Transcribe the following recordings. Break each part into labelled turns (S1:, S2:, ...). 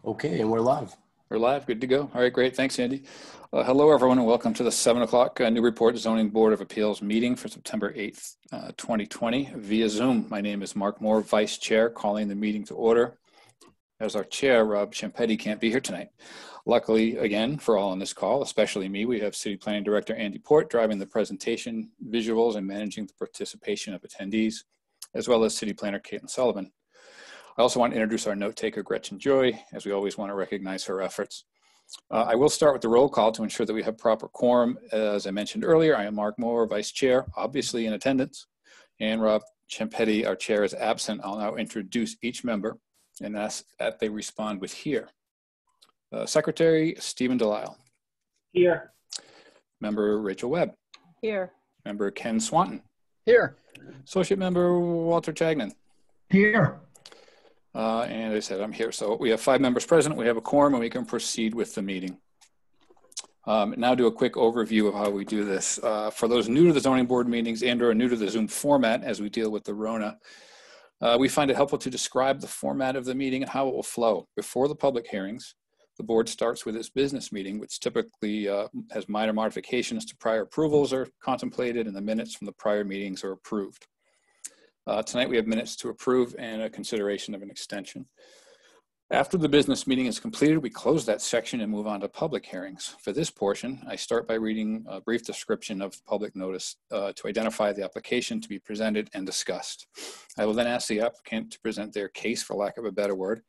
S1: Okay, and we're live.
S2: We're live, good to go. All right, great, thanks Andy. Hello everyone and welcome to the 7 o'clock Newburyport Zoning Board of Appeals meeting for September 8th, 2020 via Zoom. My name is Mark Moore, Vice Chair, calling the meeting to order. As our chair, Rob Champetti can't be here tonight. Luckily, again, for all on this call, especially me, we have City Planning Director Andy Port driving the presentation, visuals, and managing the participation of attendees, as well as City Planner Caitlin Sullivan. I also want to introduce our note taker, Gretchen Joy, as we always want to recognize her efforts. I will start with the roll call to ensure that we have proper quorum. As I mentioned earlier, I am Mark Moore, Vice Chair, obviously in attendance, and Rob Champetti, our Chair, is absent. I'll now introduce each member and ask that they respond with here. Secretary Stephen Delisle.
S3: Here.
S2: Member Rachel Webb.
S4: Here.
S2: Member Ken Swanton.
S3: Here.
S2: Associate Member Walter Chagnon.
S3: Here.
S2: And I said I'm here. So we have 5 members present. We have a quorum and we can proceed with the meeting. Now do a quick overview of how we do this. For those new to the zoning board meetings and or new to the Zoom format as we deal with the Rona, we find it helpful to describe the format of the meeting and how it will flow. Before the public hearings, the board starts with its business meeting, which typically has minor modifications to prior approvals are contemplated and the minutes from the prior meetings are approved. Tonight we have minutes to approve and a consideration of an extension. After the business meeting is completed, we close that section and move on to public hearings. For this portion, I start by reading a brief description of the public notice to identify the application to be presented and discussed. I will then ask the applicant to present their case, for lack of a better word,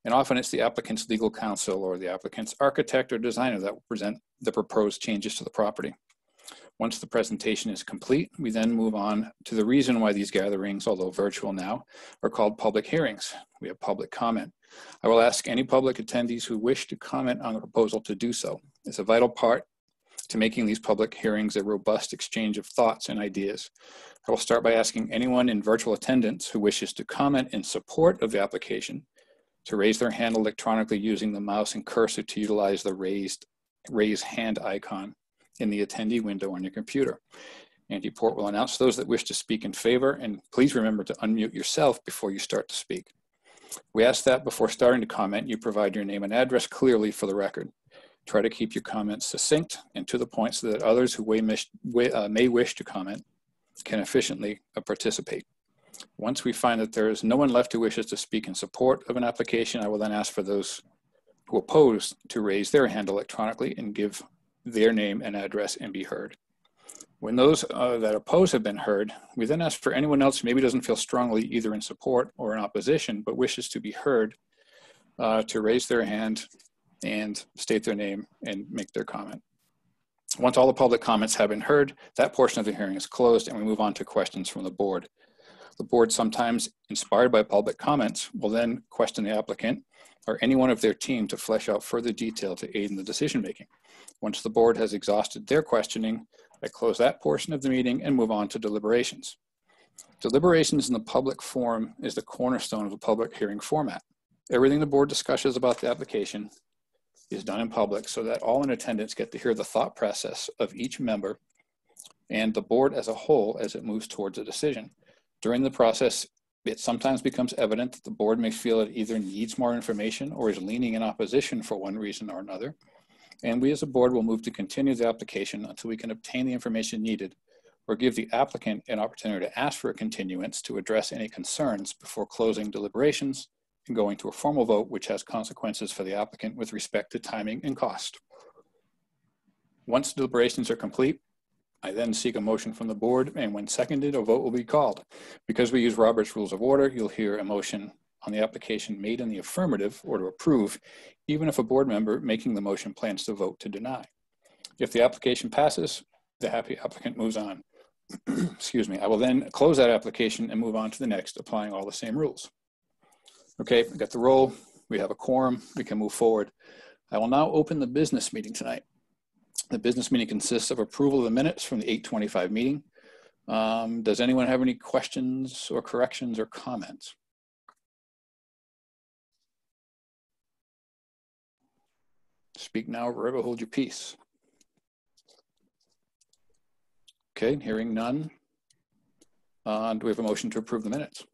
S2: and often it's the applicant's legal counsel or the applicant's architect or designer that will present the proposed changes to the property. Once the presentation is complete, we then move on to the reason why these gatherings, although virtual now, are called public hearings. We have public comment. I will ask any public attendees who wish to comment on the proposal to do so. It's a vital part to making these public hearings a robust exchange of thoughts and ideas. I will start by asking anyone in virtual attendance who wishes to comment in support of the application to raise their hand electronically using the mouse and cursor to utilize the raise hand icon in the attendee window on your computer. Andy Port will announce those that wish to speak in favor, and please remember to unmute yourself before you start to speak. We ask that before starting to comment, you provide your name and address clearly for the record. Try to keep your comments succinct and to the point so that others who may wish to comment can efficiently participate. Once we find that there is no one left who wishes to speak in support of an application, I will then ask for those who oppose to raise their hand electronically and give their name and address and be heard. When those that oppose have been heard, we then ask for anyone else who maybe doesn't feel strongly either in support or in opposition, but wishes to be heard to raise their hand and state their name and make their comment. Once all the public comments have been heard, that portion of the hearing is closed and we move on to questions from the board. The board, sometimes inspired by public comments, will then question the applicant or anyone of their team to flesh out further detail to aid in the decision making. Once the board has exhausted their questioning, I close that portion of the meeting and move on to deliberations. Deliberations in the public forum is the cornerstone of the public hearing format. Everything the board discusses about the application is done in public so that all in attendance get to hear the thought process of each member and the board as a whole as it moves towards a decision. During the process, it sometimes becomes evident that the board may feel it either needs more information or is leaning in opposition for one reason or another. And we as a board will move to continue the application until we can obtain the information needed or give the applicant an opportunity to ask for a continuance to address any concerns before closing deliberations and going to a formal vote, which has consequences for the applicant with respect to timing and cost. Once deliberations are complete, I then seek a motion from the board, and when seconded, a vote will be called. Because we use Robert's Rules of Order, you'll hear a motion on the application made in the affirmative or to approve, even if a board member making the motion plans to vote to deny. If the application passes, the happy applicant moves on. Excuse me. I will then close that application and move on to the next, applying all the same rules. Okay, we got the roll. We have a quorum. We can move forward. I will now open the business meeting tonight. The business meeting consists of approval of the minutes from the 8:25 meeting. Does anyone have any questions or corrections or comments? Speak now or forever hold your peace. Okay, hearing none. Do we have a motion to approve the minutes?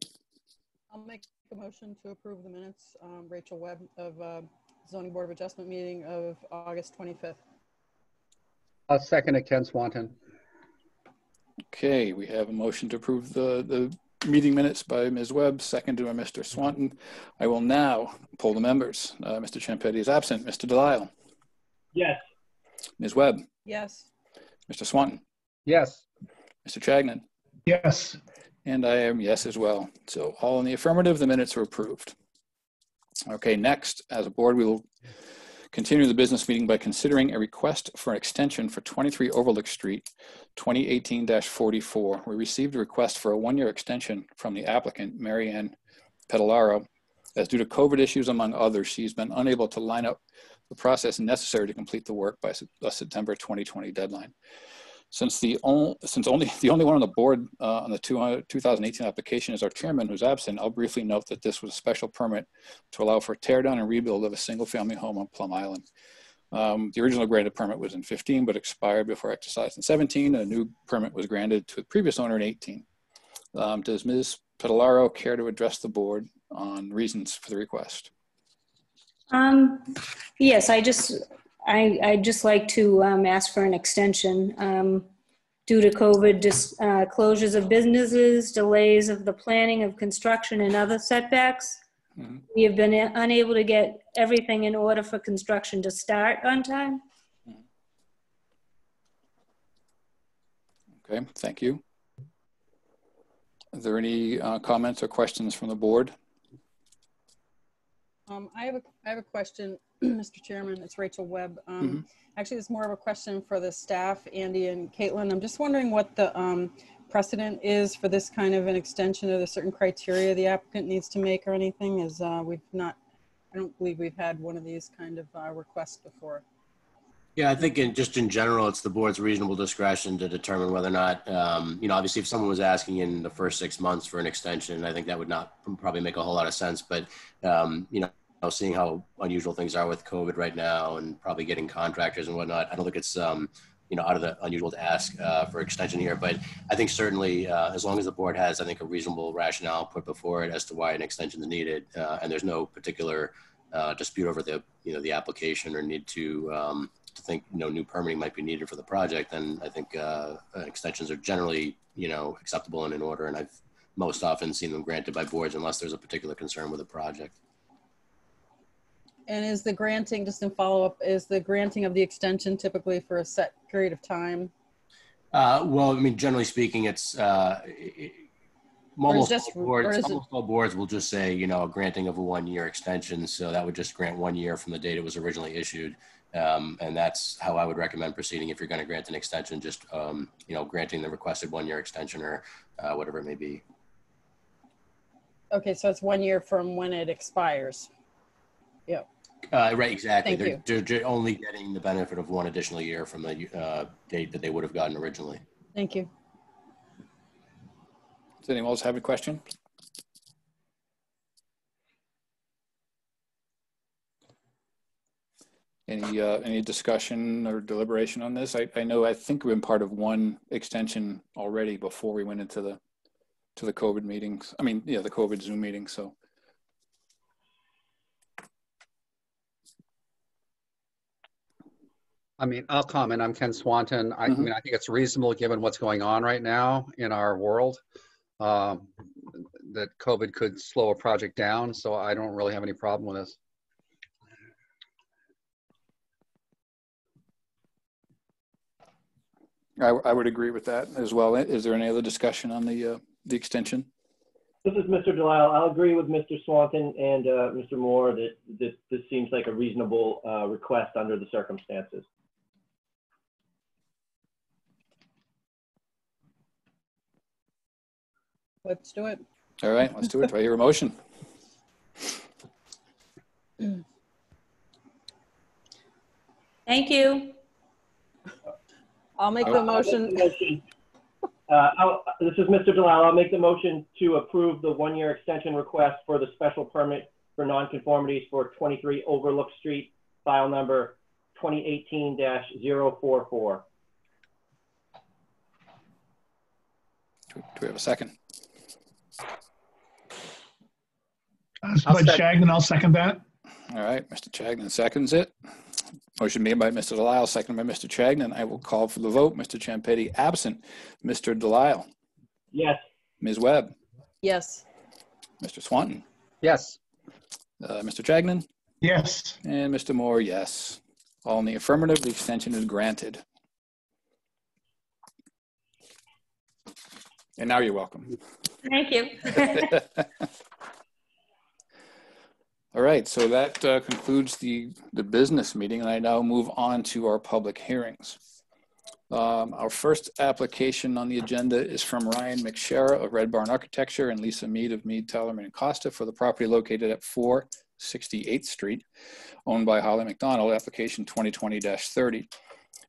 S4: I'll make
S1: A motion to approve the minutes, Rachel Webb of Zoning Board of Adjustment meeting of August 25th.
S3: I'll second it, Ken Swanton.
S2: Okay, we have a motion to approve the meeting minutes by Ms. Webb, seconded by Mr. Swanton. I will now poll the members. Mr. Ciampetti is absent. Mr. Delisle?
S3: Yes.
S2: Ms. Webb?
S1: Yes.
S2: Mr. Swanton?
S3: Yes.
S2: Mr. Chagnon?
S3: Yes.
S2: And I am yes as well. So all in the affirmative, the minutes are approved. Okay, next, as a board, we will continue the business meeting by considering a request for an extension for 23 Overlook Street, 2018-44. We received a request for a one-year extension from the applicant, Marianne Pedalaro, as due to COVID issues, among others, she's been unable to line up the process necessary to complete the work by the September 2020 deadline. Since the only one on the board on the 2018 application is our chairman, who's absent, I'll briefly note that this was a special permit to allow for tear down and rebuild of a single family home on Plum Island. The original granted permit was in 15, but expired before exercise in 17. A new permit was granted to the previous owner in 18. Does Ms. Pedalaro care to address the board on reasons for the request?
S4: Yes, I'd just like to ask for an extension. Due to COVID, closures of businesses, delays of the planning of construction and other setbacks, we have been unable to get everything in order for construction to start on time.
S2: Okay, thank you. Are there any comments or questions from the board?
S1: I have a question, Mr. Chairman. It's Rachel Webb. Actually, it's more of a question for the staff, Andy and Caitlin. I'm just wondering what the precedent is for this kind of an extension. Are there certain criteria the applicant needs to make or anything? As I don't believe we've had one of these kind of requests before.
S5: Yeah, I think just in general, it's the board's reasonable discretion to determine whether or not, obviously if someone was asking in the first 6 months for an extension, I think that would not probably make a whole lot of sense. But, seeing how unusual things are with COVID right now and probably getting contractors and whatnot, I don't think it's, out of the unusual to ask for extension here. But I think certainly as long as the board has, I think, a reasonable rationale put before it as to why an extension is needed, and there's no particular dispute over the application or need to think new permitting might be needed for the project, then I think extensions are generally acceptable and in order, and I've most often seen them granted by boards unless there's a particular concern with the project.
S1: And is the granting, just in follow-up, is the granting of the extension typically for a set period of time?
S5: Well, I mean, generally speaking, it's almost all boards will just say, a granting of a 1-year extension. So that would just grant 1 year from the date it was originally issued. And that's how I would recommend proceeding if you're going to grant an extension, just, granting the requested 1-year extension or whatever it may be.
S1: Okay, so it's 1 year from when it expires. Yeah.
S5: Right, exactly.
S1: They're
S5: only getting the benefit of 1 additional year from the date that they would have gotten originally.
S1: Thank you.
S2: Does anyone else have a question? Any discussion or deliberation on this? I think we've been part of one extension already before we went into the COVID meetings. I mean, the COVID Zoom meeting. So.
S3: I mean, I'll comment. I'm Ken Swanton. I mean, I think it's reasonable given what's going on right now in our world, that COVID could slow a project down. So I don't really have any problem with this.
S2: I would agree with that as well. Is there any other discussion on the extension?
S6: This is Mr. Delisle. I'll agree with Mr. Swanton and Mr. Moore that this seems like a reasonable request under the circumstances.
S1: Let's do it.
S2: All right, let's do it. Do I hear a motion?
S4: Thank you.
S1: I'll make the motion.
S6: This is Mr. Delisle. I'll make the motion to approve the 1-year extension request for the special permit for nonconformities for 23 Overlook Street, file number 2018-044.
S2: Do we have a second?
S7: Bud Shagnon, I'll second that.
S2: All right, Mr. Chagnon seconds it. Motion made by Mr. Delisle, seconded by Mr. Chagnon. I will call for the vote. Mr. Ciampetti absent. Mr. Delisle.
S6: Yes.
S2: Ms. Webb.
S1: Yes.
S2: Mr. Swanton.
S3: Yes.
S2: Mr. Chagnon.
S7: Yes.
S2: And Mr. Moore, yes. All in the affirmative, the extension is granted. And now you're welcome.
S4: Thank you.
S2: All right, so that concludes the business meeting, and I now move on to our public hearings. Our first application on the agenda is from Ryan McShara of Red Barn Architecture and Lisa Mead of Mead, Tellerman, and Costa for the property located at 468th Street, owned by Holly McDonald, application 2020-30.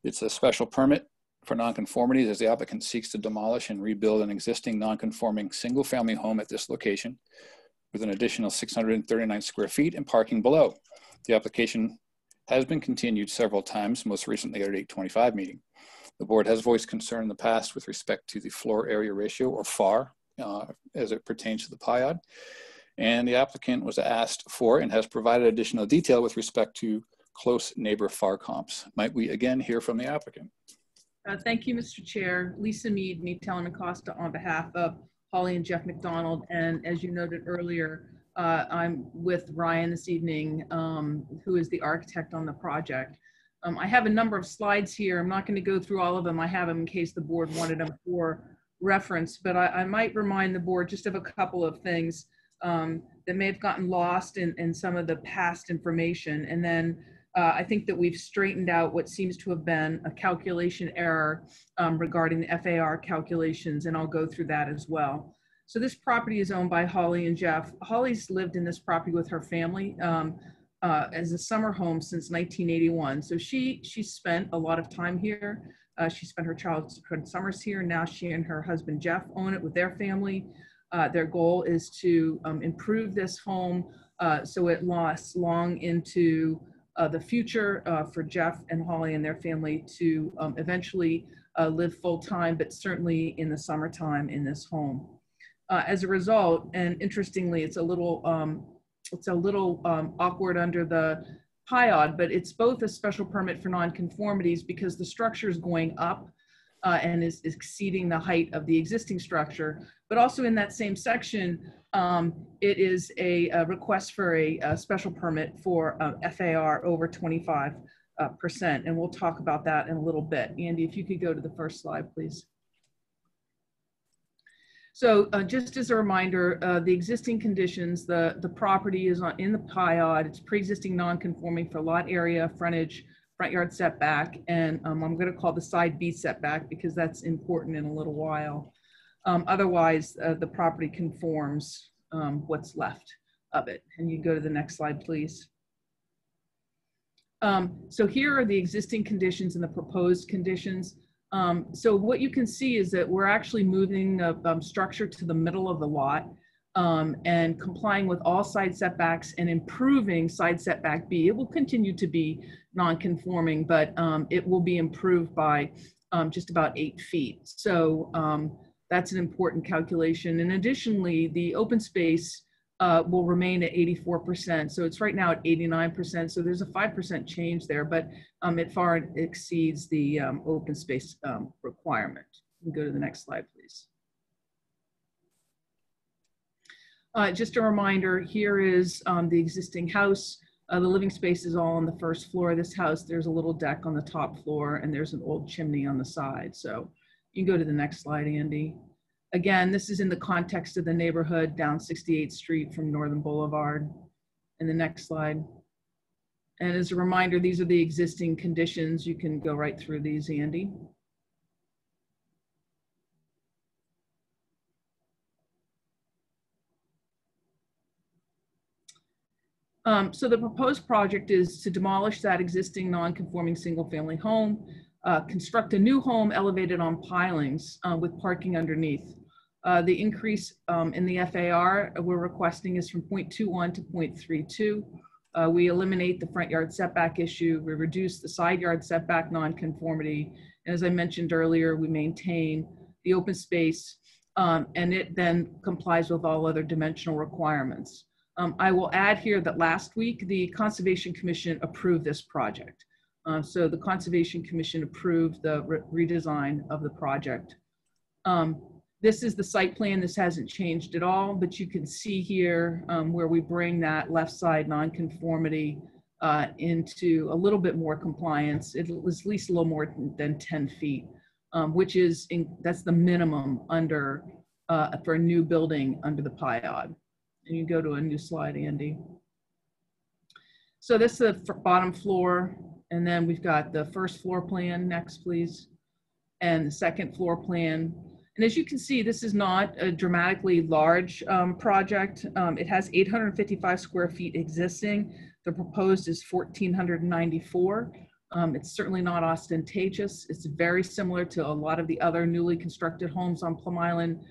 S2: It's a special permit for nonconformities as the applicant seeks to demolish and rebuild an existing nonconforming single-family home at this location with an additional 639 square feet and parking below. The application has been continued several times, most recently at our 8/25 meeting. The board has voiced concern in the past with respect to the floor area ratio, or FAR, as it pertains to the PIOD. And the applicant was asked for and has provided additional detail with respect to close neighbor FAR comps. Might we again hear from the applicant?
S8: Thank you, Mr. Chair. Lisa Mead, Mead, Tellerman, Costa, on behalf of Holly and Jeff McDonald. And as you noted earlier, I'm with Ryan this evening, who is the architect on the project. I have a number of slides here. I'm not going to go through all of them. I have them in case the board wanted them for reference, but I might remind the board just of a couple of things that may have gotten lost in some of the past information. And then I think that we've straightened out what seems to have been a calculation error regarding the FAR calculations, and I'll go through that as well. So this property is owned by Holly and Jeff. Holly's lived in this property with her family as a summer home since 1981. So she spent a lot of time here. She spent her childhood summers here. Now she and her husband Jeff own it with their family. Their goal is to improve this home so it lasts long into the future for Jeff and Holly and their family to eventually live full-time, but certainly in the summertime in this home. As a result, and interestingly, it's a little awkward under the PIOD, but it's both a special permit for nonconformities because the structure is going up and is exceeding the height of the existing structure. But also in that same section, it is a request for a special permit for FAR over 25%. And we'll talk about that in a little bit. Andy, if you could go to the first slide, please. So just as a reminder, the existing conditions, the property is in the PIOD. It's pre-existing non-conforming for lot area, frontage, front yard setback, and I'm going to call the side B setback because that's important in a little while. Otherwise, the property conforms what's left of it. And you can go to the next slide, please. So here are the existing conditions and the proposed conditions. So what you can see is that we're actually moving the structure to the middle of the lot and complying with all side setbacks and improving side setback B. It will continue to be non-conforming, but it will be improved by just about 8 feet. So that's an important calculation. And additionally, the open space will remain at 84%. So it's right now at 89%. So there's a 5% change there, but it far exceeds the open space requirement. You can go to the next slide, please. Just a reminder, here is the existing house. The living space is all on the first floor of this house. There's a little deck on the top floor and there's an old chimney on the side. So you can go to the next slide, Andy. Again, this is in the context of the neighborhood down 68th Street from Northern Boulevard. And the next slide. And as a reminder, these are the existing conditions. You can go right through these, Andy. So the proposed project is to demolish that existing non-conforming single-family home, construct a new home elevated on pilings with parking underneath. The increase in the FAR we're requesting is from 0.21 to 0.32. We eliminate the front yard setback issue. We reduce the side yard setback nonconformity. And as I mentioned earlier, we maintain the open space and it then complies with all other dimensional requirements. I will add here that last week, the Conservation Commission approved this project. So the Conservation Commission approved the redesign of the project. This is the site plan. This hasn't changed at all, but you can see here where we bring that left side nonconformity into a little bit more compliance. It was at least a little more than 10 feet, which is, that's the minimum under, for a new building under the PIOD. And you go to a new slide, Andy. So this is the bottom floor, and then we've got the first floor plan next, please, and the second floor plan. And as you can see, this is not a dramatically large project. It has 855 square feet existing. The proposed is 1,494. It's certainly not ostentatious. It's very similar to a lot of the other newly constructed homes on Plum Island,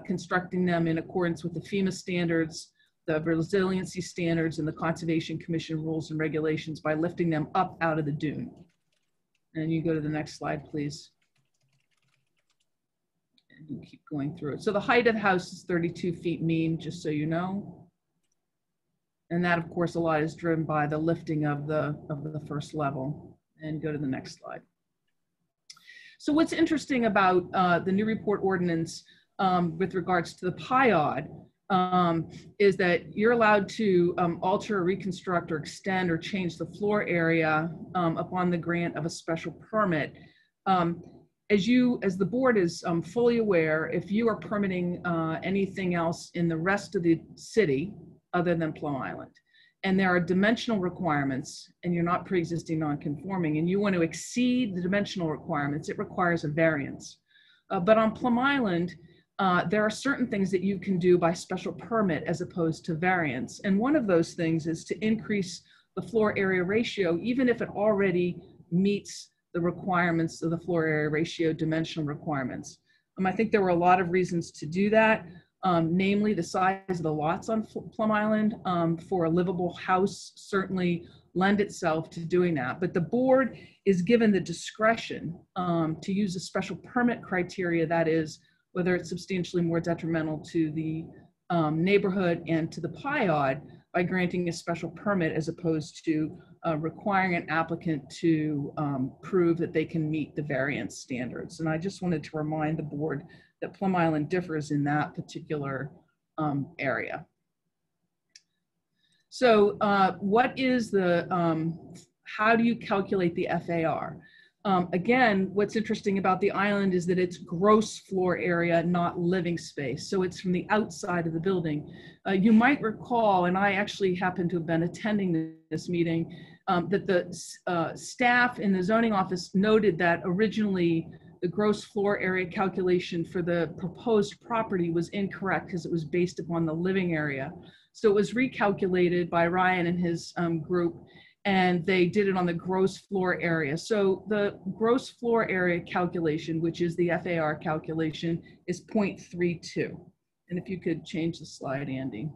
S8: constructing them in accordance with the FEMA standards, the resiliency standards, and the Conservation Commission rules and regulations by lifting them up out of the dune. And you go to the next slide, please. And you keep going through it. So the height of the house is 32 feet mean, just so you know. And that, of course, a lot is driven by the lifting of the first level. And go to the next slide. So what's interesting about the Newburyport ordinance with regards to the PIOD is that you're allowed to alter, reconstruct, or extend or change the floor area upon the grant of a special permit. As the board is fully aware, if you are permitting anything else in the rest of the city other than Plum Island, and there are dimensional requirements, and you're not pre-existing non-conforming, and you want to exceed the dimensional requirements, it requires a variance. But on Plum Island, there are certain things that you can do by special permit as opposed to variance. And one of those things is to increase the floor area ratio, even if it already meets the requirements of the floor area ratio dimensional requirements. I think there were a lot of reasons to do that. Namely, the size of the lots on Plum Island for a livable house certainly lend itself to doing that. But the board is given the discretion to use a special permit criteria, that is, whether it's substantially more detrimental to the neighborhood and to the PIOD, by granting a special permit as opposed to requiring an applicant to prove that they can meet the variance standards. And I just wanted to remind the board that Plum Island differs in that particular area. So what is the, how do you calculate the FAR? Again, what's interesting about the island is that it's gross floor area, not living space. So it's from the outside of the building. You might recall, and I actually happen to have been attending this meeting, that the staff in the zoning office noted that originally the gross floor area calculation for the proposed property was incorrect because it was based upon the living area. So it was recalculated by Ryan and his group, and they did it on the gross floor area. So the gross floor area calculation, which is the FAR calculation, is 0.32. And if you could change the slide, Andy.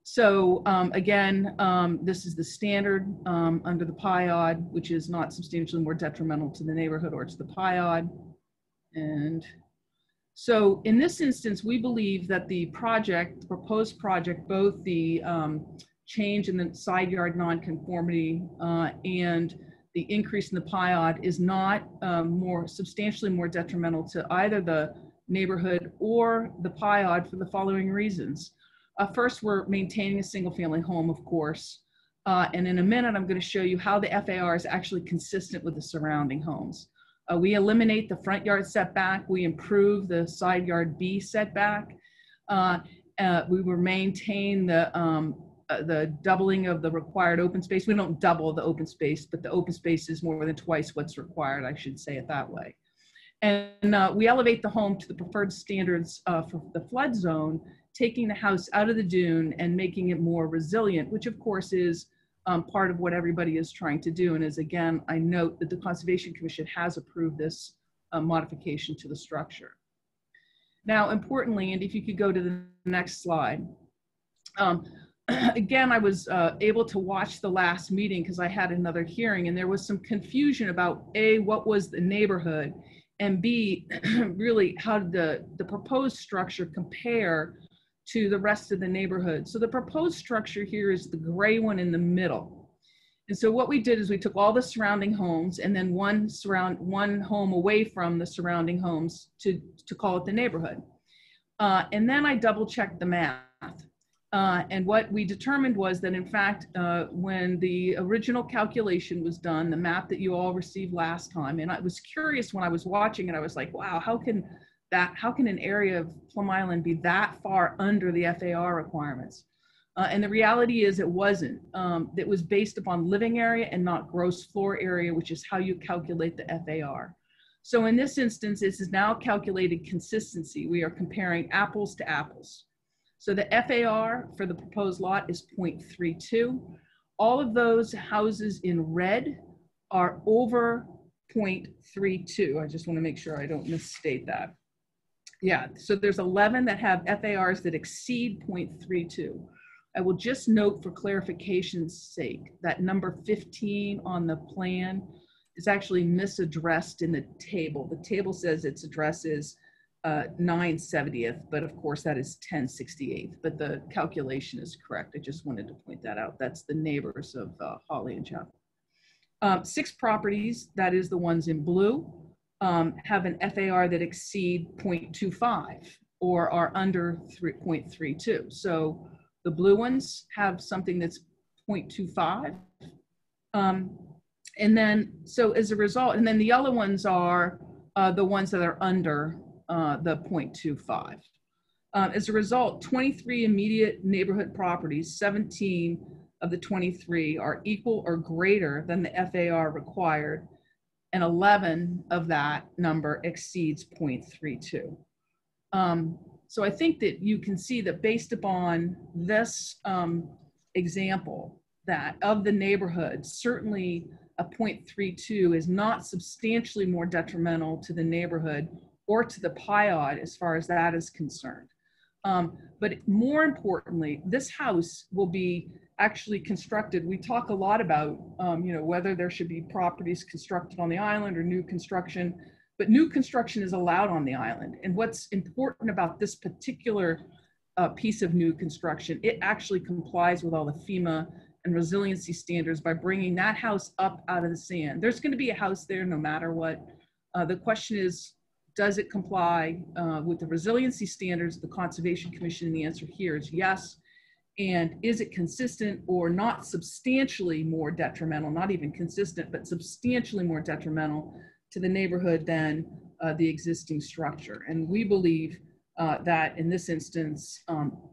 S8: So again, this is the standard under the PIOD, which is not substantially more detrimental to the neighborhood or to the PIOD. And so in this instance, we believe that the project, the proposed project, both the change in the side yard nonconformity and the increase in the PIOD is not substantially more detrimental to either the neighborhood or the PIOD for the following reasons. First, we're maintaining a single family home, of course. And in a minute, I'm going to show you how the FAR is actually consistent with the surrounding homes. We eliminate the front yard setback. We improve the side yard B setback. We will maintain the doubling of the required open space. We don't double the open space, but the open space is more than twice what's required, I should say it that way. And we elevate the home to the preferred standards for the flood zone, taking the house out of the dune and making it more resilient, which of course is part of what everybody is trying to do. And as again, I note that the Conservation Commission has approved this modification to the structure. Now, importantly, and if you could go to the next slide. Again, I was able to watch the last meeting because I had another hearing, and there was some confusion about A, what was the neighborhood, and B, really how did the proposed structure compare to the rest of the neighborhood. So the proposed structure here is the gray one in the middle. And so what we did is we took all the surrounding homes and then one home away from the surrounding homes to call it the neighborhood. And then I double checked the math. And what we determined was that in fact, when the original calculation was done, the map that you all received last time, and I was curious when I was watching it, I was like, wow, how can an area of Plum Island be that far under the FAR requirements? And the reality is it wasn't. It was based upon living area and not gross floor area, which is how you calculate the FAR. So in this instance, this is now calculated consistency. We are comparing apples to apples. So the FAR for the proposed lot is 0.32. All of those houses in red are over 0.32. I just want to make sure I don't misstate that. Yeah, so there's 11 that have FARs that exceed 0.32. I will just note for clarification's sake that number 15 on the plan is actually misaddressed in the table. The table says its address is 970th, but of course that is 1068th, but the calculation is correct. I just wanted to point that out. That's the neighbors of Holly and Jeff. 6 properties, that is the ones in blue, have an FAR that exceed 0.25 or are under 0.32. So the blue ones have something that's 0.25. And then, so as a result, and then the yellow ones are the ones that are under the 0.25. As a result, 23 immediate neighborhood properties, 17 of the 23 are equal or greater than the FAR required, and 11 of that number exceeds 0.32. So I think that you can see that based upon this example, that of the neighborhood, certainly a 0.32 is not substantially more detrimental to the neighborhood or to the PIOD as far as that is concerned. But more importantly, this house will be actually constructed. We talk a lot about whether there should be properties constructed on the island or new construction, but new construction is allowed on the island. And what's important about this particular piece of new construction, it actually complies with all the FEMA and resiliency standards by bringing that house up out of the sand. There's going to be a house there no matter what. The question is, does it comply with the resiliency standards, the Conservation Commission? And the answer here is yes. And is it consistent or not substantially more detrimental, not even consistent, but substantially more detrimental to the neighborhood than the existing structure? And we believe that in this instance,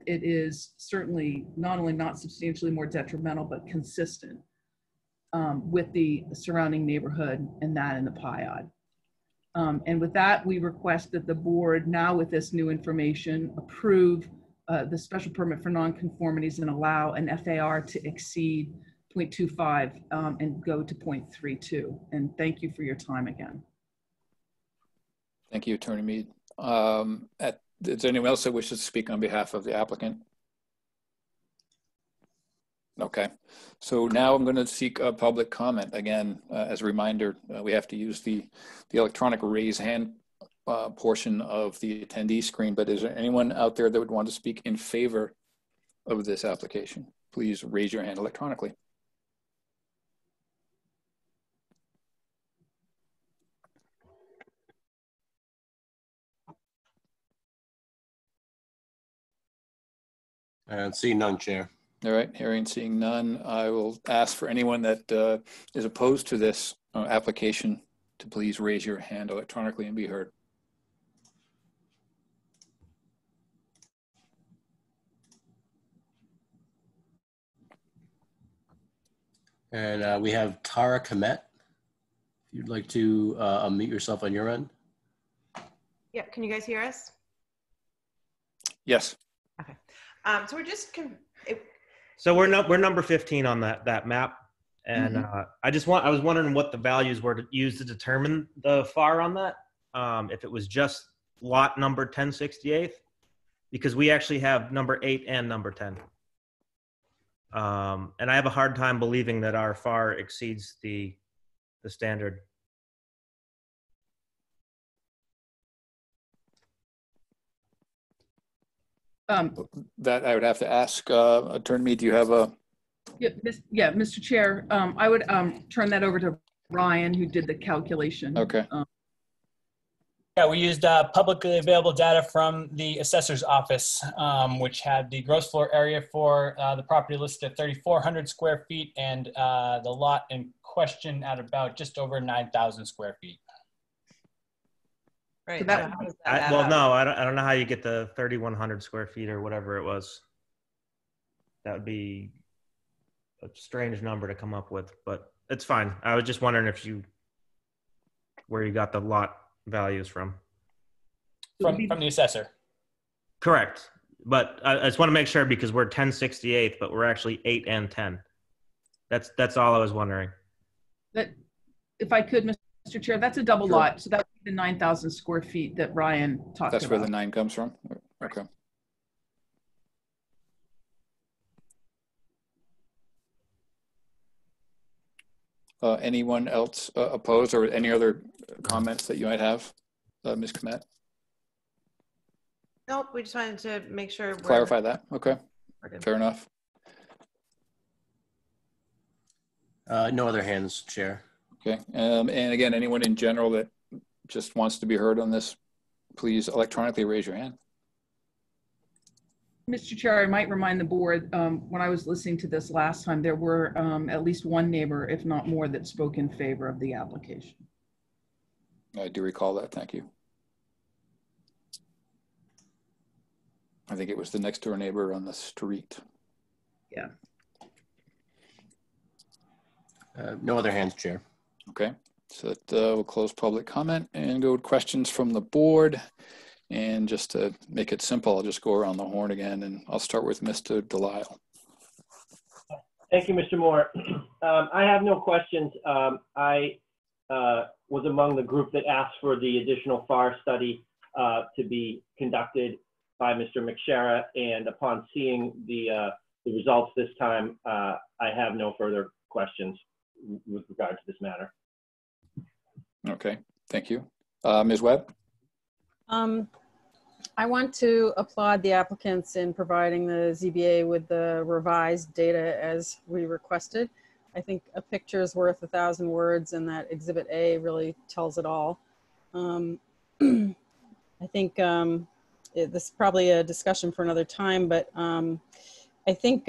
S8: it is certainly not only not substantially more detrimental, but consistent with the surrounding neighborhood and that in the PIOD. And with that, we request that the board, now with this new information, approve the special permit for nonconformities and allow an FAR to exceed 0.25 and go to 0.32. And thank you for your time again.
S2: Thank you, Attorney Mead. Is there anyone else that wishes to speak on behalf of the applicant? Okay, so now I'm going to seek a public comment. Again, as a reminder, we have to use the electronic raise hand portion of the attendee screen, but is there anyone out there that would want to speak in favor of this application? Please raise your hand electronically.
S5: And see none, Chair.
S2: All right, hearing and seeing none, I will ask for anyone that is opposed to this application to please raise your hand electronically and be heard.
S5: And we have Tara Komet. If you'd like to unmute yourself on your end.
S9: Yeah, can you guys hear us?
S2: Yes.
S9: Okay. So we're just
S10: so we're number 15 on that map, and I was wondering what the values were used to determine the FAR on that. If it was just lot number 1068, because we actually have number 8 and number 10. And I have a hard time believing that our FAR exceeds the standard.
S2: That I would have to ask Attorney Mead, do you have a?
S8: Yeah, Mr. Chair, I would turn that over to Ryan, who did the calculation.
S2: Okay.
S11: Yeah, we used publicly available data from the assessor's office, which had the gross floor area for the property listed at 3,400 square feet and the lot in question at about just over 9,000 square feet.
S9: Right.
S8: So that,
S9: how does that add
S10: Well,
S9: up?
S10: no, I don't know how you get the 3,100 square feet or whatever it was. That would be a strange number to come up with, but it's fine. I was just wondering where you got the lot values from.
S11: From the assessor.
S10: Correct. But I just want to make sure because we're 10/68, but we're actually 8 and 10. That's all I was wondering.
S8: that, if I could, Mr. Chair, that's a double
S2: Sure.
S8: lot. So that would be the 9,000 square feet that Ryan talked about.
S2: That's where the 9 comes from? Okay. Anyone else opposed or any other comments that you might have, Ms. Kmet?
S9: Nope, we just wanted to make sure.
S2: Clarify that. Okay,
S9: we're good.
S2: fair enough.
S5: No other hands, Chair.
S2: Okay, and again, anyone in general that just wants to be heard on this, please electronically raise your hand.
S8: Mr. Chair, I might remind the board, when I was listening to this last time, there were at least one neighbor, if not more, that spoke in favor of the application.
S2: I do recall that, thank you. I think it was the next door neighbor on the street.
S8: Yeah.
S5: No other hands, Chair.
S2: Okay, so that we'll close public comment and go to questions from the board. And just to make it simple, I'll just go around the horn again, and I'll start with Mr. Delisle.
S6: Thank you, Mr. Moore. I have no questions. I was among the group that asked for the additional FAR study to be conducted by Mr. McShara, and upon seeing the results this time, I have no further questions with regard to this matter.
S2: Okay, thank you. Ms. Webb?
S1: I want to applaud the applicants in providing the ZBA with the revised data as we requested. I think a picture is worth 1,000 words, and that Exhibit A really tells it all. I think this is probably a discussion for another time, but I think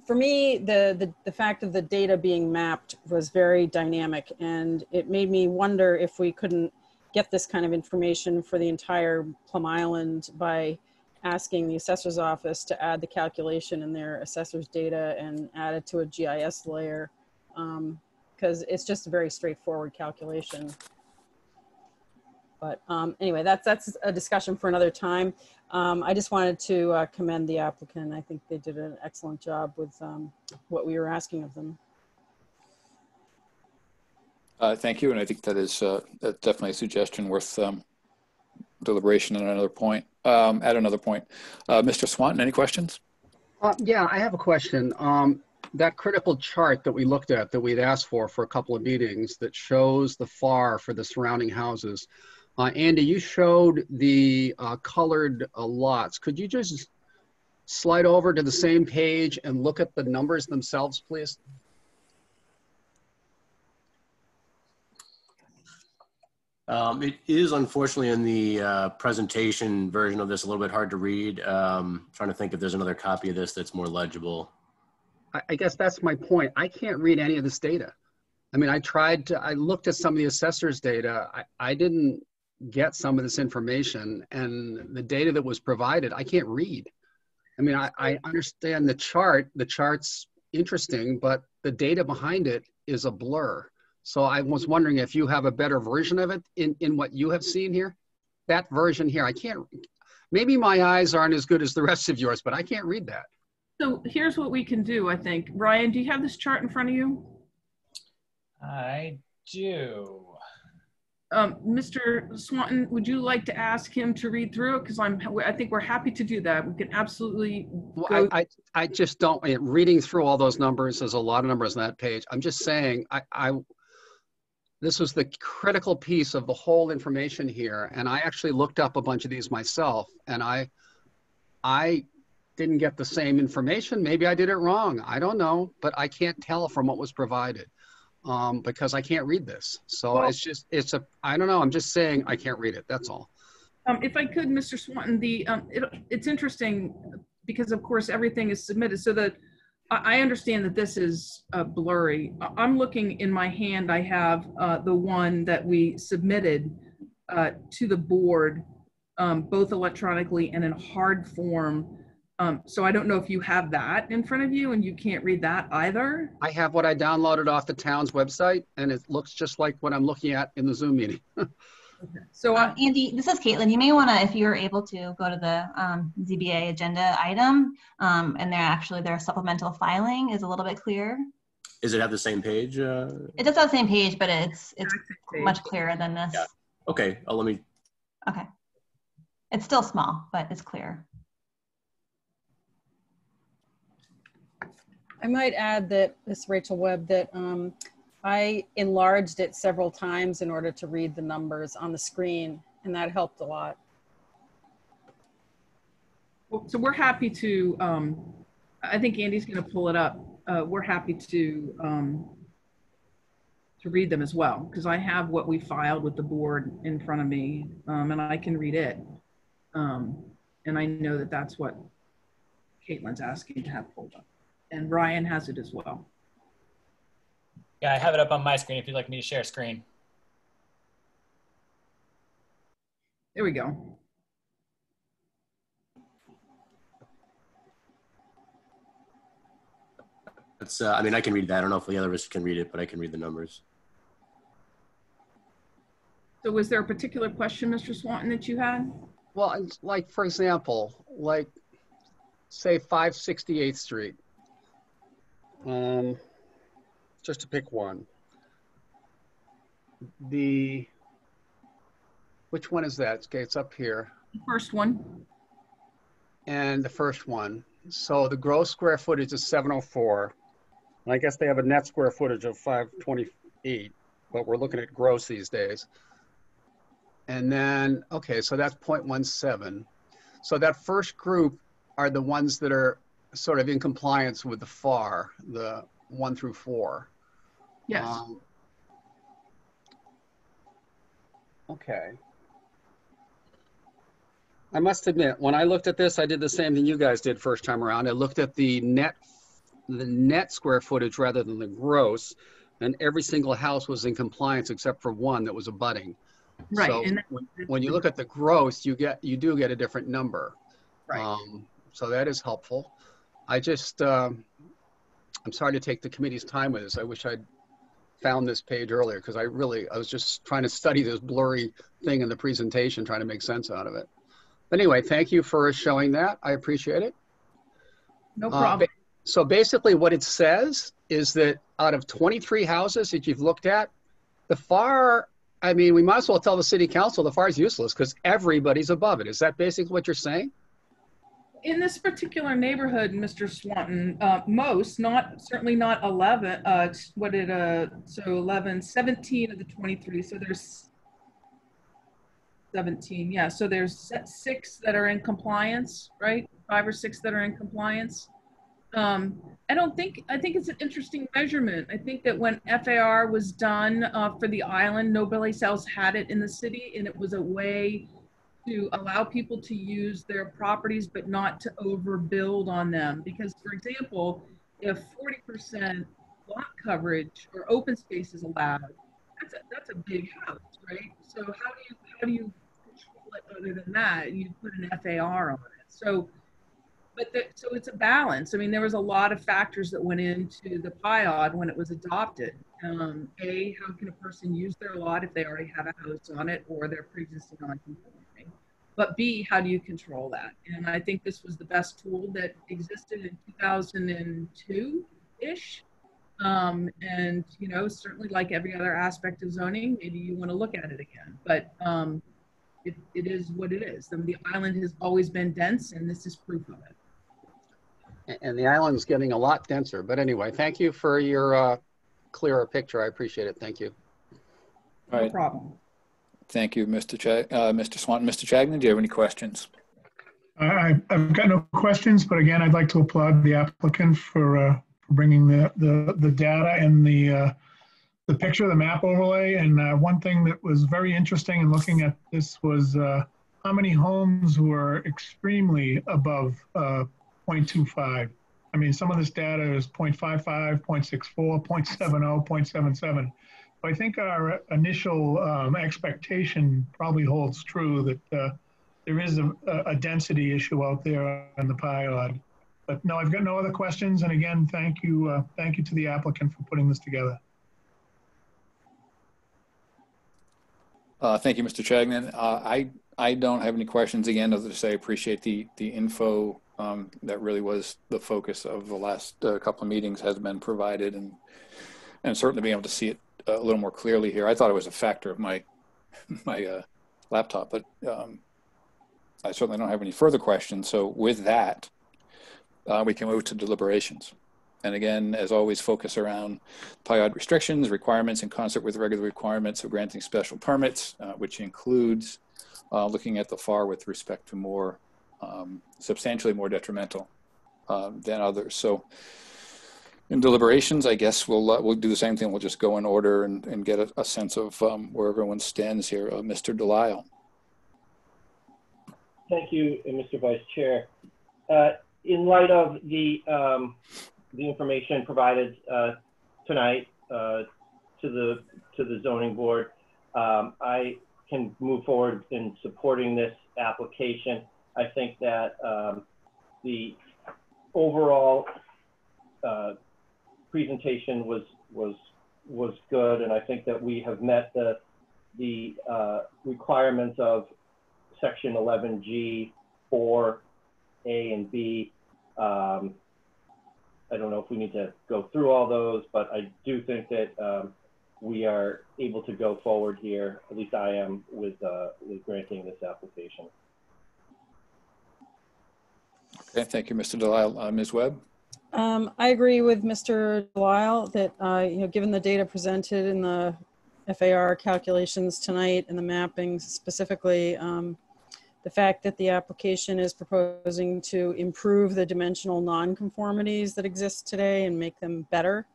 S1: for me, the fact of the data being mapped was very dynamic, and it made me wonder if we couldn't get this kind of information for the entire Plum Island by asking the assessor's office to add the calculation in their assessor's data and add it to a GIS layer, because it's just a very straightforward calculation. But anyway, that's a discussion for another time. I just wanted to commend the applicant. I think they did an excellent job with what we were asking of them.
S2: Thank you, and I think that is definitely a suggestion worth deliberation at another point. Mr. Swanton, any questions?
S3: Yeah, I have a question. That critical chart that we looked at, that we'd asked for a couple of meetings, that shows the FAR for the surrounding houses. Andy, you showed the colored lots. Could you just slide over to the same page and look at the numbers themselves, please?
S5: It is unfortunately in the presentation version of this a little bit hard to read. Trying to think if there's another copy of this that's more legible.
S3: I guess that's my point. I can't read any of this data. I mean, I looked at some of the assessor's data. I didn't get some of this information, and the data that was provided, I can't read. I mean, I understand the chart. The chart's interesting, but the data behind it is a blur. So I was wondering if you have a better version of it in what you have seen here. That version here, I can't, maybe my eyes aren't as good as the rest of yours, but I can't read that.
S8: So here's what we can do, I think. Ryan, do you have this chart in front of you?
S11: I do.
S8: Mr. Swanton, would you like to ask him to read through it? Because I think we're happy to do that. We can absolutely
S3: Well, I just don't, reading through all those numbers, there's a lot of numbers on that page. I'm just saying, this was the critical piece of the whole information here. And I actually looked up a bunch of these myself, and I didn't get the same information. Maybe I did it wrong. I don't know, but I can't tell from what was provided because I can't read this. So
S8: Well,
S3: I don't know. I'm just saying I can't read it. That's all.
S8: If I could, Mr. Swanton, it's interesting because, of course, everything is submitted. So that I understand that this is blurry. I'm looking in my hand. I have the one that we submitted to the board, both electronically and in hard form. So I don't know if you have that in front of you and you can't read that either.
S3: I have what I downloaded off the town's website, and it looks just like what I'm looking at in the Zoom meeting.
S8: Okay. So
S12: Andy, this is Caitlin. You may want to, if you're able to, go to the ZBA agenda item, and their supplemental filing is a little bit clearer.
S5: Does it have the same page?
S12: It does have the same page, but it's much clearer than this.
S5: Yeah. Okay. Let me.
S12: Okay. It's still small, but it's clear.
S1: I might add that, this is Rachel Webb, that I enlarged it several times in order to read the numbers on the screen, and that helped a lot.
S8: So we're happy to, I think Andy's going to pull it up. We're happy to read them as well, because I have what we filed with the board in front of me, and I can read it. And I know that that's what Caitlin's asking to have pulled up. And Ryan has it as well.
S11: Yeah, I have it up on my screen if you'd like me to share screen.
S8: There we go.
S5: It's, I mean, I can read that. I don't know if the other of us can read it, but I can read the numbers.
S8: So was there a particular question, Mr. Swanton, that you had?
S3: Well, it's like, for example, like, say 568th Street. Just to pick one. Which one is that? Okay, it's up here.
S8: The first one.
S3: And the first one. So the gross square footage is 704. And I guess they have a net square footage of 528, but we're looking at gross these days. And then, okay, so that's 0.17. So that first group are the ones that are sort of in compliance with the FAR, the 1 through 4.
S8: Yes.
S3: Okay. I must admit, when I looked at this, I did the same thing you guys did first time around. I looked at the net square footage rather than the gross, and every single house was in compliance except for one that was abutting.
S8: Right.
S3: So
S8: and
S3: when you look at the gross, you do get a different number.
S8: Right.
S3: So that is helpful. I just, I'm sorry to take the committee's time with this. I wish I'd found this page earlier, because I was just trying to study this blurry thing in the presentation, trying to make sense out of it. But anyway, thank you for showing that. I appreciate it.
S8: No problem.
S3: So basically what it says is that out of 23 houses that you've looked at, the FAR, I mean, we might as well tell the city council the FAR is useless because everybody's above it. Is that basically what you're saying?
S8: In this particular neighborhood, Mr. Swanton, most, certainly not 11, so 11, 17 of the 23, so there's 17, yeah, so there's 6 that are in compliance, right? 5 or 6 that are in compliance. I think it's an interesting measurement. I think that when FAR was done for the island, nobody else had it in the city, and it was a way to allow people to use their properties but not to overbuild on them. Because, for example, if 40% lot coverage or open space is allowed, that's a big house, right? So how do you control it other than that? You put an FAR on it. So it's a balance. I mean, there was a lot of factors that went into the PIOD when it was adopted. A, how can a person use their lot if they already have a house on it or they're pre-existing non-conforming? But B, how do you control that? And I think this was the best tool that existed in 2002-ish. And, you know, certainly like every other aspect of zoning, maybe you want to look at it again. But it is what it is. The island has always been dense, and this is proof of it.
S3: And the island's getting a lot denser. But anyway, thank you for your clearer picture. I appreciate it. Thank you.
S2: All
S8: No
S2: right.
S8: problem.
S2: Thank you, Mr. Swanton. Mr. Chagnon, do you have any questions?
S7: I've got no questions, but again, I'd like to applaud the applicant for bringing the data and the picture, the map overlay. And one thing that was very interesting in looking at this was how many homes were extremely above 0.25. I mean, some of this data is 0.55, 0.64, 0.70, 0.77. I think our initial expectation probably holds true that there is a density issue out there on the PIOD. But no, I've got no other questions. And again, thank you to the applicant for putting this together.
S2: Thank you, Mr. Chagnon. I don't have any questions. Again, as I say, I appreciate the info that really was the focus of the last couple of meetings has been provided, and certainly being able to see it a little more clearly here. I thought it was a factor of my laptop, but I certainly don't have any further questions. So with that, we can move to deliberations. And again, as always, focus around PIOD restrictions, requirements in concert with regular requirements of granting special permits, which includes looking at the FAR with respect to more, substantially more detrimental than others. So in deliberations, I guess we'll do the same thing. We'll just go in order and get a sense of where everyone stands here. Mr. Delisle.
S6: Thank you, Mr. Vice Chair. In light of the information provided tonight to the zoning board, I can move forward in supporting this application. I think that the overall presentation was good, and I think that we have met the requirements of Section 11G 4A and B. I don't know if we need to go through all those, but I do think that we are able to go forward here. At least I am with granting this application.
S2: Okay, thank you, Mr. Delisle. Ms. Webb?
S1: I agree with Mr. Delisle that, given the data presented in the FAR calculations tonight and the mapping specifically, the fact that the application is proposing to improve the dimensional nonconformities that exist today and make them better.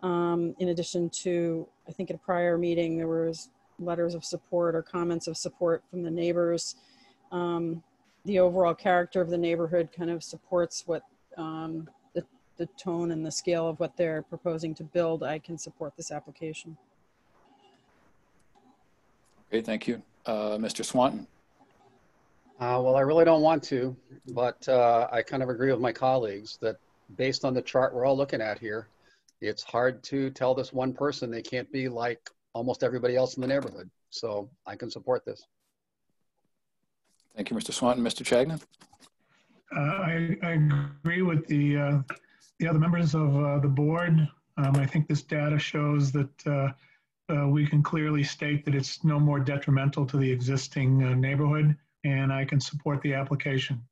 S1: In addition to, I think at a prior meeting, there was letters of support or comments of support from the neighbors. The overall character of the neighborhood kind of supports what the tone and the scale of what they're proposing to build. I can support this application.
S2: Okay, thank you. Mr. Swanton.
S3: Well, I really don't want to, but I kind of agree with my colleagues that based on the chart we're all looking at here, it's hard to tell this one person they can't be like almost everybody else in the neighborhood. So I can support this.
S2: Thank you, Mr. Swanton. Mr. Chagnon?
S7: I agree with the other members of the board. I think this data shows that we can clearly state that it's no more detrimental to the existing neighborhood, and I can support the application.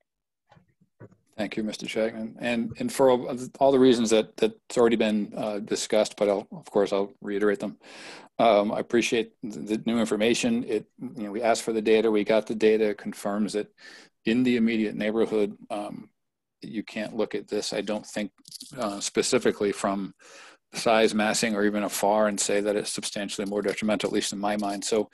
S2: Thank you, Mr. Chagnon. And for all the reasons that's already been discussed, but of course I'll reiterate them. I appreciate the new information. We asked for the data, we got the data. It confirms that in the immediate neighborhood, you can't look at this, I don't think, specifically from size, massing, or even afar and say that it's substantially more detrimental, at least in my mind. So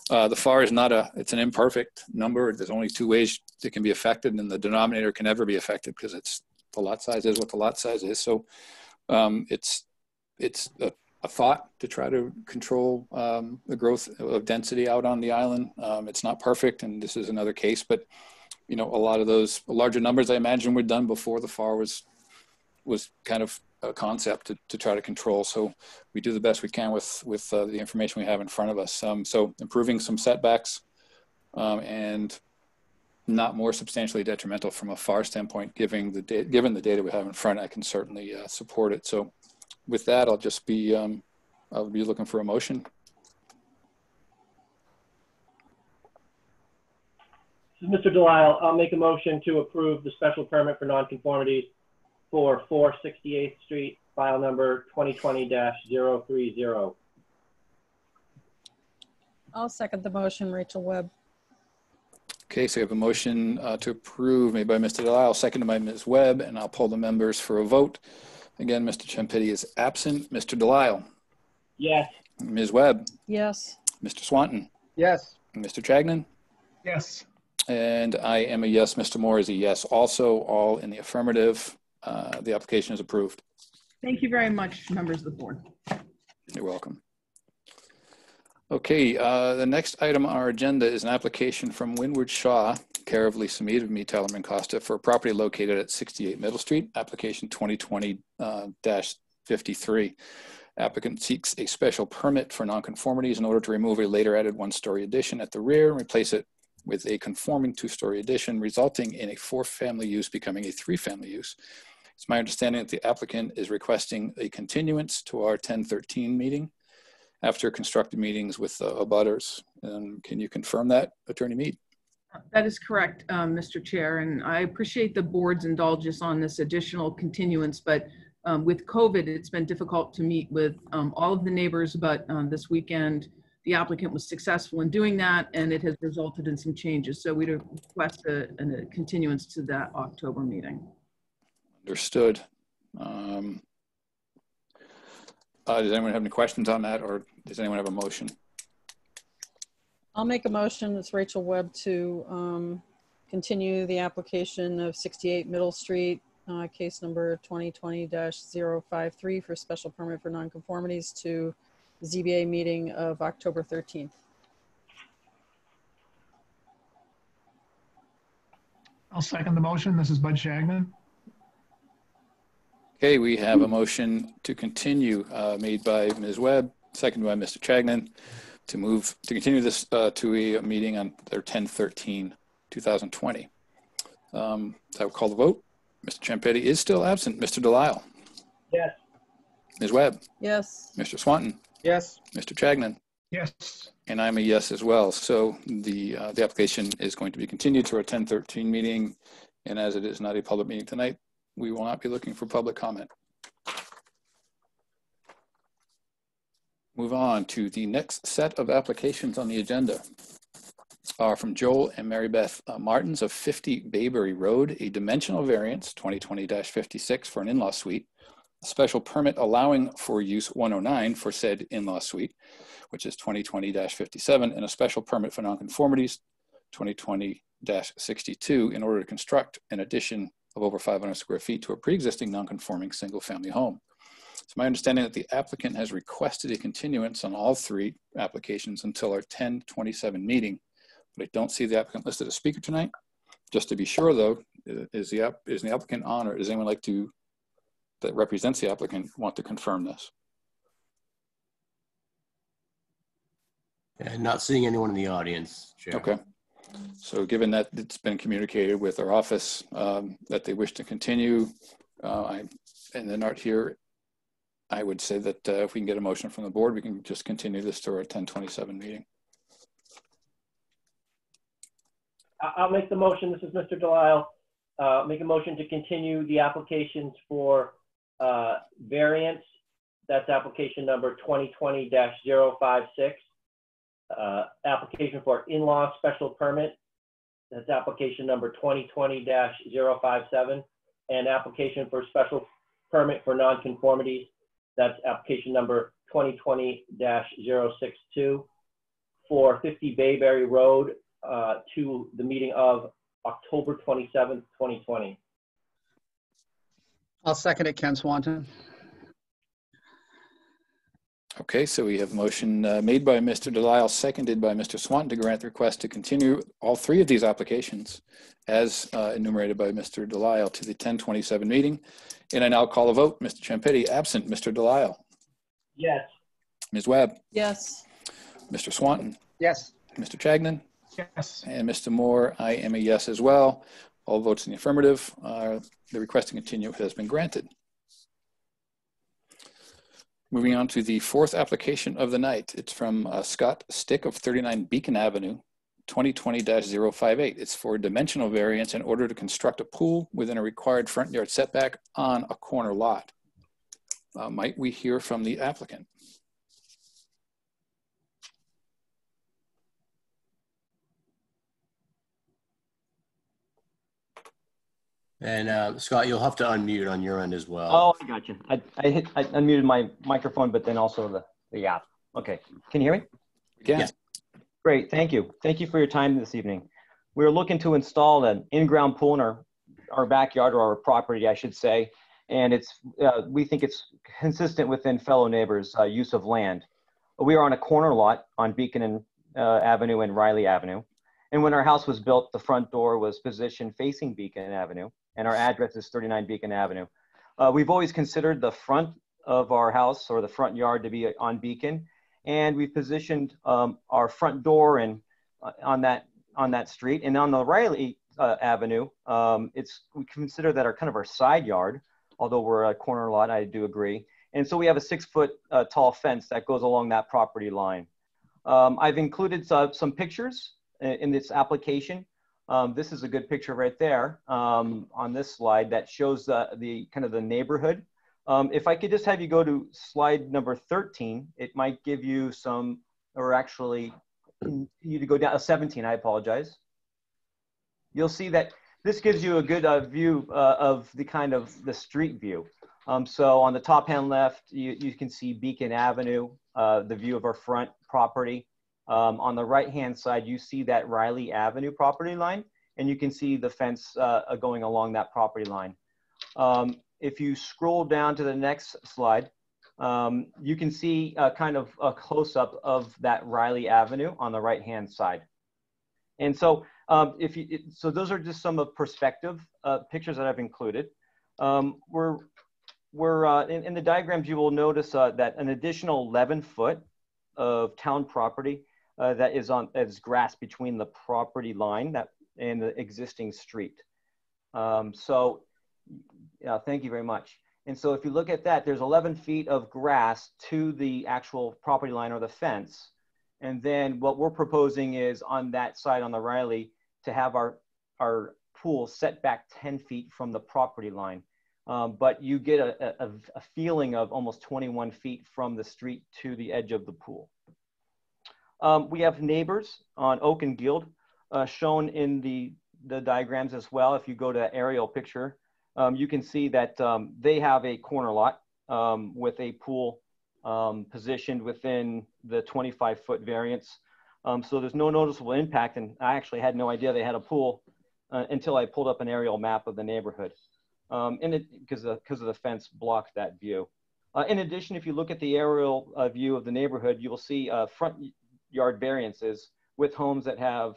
S2: the FAR is it's an imperfect number. There's only two ways it can be affected, and the denominator can never be affected because the lot size is what the lot size is. So it's a thought to try to control the growth of density out on the island. It's not perfect, and this is another case, but a lot of those larger numbers I imagine were done before the FAR was kind of a concept to try to control. So we do the best we can with the information we have in front of us. So improving some setbacks and not more substantially detrimental from a FAR standpoint, given the data we have in front, I can certainly support it. So with that, I'll just be I'll be looking for a motion.
S6: Mr. Delisle, I'll make a motion to approve the special permit for nonconformities for 468th Street, file number 2020-030.
S1: I'll second the motion, Rachel Webb.
S2: Okay, so we have a motion to approve made by Mr. Delisle, seconded by Ms. Webb, and I'll poll the members for a vote. Again, Mr. Ciampitti is absent. Mr. Delisle?
S6: Yes.
S2: Ms. Webb?
S1: Yes.
S2: Mr. Swanton?
S3: Yes.
S2: Mr. Chagnon?
S7: Yes.
S2: And I am a yes. Mr. Moore is a yes. Also, all in the affirmative. The application is approved.
S8: Thank you very much, members of the board.
S2: You're welcome. Okay, the next item on our agenda is an application from Windward Shaw, care of Lisa Mead of Mead, Tellerman Costa, for a property located at 68 Middle Street, application 2020-53. Applicant seeks a special permit for nonconformities in order to remove a later added one-story addition at the rear and replace it with a conforming two-story addition, resulting in a four-family use becoming a three-family use. It's my understanding that the applicant is requesting a continuance to our 10/13 meeting after constructive meetings with abutters. Can you confirm that, Attorney Mead?
S8: That is correct, Mr. Chair, and I appreciate the board's indulgence on this additional continuance, but with COVID, it's been difficult to meet with all of the neighbors, but this weekend, the applicant was successful in doing that, and it has resulted in some changes. So we'd request a continuance to that October meeting.
S2: Understood. Does anyone have any questions on that, or does anyone have a motion?
S1: I'll make a motion. It's Rachel Webb to continue the application of 68 Middle Street, case number 2020-053 for special permit for nonconformities to the ZBA meeting of October 13th.
S7: I'll second the motion. This is Bud Shagnon.
S2: Okay, we have a motion to continue made by Ms. Webb, seconded by Mr. Chagnon, to continue this to a meeting on their 10/13/2020. I will call the vote. Mr. Ciampitti is still absent. Mr. Delisle?
S6: Yes.
S2: Ms. Webb?
S1: Yes.
S2: Mr. Swanton?
S3: Yes.
S2: Mr. Chagnon?
S7: Yes.
S2: And I'm a yes as well. So the application is going to be continued to our 10/13 meeting, and as it is not a public meeting tonight, we will not be looking for public comment. Move on to the next set of applications on the agenda are from Joel and Mary Beth Martins of 50 Bayberry Road, a dimensional variance 2020-56 for an in-law suite, a special permit allowing for use 109 for said in-law suite, which is 2020-57, and a special permit for nonconformities 2020-62 in order to construct an addition of over 500 square feet to a pre-existing non-conforming single-family home. It's my understanding that the applicant has requested a continuance on all three applications until our 10/27 meeting, but I don't see the applicant listed as speaker tonight. Just to be sure, though, is the applicant on, or does anyone like to, that represents the applicant, want to confirm this?
S5: And not seeing anyone in the audience, Chair.
S2: Okay. So given that it's been communicated with our office that they wish to continue, and they're not here, I would say that if we can get a motion from the board, we can just continue this to our 10/27 meeting.
S6: I'll make the motion. This is Mr. Delisle. Make a motion to continue the applications for variance. That's application number 2020-056. Application for in-law special permit. That's application number 2020-057. And application for special permit for nonconformities. That's application number 2020-062 for 50 Bayberry Road to the meeting of October 27th, 2020.
S3: I'll second it, Ken Swanton.
S2: Okay, so we have a motion made by Mr. Delisle, seconded by Mr. Swanton to grant the request to continue all three of these applications as enumerated by Mr. Delisle to the 10/27 meeting. And I now call a vote. Mr. Ciampitti, absent. Mr. Delisle?
S6: Yes.
S2: Ms. Webb?
S1: Yes.
S2: Mr. Swanton?
S3: Yes.
S2: Mr. Chagnon?
S7: Yes.
S2: And Mr. Moore, I am a yes as well. All votes in the affirmative. The request to continue has been granted. Moving on to the fourth application of the night. It's from Scott Stick of 39 Beacon Avenue, 2020-058. It's for dimensional variance in order to construct a pool within a required front yard setback on a corner lot. Might we hear from the applicant?
S5: And Scott, you'll have to unmute on your end as well.
S13: Oh, I got you. I unmuted my microphone, but then also the app. Okay, can you hear me?
S2: Yes.
S13: Great, thank you. Thank you for your time this evening. We're looking to install an in-ground pool in our backyard, or our property, I should say. And we think it's consistent within fellow neighbors' use of land. We are on a corner lot on Beacon Avenue and Riley Avenue. And when our house was built, the front door was positioned facing Beacon Avenue, and our address is 39 Beacon Avenue. We've always considered the front of our house, or the front yard, to be on Beacon, and we've positioned our front door on that street. And on the Riley Avenue, we consider that our side yard, although we're a corner lot, I do agree. And so we have a 6-foot tall fence that goes along that property line. I've included some pictures in this application. This is a good picture right there on this slide that shows the neighborhood. If I could just have you go to slide number 13, it might give you some, or actually you need to go down 17, I apologize. You'll see that this gives you a good view of the street view. So on the top hand left, you can see Beacon Avenue, the view of our front property. On the right hand side, you see that Riley Avenue property line, and you can see the fence going along that property line. If you scroll down to the next slide, you can see kind of a close-up of that Riley Avenue on the right hand side. And so so those are just some of perspective pictures that I've included. In the diagrams, you will notice that an additional 11 foot of town property that is grass between the property line and the existing street. Thank you very much. And so if you look at that, there's 11 feet of grass to the actual property line, or the fence. And then what we're proposing is on that side, on the Riley, to have our pool set back 10 feet from the property line. But you get a feeling of almost 21 feet from the street to the edge of the pool. We have neighbors on Oak and Guild shown in the diagrams as well. If you go to aerial picture, you can see that they have a corner lot with a pool positioned within the 25-foot variance. So there's no noticeable impact, and I actually had no idea they had a pool until I pulled up an aerial map of the neighborhood. Because of the fence blocked that view. In addition, if you look at the aerial view of the neighborhood, you will see front yard variances with homes that have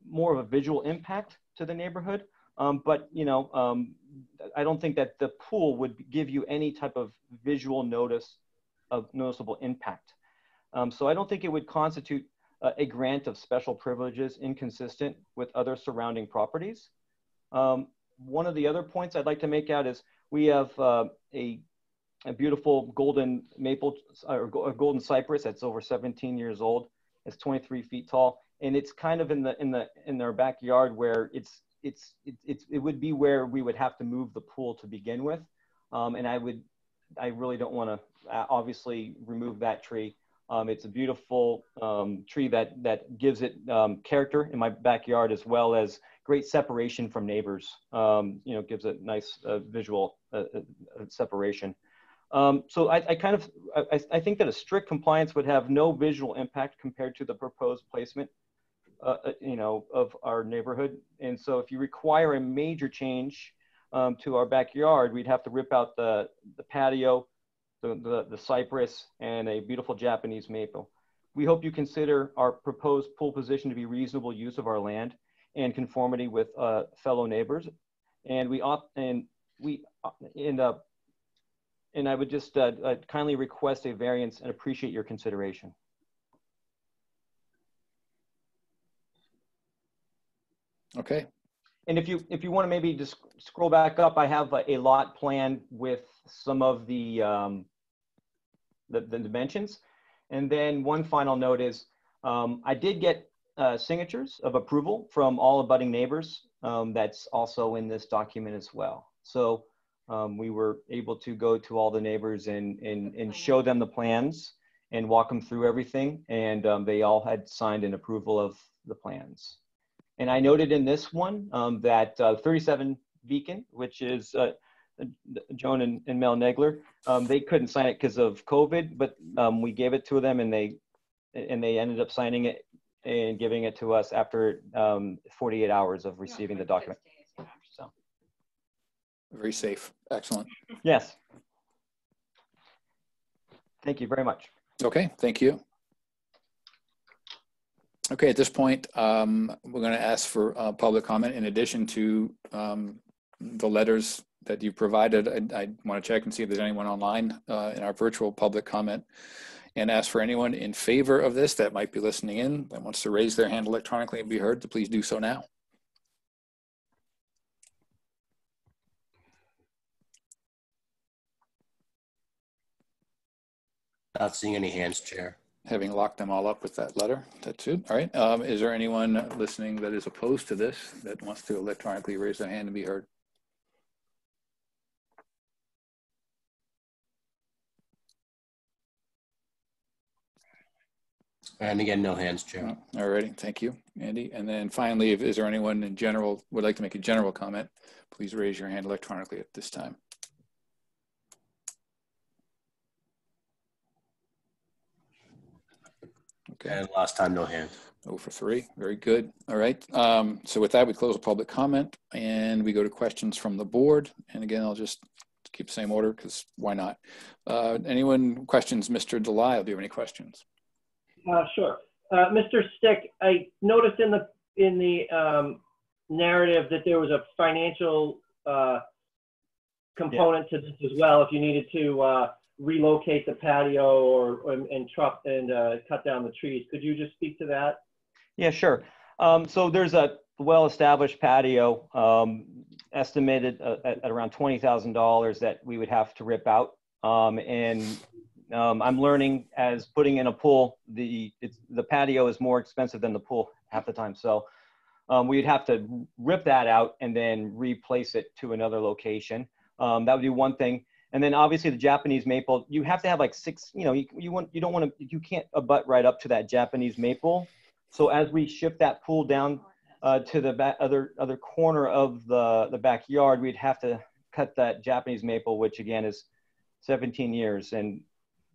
S13: more of a visual impact to the neighborhood. But I don't think that the pool would give you any type of visual noticeable impact. So I don't think it would constitute a grant of special privileges inconsistent with other surrounding properties. One of the other points I'd like to make out is we have a beautiful golden maple or golden cypress that's over 17 years old. It's 23 feet tall, and it's kind of in our backyard where it would be where we would have to move the pool to begin with, and I really don't want to obviously remove that tree. It's a beautiful tree that gives it character in my backyard, as well as great separation from neighbors. Gives it nice visual separation. So I think that a strict compliance would have no visual impact compared to the proposed placement, of our neighborhood. And so if you require a major change to our backyard, we'd have to rip out the patio, the cypress, and a beautiful Japanese maple. We hope you consider our proposed pool position to be reasonable use of our land and conformity with fellow neighbors. And I would just kindly request a variance and appreciate your consideration.
S2: Okay.
S13: And if you want to maybe just scroll back up, I have a lot plan with some of the dimensions. And then one final note is I did get signatures of approval from all abutting neighbors. That's also in this document as well. So we were able to go to all the neighbors and show them the plans and walk them through everything. And they all had signed an approval of the plans. And I noted in this one that 37 Beacon, which is Joan and Mel Negler. They couldn't sign it because of COVID, but we gave it to them, and they ended up signing it and giving it to us after 48 hours of receiving the document. So
S2: Very safe. Excellent.
S13: yes. Thank you very much.
S2: Okay, thank you. Okay, at this point, we're going to ask for public comment in addition to the letters that you provided. I want to check and see if there's anyone online in our virtual public comment, and ask for anyone in favor of this that might be listening in that wants to raise their hand electronically and be heard to please do so now.
S5: Not seeing any hands, Chair.
S2: Having locked them all up with that letter, that's it. All right. Is there anyone listening that is opposed to this that wants to electronically raise their hand and be heard?
S5: And again, no hands, Chair.
S2: All righty. Thank you, Andy. And then finally, is there anyone in general would like to make a general comment? Please raise your hand electronically at this time. Okay.
S5: And last time, no hands.
S2: 0 for 3. Very good. All right. So with that, we close the public comment and we go to questions from the board. And again, I'll just keep the same order because why not? Anyone questions? Mr. Delisle, do you have any questions?
S6: Sure. Mr. Stick, I noticed in the narrative that there was a financial component to this as well. If you needed to relocate the patio and cut down the trees, could you just speak to that?
S13: Yeah, sure. So there's a well-established patio estimated at around $20,000 that we would have to rip out. I'm learning as putting in a pool, the patio is more expensive than the pool half the time. So we'd have to rip that out and then replace it to another location. That would be one thing. And then obviously the Japanese maple, you have to have like 6, you can't abut right up to that Japanese maple. So as we shift that pool down to the other corner of the backyard, we'd have to cut that Japanese maple, which again is 17 years. And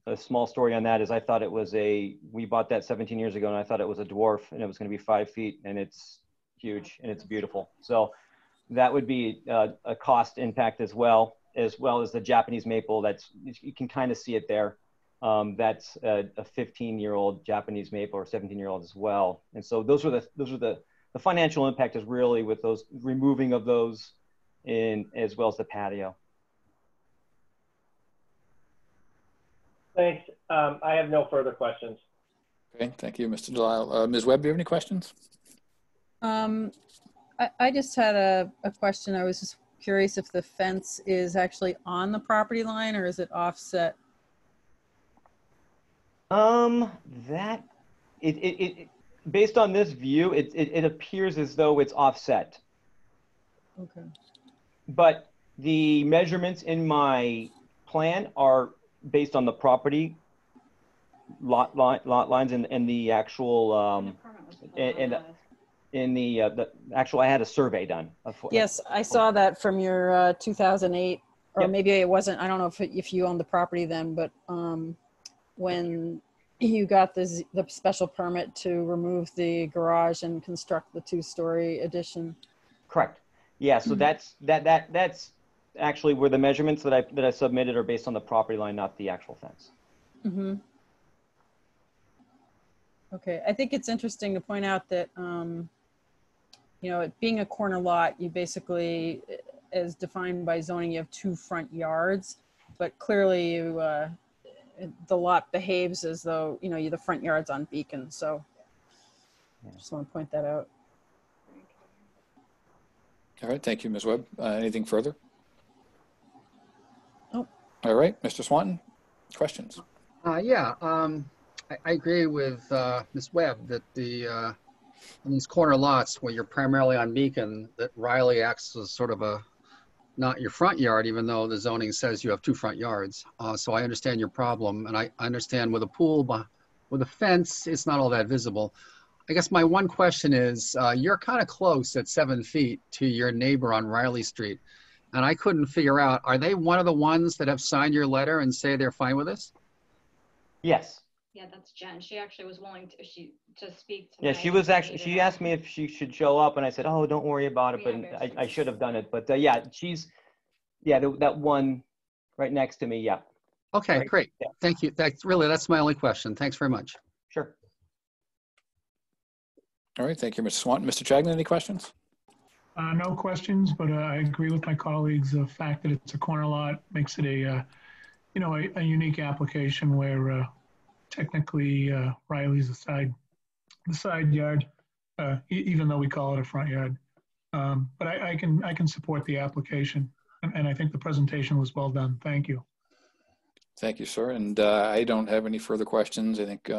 S13: a small story on that is I thought it was we bought that 17 years ago and I thought it was a dwarf and it was going to be 5 feet, and it's huge and it's beautiful. So that would be a cost impact as well as the Japanese maple. You can kind of see it there. That's a 15-year-old Japanese maple or 17-year-old as well. And so those are the financial impact is really with those removing of those as well as the patio.
S6: Thanks. I have no further questions.
S2: Okay, thank you, Mr. Delisle. Ms. Webb, do you have any questions?
S1: I just had a question. I was just curious if the fence is actually on the property line or is it offset?
S13: Based on this view, it appears as though it's offset.
S1: Okay.
S13: But the measurements in my plan are based on the property lot lines and the actual I had a survey done.
S1: Yes, I saw that from your 2008, or maybe it wasn't. I don't know if you owned the property then, but when you got the special permit to remove the garage and construct the 2-story addition.
S13: Correct. Yeah. So that's actually where the measurements that I submitted are based on the property line, not the actual fence.
S1: Mm-hmm. Okay. I think it's interesting to point out that, it being a corner lot, you basically, as defined by zoning, you have 2 front yards, but clearly the lot behaves as though, the front yard's on Beacon. So I just want to point that out.
S2: All right. Thank you, Ms. Webb. Anything further?
S1: Nope.
S2: All right. Mr. Swanton, questions?
S3: Yeah. I agree with Ms. Webb that in these corner lots where you're primarily on Beacon, that Riley acts as sort of not your front yard, even though the zoning says you have 2 front yards. So I understand your problem, and I understand with a pool, with a fence, it's not all that visible. I guess my one question is, you're kind of close at 7 feet to your neighbor on Riley Street. And I couldn't figure out, are they one of the ones that have signed your letter and say they're fine with this?
S13: Yes.
S14: Yeah, that's Jen. She actually was willing to speak to
S13: Yeah, she was actually, she asked me if she should show up, and I said, oh, don't worry about it, but I should have done it. But yeah, that one right next to me, yeah.
S3: Okay,
S13: right.
S3: great.
S13: Yeah.
S3: Thank you. That's my only question. Thanks very much.
S13: Sure.
S2: All right, thank you, Mr. Swanton. Mr. Chagnon, any questions?
S7: No questions, but I agree with my colleagues. The fact that it's a corner lot makes it a unique application where technically Riley's the side yard, even though we call it a front yard. But I can support the application, and I think the presentation was well done. Thank you.
S2: Thank you, sir. And I don't have any further questions. I think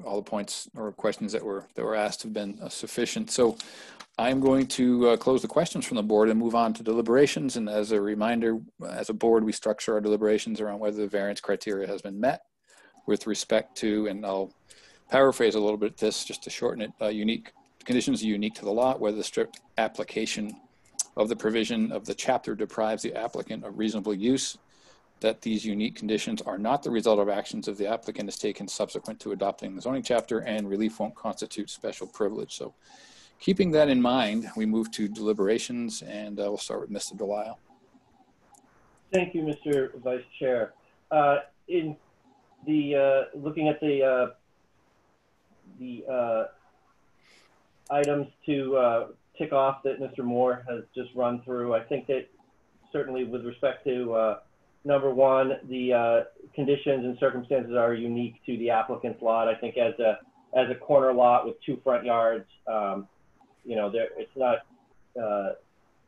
S2: all the points or questions that were asked have been sufficient. So I'm going to close the questions from the board and move on to deliberations. And as a reminder, as a board, we structure our deliberations around whether the variance criteria has been met with respect to, and I'll paraphrase a little bit this just to shorten it, unique conditions unique to the lot, whether the strict application of the provision of the chapter deprives the applicant of reasonable use, that these unique conditions are not the result of actions of the applicant is taken subsequent to adopting the zoning chapter, and relief won't constitute special privilege. So keeping that in mind, we move to deliberations, and we'll start with Mr. Delisle.
S6: Thank you, Mr. Vice Chair. In the looking at the items to tick off that Mr. Moore has just run through, I think that certainly with respect to number one, the conditions and circumstances are unique to the applicant's lot. I think as a corner lot with 2 front yards, it's not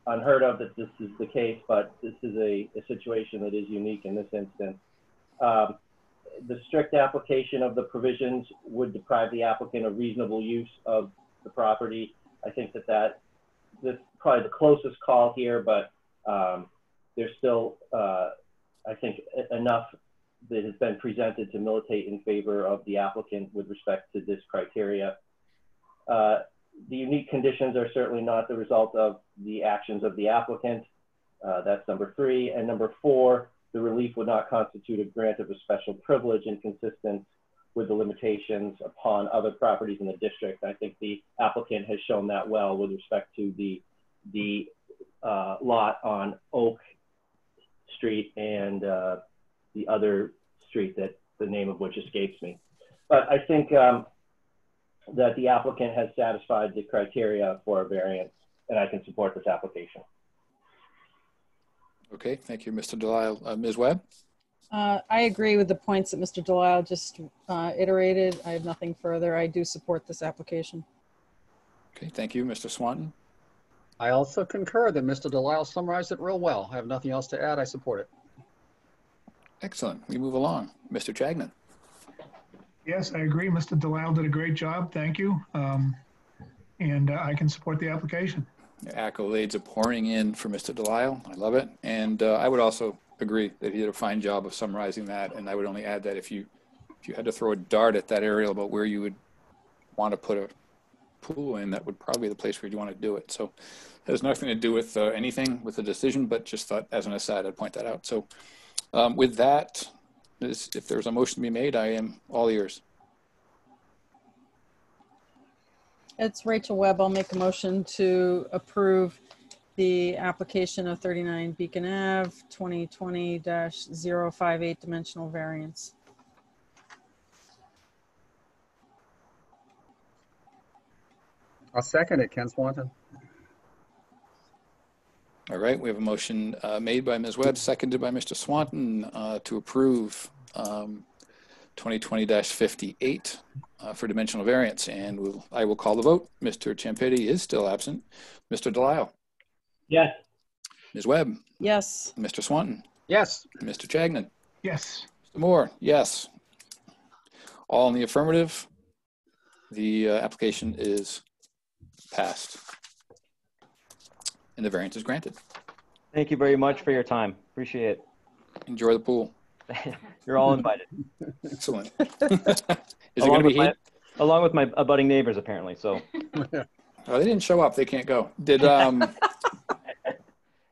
S6: unheard of that this is the case, but this is a situation that is unique in this instance. The strict application of the provisions would deprive the applicant of reasonable use of the property. I think that's probably the closest call here, but there's still, I think, enough that has been presented to militate in favor of the applicant with respect to this criteria. The unique conditions are certainly not the result of the actions of the applicant. That's number 3. And number 4, the relief would not constitute a grant of a special privilege inconsistent with the limitations upon other properties in the district. I think the applicant has shown that well with respect to the lot on Oak Street and the other street that the name of which escapes me. But I think that the applicant has satisfied the criteria for a variance, and I can support this application.
S2: Okay, thank you, Mr. Delisle. Ms. Webb?
S1: I agree with the points that Mr. Delisle just iterated. I have nothing further. I do support this application.
S2: Okay, thank you, Mr. Swanton.
S3: I also concur that Mr. Delisle summarized it real well. I have nothing else to add. I support it.
S2: Excellent. We move along. Mr. Chagnon.
S7: Yes, I agree. Mr. Delisle did a great job. Thank you. And I can support the application.
S2: Accolades are pouring in for Mr. Delisle. I love it. And I would also agree that he did a fine job of summarizing that. And I would only add that if you had to throw a dart at that area about where you would want to put a pool in, that would probably be the place where you want to do it. So it has nothing to do with anything with the decision, but just thought as an aside, I'd point that out. So with that, if there's a motion to be made, I am all ears.
S1: It's Rachel Webb. I'll make a motion to approve the application of 39 Beacon Ave 2020-058 dimensional variance.
S3: I'll second it, Ken Swanton.
S2: All right, we have a motion made by Ms. Webb, seconded by Mr. Swanton to approve 2020-58 for dimensional variance, and I will call the vote. Mr. Ciampitti is still absent. Mr. Delisle?
S6: Yes.
S2: Ms. Webb?
S1: Yes.
S2: Mr. Swanton?
S3: Yes.
S2: Mr. Chagnon?
S7: Yes.
S2: Mr. Moore? Yes. All in the affirmative. The application is passed, and the variance is granted.
S13: Thank you very much for your time. Appreciate it.
S2: Enjoy the pool.
S13: You're all invited.
S2: Excellent. Is it going to be heated?
S13: along with my abutting neighbors, apparently. So,
S2: Oh, they didn't show up. They can't go. Did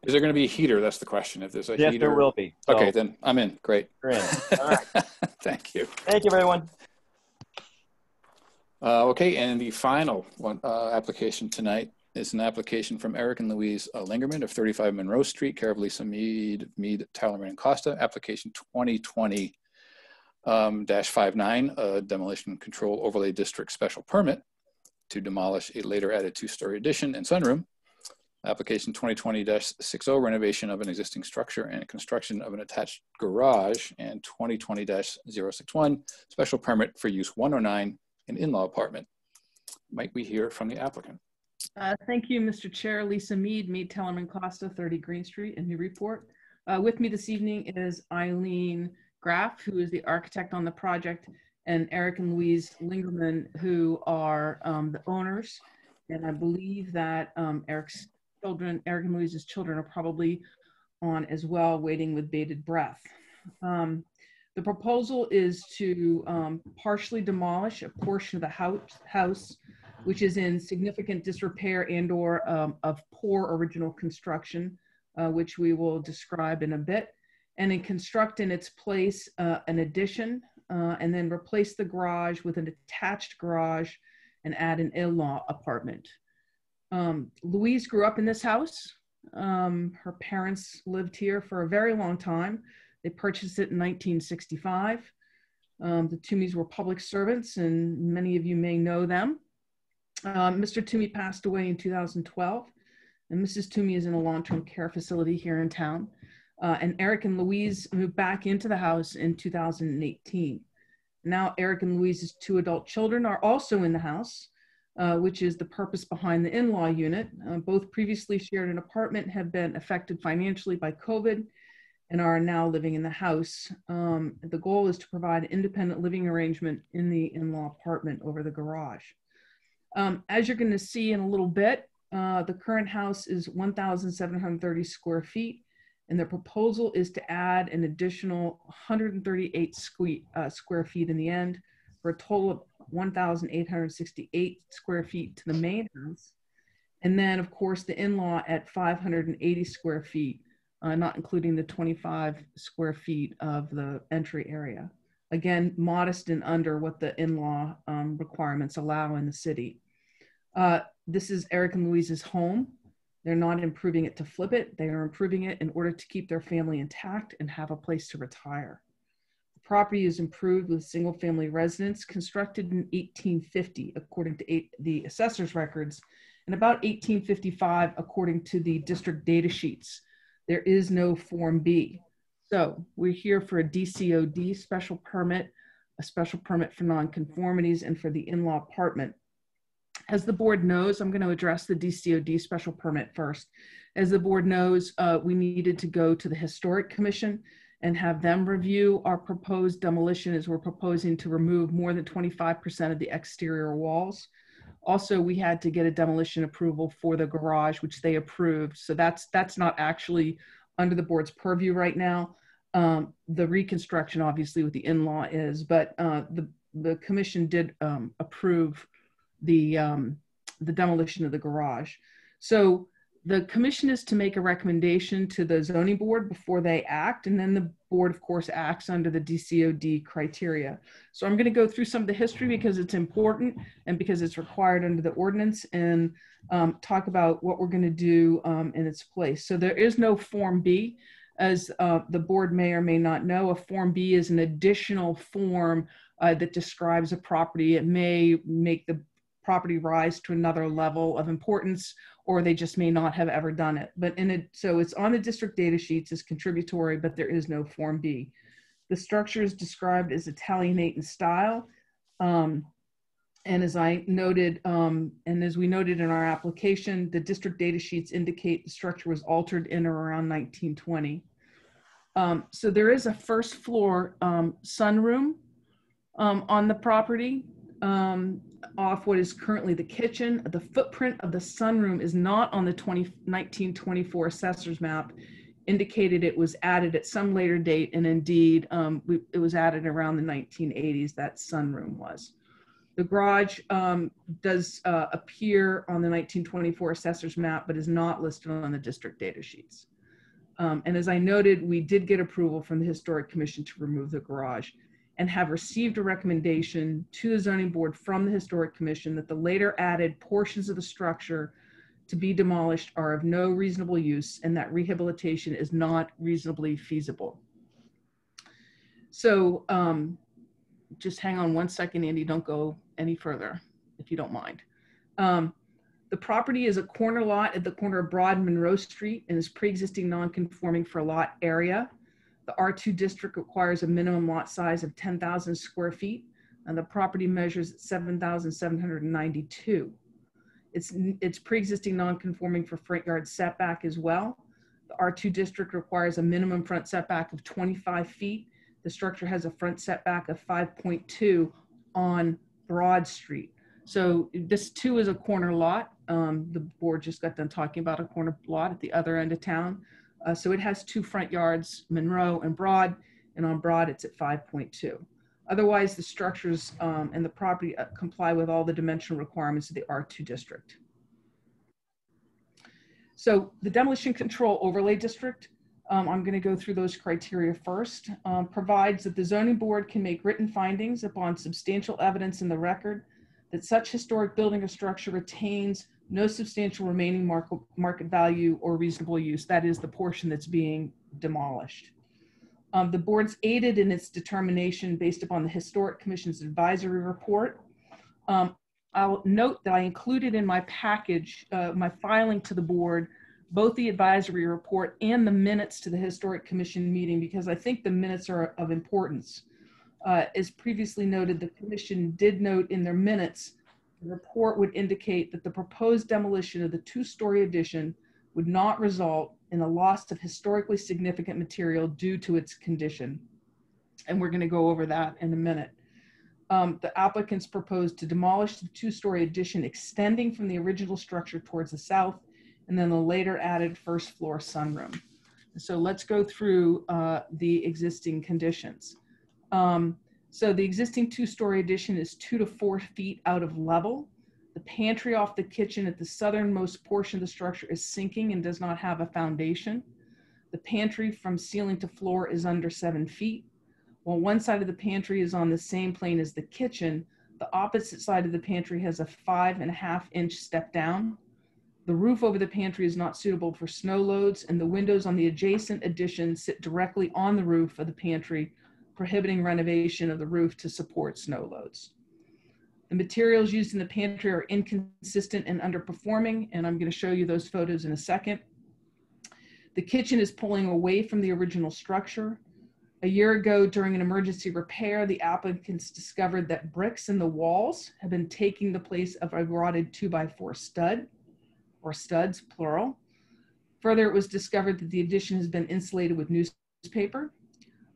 S2: is there going to be a heater? That's the question. If there's a
S13: yes,
S2: heater,
S13: there will be. So
S2: okay, then I'm in. Great.
S13: you're in. All right.
S2: Thank you.
S13: Thank you, everyone.
S2: Okay, and the final one application tonight is an application from Eric and Louise Lingerman of 35 Monroe Street, care of Lisa Mead, Tallerman, and Costa. Application 2020-59, demolition control overlay district special permit to demolish a later added 2-story addition and sunroom. Application 2020-60, renovation of an existing structure and construction of an attached garage. And 2020-061, special permit for use 109, an in-law apartment. Might we hear from the applicant?
S8: Thank you, Mr. Chair. Lisa Mead, Tellerman Costa, 30 Green Street in Newburyport. With me this evening is Eileen Graff, who is the architect on the project, and Eric and Louise Lingerman, who are the owners. And I believe that Eric and Louise's children are probably on as well, waiting with bated breath. The proposal is to partially demolish a portion of the house, which is in significant disrepair and/or of poor original construction, which we will describe in a bit, and then construct in its place an addition, and then replace the garage with an attached garage and add an in-law apartment. Louise grew up in this house. Her parents lived here for a very long time. They purchased it in 1965. The Toomeys were public servants, and many of you may know them. Mr. Toomey passed away in 2012, and Mrs. Toomey is in a long-term care facility here in town. And Eric and Louise moved back into the house in 2018. Now Eric and Louise's 2 adult children are also in the house, which is the purpose behind the in-law unit. Both previously shared an apartment, have been affected financially by COVID, and are now living in the house. The goal is to provide an independent living arrangement in the in-law apartment over the garage. As you're going to see in a little bit, the current house is 1,730 square feet, and the proposal is to add an additional 138 square feet in the end, for a total of 1,868 square feet to the main house. And then, of course, the in-law at 580 square feet, not including the 25 square feet of the entry area. Again, modest and under what the in-law requirements allow in the city. This is Eric and Louise's home. They're not improving it to flip it. They are improving it in order to keep their family intact and have a place to retire. The property is improved with single-family residence constructed in 1850, according to the assessor's records, and about 1855, according to the district data sheets. There is no Form B. So we're here for a DCOD special permit, a special permit for nonconformities, and for the in-law apartment. As the board knows, I'm going to address the DCOD special permit first. As the board knows, we needed to go to the Historic Commission and have them review our proposed demolition, as we're proposing to remove more than 25% of the exterior walls. Also, we had to get a demolition approval for the garage, which they approved. So that's not actually under the board's purview right now. The reconstruction, obviously, with the in-law is, but the commission did approve the demolition of the garage. So the commission is to make a recommendation to the zoning board before they act, and then the board, of course, acts under the DCOD criteria. So I'm going to go through some of the history because it's important and because it's required under the ordinance, and talk about what we're going to do in its place. So there is no Form B. As the board may or may not know, a Form B is an additional form that describes a property. It may make the property rise to another level of importance, or they just may not have ever done it. But so it's on the district data sheets as contributory, but there is no Form B. The structure is described as Italianate in style. And as I noted, and as we noted in our application, the district data sheets indicate the structure was altered in or around 1920. So there is a first floor sunroom on the property. Off what is currently the kitchen. The footprint of the sunroom is not on the 1924 assessor's map. Indicated it was added at some later date, and indeed it was added around the 1980s, that sunroom was. The garage does appear on the 1924 assessor's map, but is not listed on the district data sheets. And as I noted, we did get approval from the Historic Commission to remove the garage and have received a recommendation to the zoning board from the Historic Commission that the later added portions of the structure to be demolished are of no reasonable use and that rehabilitation is not reasonably feasible. So just hang on one second, Andy, don't go any further if you don't mind. The property is a corner lot at the corner of Broad and Monroe Street and is pre-existing non-conforming for lot area. The R2 district requires a minimum lot size of 10,000 square feet, and the property measures 7,792. It's pre-existing non-conforming for front yard setback as well. The R2 district requires a minimum front setback of 25 feet. The structure has a front setback of 5.2 on Broad Street. So this too is a corner lot. The board just got done talking about a corner lot at the other end of town. So it has two front yards, Monroe and Broad, and on Broad it's at 5.2. Otherwise, the structures and the property comply with all the dimensional requirements of the R2 district. So the demolition control overlay district, I'm going to go through those criteria first, provides that the zoning board can make written findings upon substantial evidence in the record that such historic building or structure retains no substantial remaining market value or reasonable use. That is the portion that's being demolished. The board's aided in its determination based upon the Historic Commission's advisory report. I'll note that I included in my package, my filing to the board, both the advisory report and the minutes to the Historic Commission meeting, because I think the minutes are of importance. As previously noted, the commission did note in their minutes, the report would indicate that the proposed demolition of the two-story addition would not result in a loss of historically significant material due to its condition. And we're going to go over that in a minute. The applicants proposed to demolish the two-story addition extending from the original structure towards the south, and then the later added first floor sunroom. So let's go through the existing conditions. So the existing two-story addition is 2 to 4 feet out of level. The pantry off the kitchen at the southernmost portion of the structure is sinking and does not have a foundation. The pantry from ceiling to floor is under 7 feet. While one side of the pantry is on the same plane as the kitchen, the opposite side of the pantry has a 5.5-inch step down. The roof over the pantry is not suitable for snow loads, and the windows on the adjacent addition sit directly on the roof of the pantry, prohibiting renovation of the roof to support snow loads. The materials used in the pantry are inconsistent and underperforming, and I'm going to show you those photos in a second. The kitchen is pulling away from the original structure. A year ago, during an emergency repair, the applicants discovered that bricks in the walls have been taking the place of a rotted 2x4 stud, or studs, plural. Further, it was discovered that the addition has been insulated with newspaper.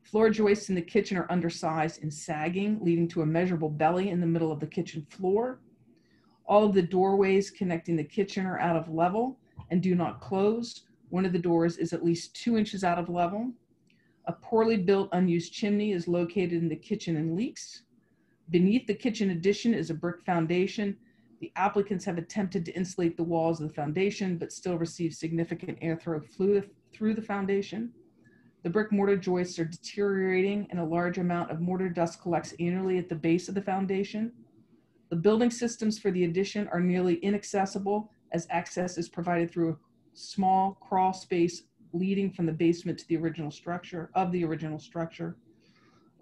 S8: Floor joists in the kitchen are undersized and sagging, leading to a measurable belly in the middle of the kitchen floor. All of the doorways connecting the kitchen are out of level and do not close. One of the doors is at least 2 inches out of level. A poorly built unused chimney is located in the kitchen and leaks. Beneath the kitchen addition is a brick foundation. The applicants have attempted to insulate the walls of the foundation, but still receive significant airflow through the foundation. The brick mortar joists are deteriorating and a large amount of mortar dust collects annually at the base of the foundation. The building systems for the addition are nearly inaccessible as access is provided through a small crawl space leading from the basement to the original structure.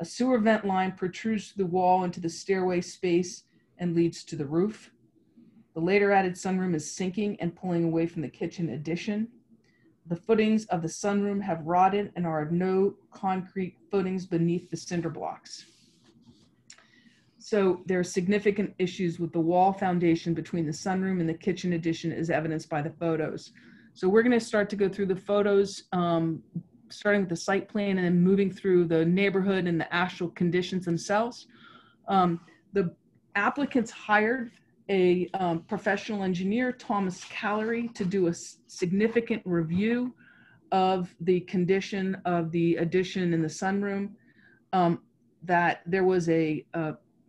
S8: A sewer vent line protrudes through the wall into the stairway space and leads to the roof. The later added sunroom is sinking and pulling away from the kitchen addition. The footings of the sunroom have rotted and are of no concrete footings beneath the cinder blocks. So there are significant issues with the wall foundation between the sunroom and the kitchen addition as evidenced by the photos. So we're going to start to go through the photos, starting with the site plan and then moving through the neighborhood and the actual conditions themselves. The applicants hired a professional engineer, Thomas Callery, to do a significant review of the condition of the addition in the sunroom. That there was a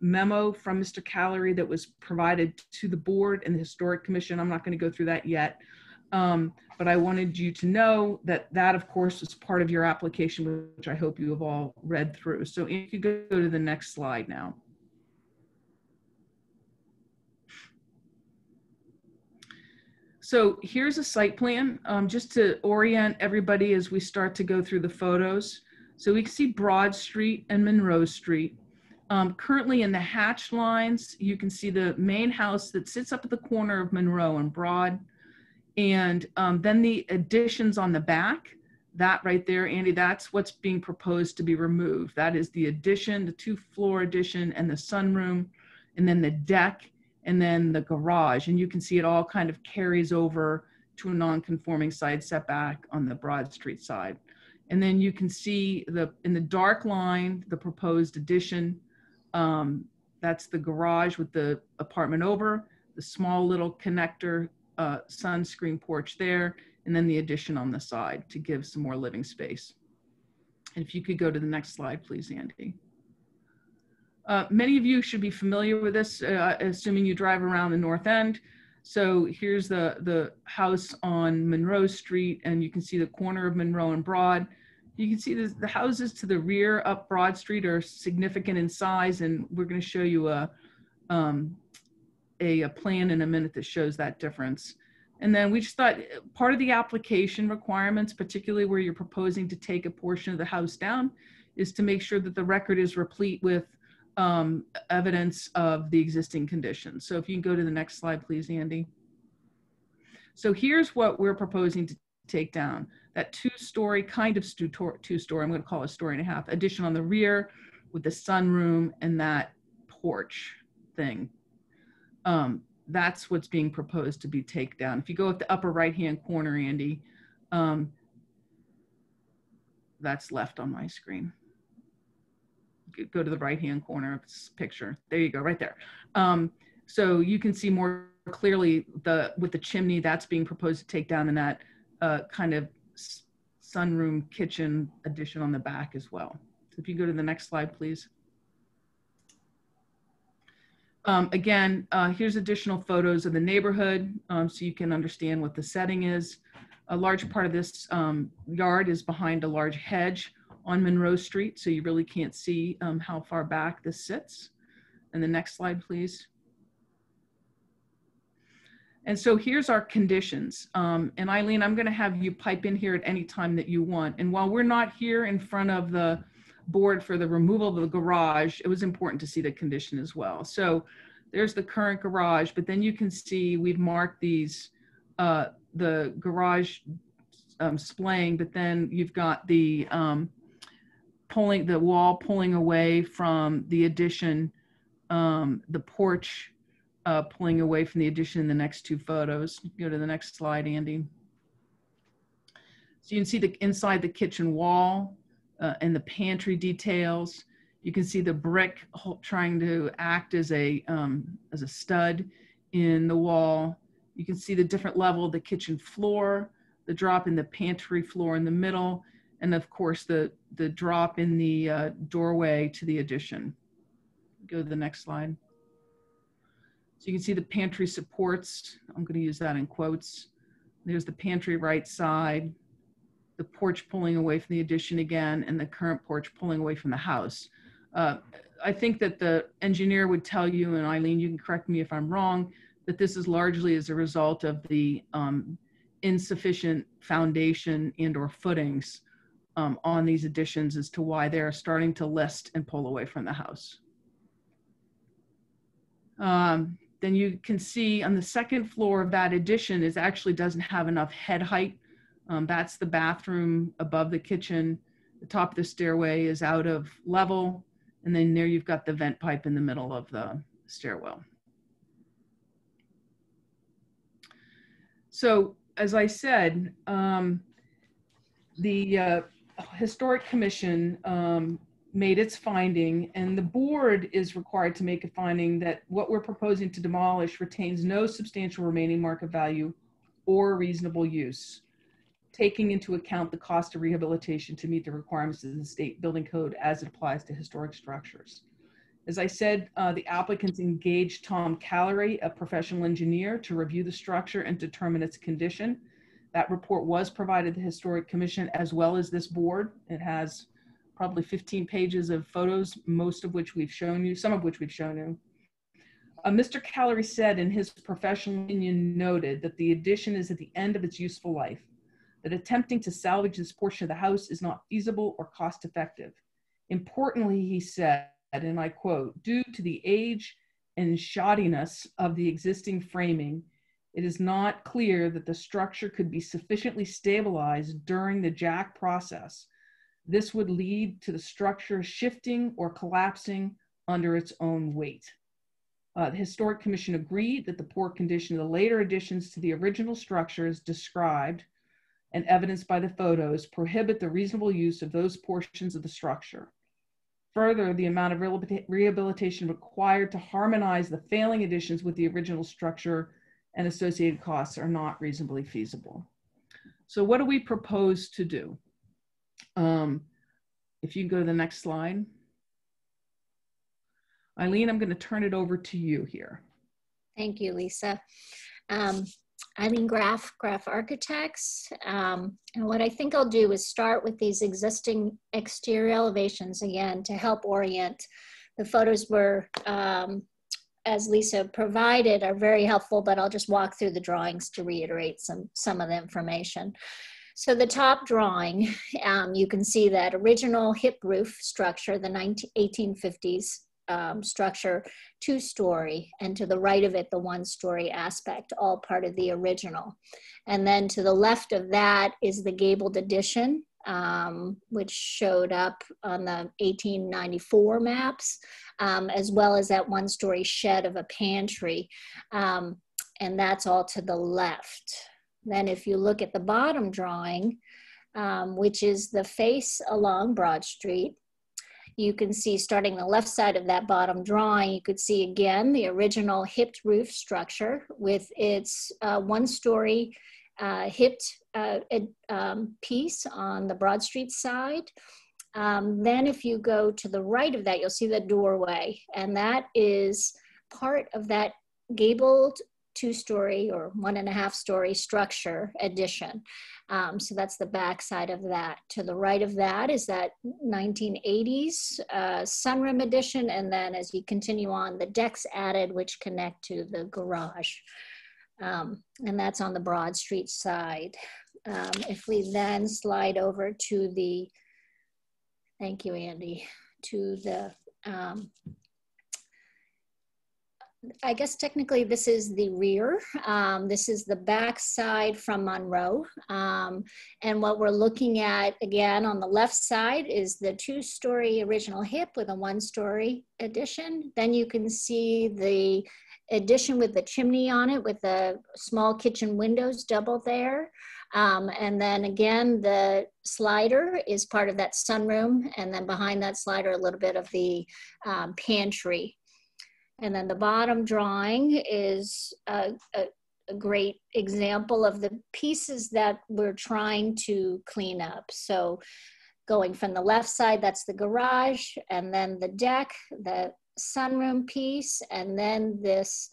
S8: memo from Mr. Callery that was provided to the board and the Historic Commission. I'm not going to go through that yet. But I wanted you to know that that, of course, is part of your application, which I hope you have all read through. So if you go to the next slide now. So here's a site plan, just to orient everybody as we start to go through the photos. So we can see Broad Street and Monroe Street. Currently in the hatched lines, you can see the main house that sits up at the corner of Monroe and Broad. And then the additions on the back, that right there, Andy, that's what's being proposed to be removed. That is the addition, the 2-floor addition and the sunroom, and then the deck, and then the garage. And you can see it all kind of carries over to a non-conforming side setback on the Broad Street side. And then you can see in the dark line, the proposed addition. That's the garage with the apartment over, the small little connector sunscreen porch there, and then the addition on the side to give some more living space. And if you could go to the next slide, please, Andy. Many of you should be familiar with this, assuming you drive around the North End. So here's the house on Monroe Street, and you can see the corner of Monroe and Broad. You can see the houses to the rear up Broad Street are significant in size, and we're going to show you a plan in a minute that shows that difference. And then we just thought part of the application requirements, particularly where you're proposing to take a portion of the house down, is to make sure that the record is replete with evidence of the existing conditions. So if you can go to the next slide, please, Andy. So here's what we're proposing to take down. That 2-story, kind of 2-story, I'm going to call it a 1.5 story, addition on the rear with the sunroom and that porch thing. That's what's being proposed to be taken down. If you go at the upper right-hand corner, Andy, that's left on my screen. Go to the right-hand corner of this picture. There you go, right there. So you can see more clearly with the chimney that's being proposed to take down, and that kind of sunroom kitchen addition on the back as well. So if you go to the next slide, please. Again, here's additional photos of the neighborhood so you can understand what the setting is. A large part of this yard is behind a large hedge on Monroe Street, so you really can't see how far back this sits. And the next slide, please. And so here's our conditions. And Eileen, I'm going to have you pipe in here at any time that you want. And while we're not here in front of the board for the removal of the garage, it was important to see the condition as well. So there's the current garage, but then you can see we've marked these, the garage splaying, but then you've got the wall pulling away from the addition, the porch pulling away from the addition in the next 2 photos. Go to the next slide, Andy. So you can see the inside the kitchen wall and the pantry details. You can see the brick trying to act as a stud in the wall. You can see the different level of the kitchen floor, the drop in the pantry floor in the middle, and of course the drop in the doorway to the addition. Go to the next slide. So you can see the pantry supports. I'm going to use that in quotes. There's the pantry right side, the porch pulling away from the addition again, and the current porch pulling away from the house. I think that the engineer would tell you, and Eileen, you can correct me if I'm wrong, that this is largely as a result of the insufficient foundation and or footings on these additions as to why they're starting to list and pull away from the house. Then you can see on the second floor of that addition is actually doesn't have enough head height. That's the bathroom above the kitchen. The top of the stairway is out of level. And then there you've got the vent pipe in the middle of the stairwell. So as I said, the Historic Commission made its finding, and the board is required to make a finding that what we're proposing to demolish retains no substantial remaining market value or reasonable use, taking into account the cost of rehabilitation to meet the requirements of the state building code as it applies to historic structures. As I said, the applicants engaged Tom Callery, a professional engineer, to review the structure and determine its condition. That report was provided to the Historic Commission as well as this board. It has probably 15 pages of photos, most of which we've shown you, some of which we've shown you. Mr. Callery said in his professional opinion noted that the addition is at the end of its useful life, that attempting to salvage this portion of the house is not feasible or cost effective. Importantly, he said, and I quote, "Due to the age and shoddiness of the existing framing, it is not clear that the structure could be sufficiently stabilized during the jack process. This would lead to the structure shifting or collapsing under its own weight." The Historic Commission agreed that the poor condition of the later additions to the original structure as described and evidenced by the photos prohibit the reasonable use of those portions of the structure. Further, the amount of rehabilitation required to harmonize the failing additions with the original structure and associated costs are not reasonably feasible. So what do we propose to do? If you can go to the next slide. Eileen, I'm going to turn it over to you here.
S15: Thank you, Lisa. Eileen Graff Architects. And what I think I'll do is start with these existing exterior elevations again to help orient. The photos were, as Lisa provided, are very helpful, but I'll just walk through the drawings to reiterate some of the information. So the top drawing, you can see that original hip roof structure, the 1850s structure, 2-story, and to the right of it, the 1-story aspect, all part of the original. And then to the left of that is the gabled addition, which showed up on the 1894 maps, as well as that 1-story shed of a pantry. And that's all to the left. Then if you look at the bottom drawing, which is the face along Broad Street, you can see starting the left side of that bottom drawing, you could see again the original hipped roof structure with its 1-story hipped piece on the Broad Street side. Then if you go to the right of that, you'll see the doorway, and that is part of that gabled 2-story or 1.5-story structure addition. So that's the back side of that. To the right of that is that 1980s sunroom addition, and then as you continue on, the decks added which connect to the garage. And that's on the Broad Street side. If we then slide over to the, thank you, Andy, to the, I guess technically this is the rear. This is the back side from Monroe. And what we're looking at again on the left side is the 2-story original hip with a 1-story addition. Then you can see the addition with the chimney on it with the small kitchen windows double there. And then again, the slider is part of that sunroom. And then behind that slider, a little bit of the pantry. And then the bottom drawing is a great example of the pieces that we're trying to clean up. So going from the left side, that's the garage, and then the deck, the sunroom piece, and then this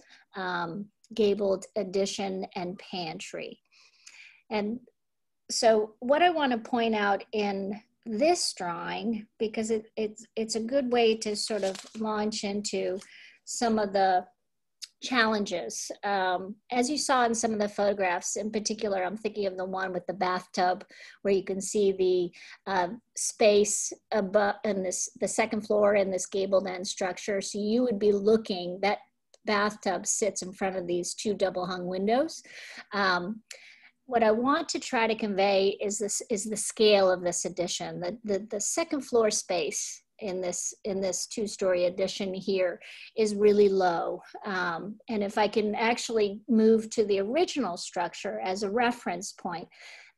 S15: gabled addition and pantry. And so what I want to point out in this drawing, because it's a good way to sort of launch into some of the challenges. As you saw in some of the photographs, in particular, I'm thinking of the one with the bathtub where you can see the space above and the second floor in this gabled end structure. So you would be looking, that bathtub sits in front of these 2 double hung windows. What I want to try to convey is the scale of this addition. The second floor space in this 2-story addition here is really low. And if I can actually move to the original structure as a reference point,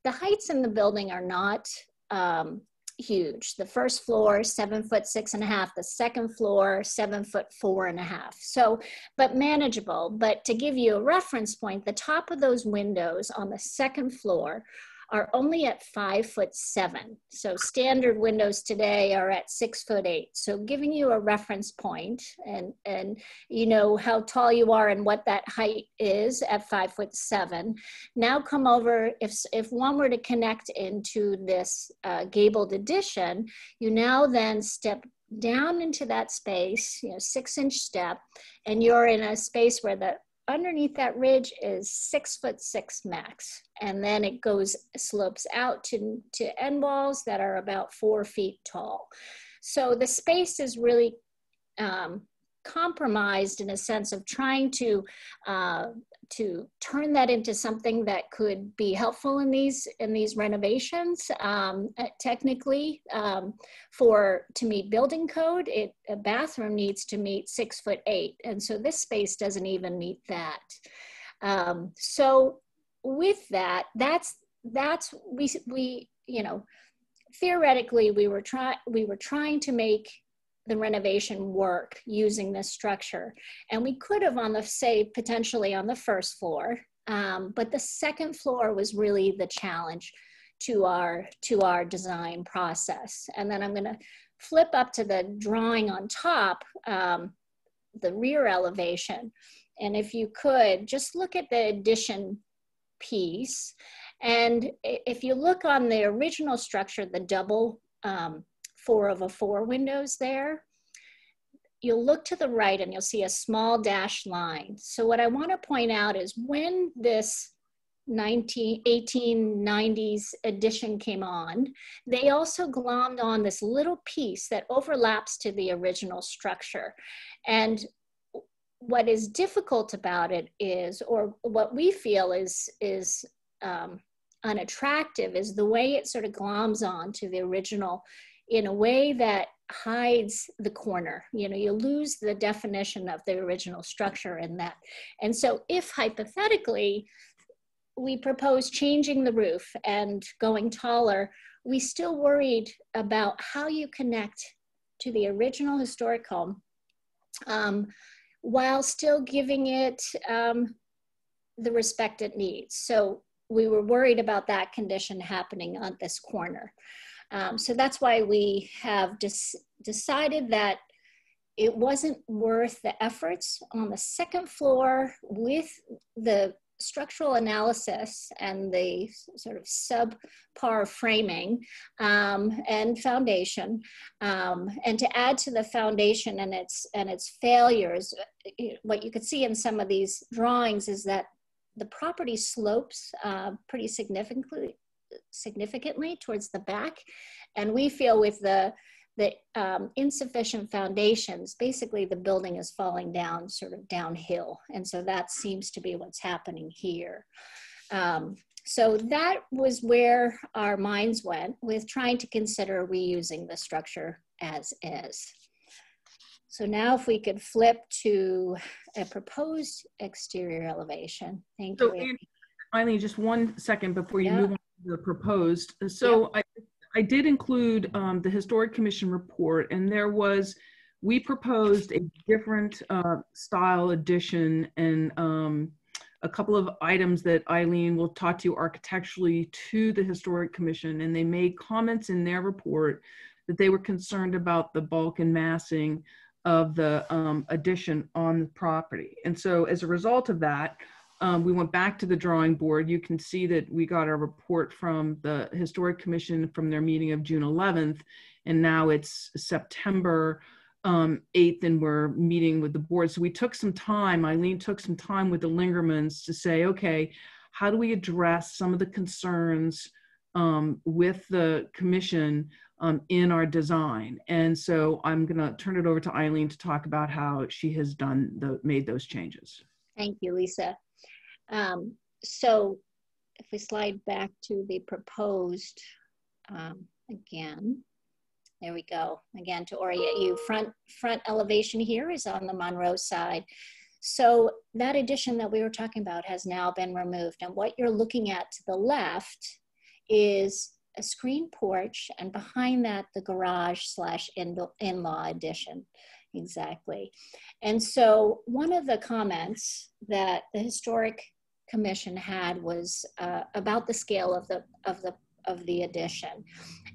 S15: the heights in the building are not huge. The first floor, 7'6.5". The second floor, 7'4.5". So, but manageable. But to give you a reference point, the top of those windows on the second floor are only at 5'7". So standard windows today are at 6'8". So giving you a reference point and you know how tall you are and what that height is at 5'7". Now come over, if one were to connect into this gabled addition, you now then step down into that space, 6-inch step, and you're in a space where the underneath that ridge is 6'6" max. And then it slopes out to end walls that are about 4 feet tall. So the space is really compromised in a sense of trying to turn that into something that could be helpful in these renovations. Technically, to meet building code, a bathroom needs to meet 6'8", and so this space doesn't even meet that. So with that, we theoretically we were trying to make the renovation work using this structure. And we could have potentially on the first floor, but the second floor was really the challenge to our design process. And then I'm gonna flip up to the drawing on top, the rear elevation. And if you could, just look at the addition piece. And if you look on the original structure, the double 4/4 windows there, you'll look to the right and you'll see a small dashed line. So what I want to point out is when this 1890s addition came on, they also glommed on this little piece that overlaps to the original structure. And what is difficult about it is, or what we feel is unattractive, is the way it sort of gloms on to the original in a way that hides the corner. You lose the definition of the original structure in that. And so if hypothetically we propose changing the roof and going taller, we still worried about how you connect to the original historic home while still giving it the respect it needs. So we were worried about that condition happening on this corner. So that's why we have decided that it wasn't worth the efforts on the second floor with the structural analysis and the sort of subpar framing and foundation, and to add to the foundation and its failures. What you could see in some of these drawings is that the property slopes pretty significantly towards the back, and we feel with the insufficient foundations, basically the building is falling down sort of downhill, and so that seems to be what's happening here. So that was where our minds went with trying to consider reusing the structure as is. So now if we could flip to a proposed exterior elevation. Thank you.
S8: So Eileen, just 1 second before you move on to the proposed. So I did include the Historic Commission report, and we proposed a different style addition and a couple of items that Eileen will talk to you architecturally to the Historic Commission, and they made comments in their report that they were concerned about the bulk and massing of the addition on the property. And so as a result of that, we went back to the drawing board. You can see that we got a report from the Historic Commission from their meeting of June 11th, and now it's September 8th, and we're meeting with the board. So we took some time, Eileen took some time with the Lingermans to say, okay, how do we address some of the concerns with the commission in our design? And so I'm gonna turn it over to Eileen to talk about how she has made those changes.
S15: Thank you, Lisa. So if we slide back to the proposed, again, there we go. Again, to orient you, front elevation here is on the Monroe side. So that addition that we were talking about has now been removed. And what you're looking at to the left is a screen porch, and behind that, the garage / in-law addition. Exactly. And so one of the comments that the Historic Commission had was about the scale of the addition.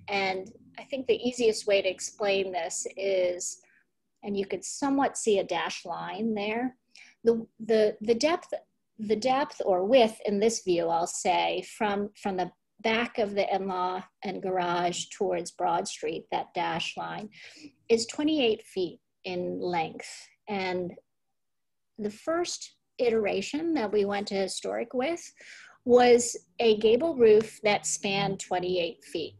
S15: And I think the easiest way to explain this is, and you could somewhat see a dashed line there, the depth or width in this view, I'll say, from the back of the in-law and garage towards Broad Street, that dash line, is 28 feet in length. And the first iteration that we went to historic with was a gable roof that spanned 28 feet.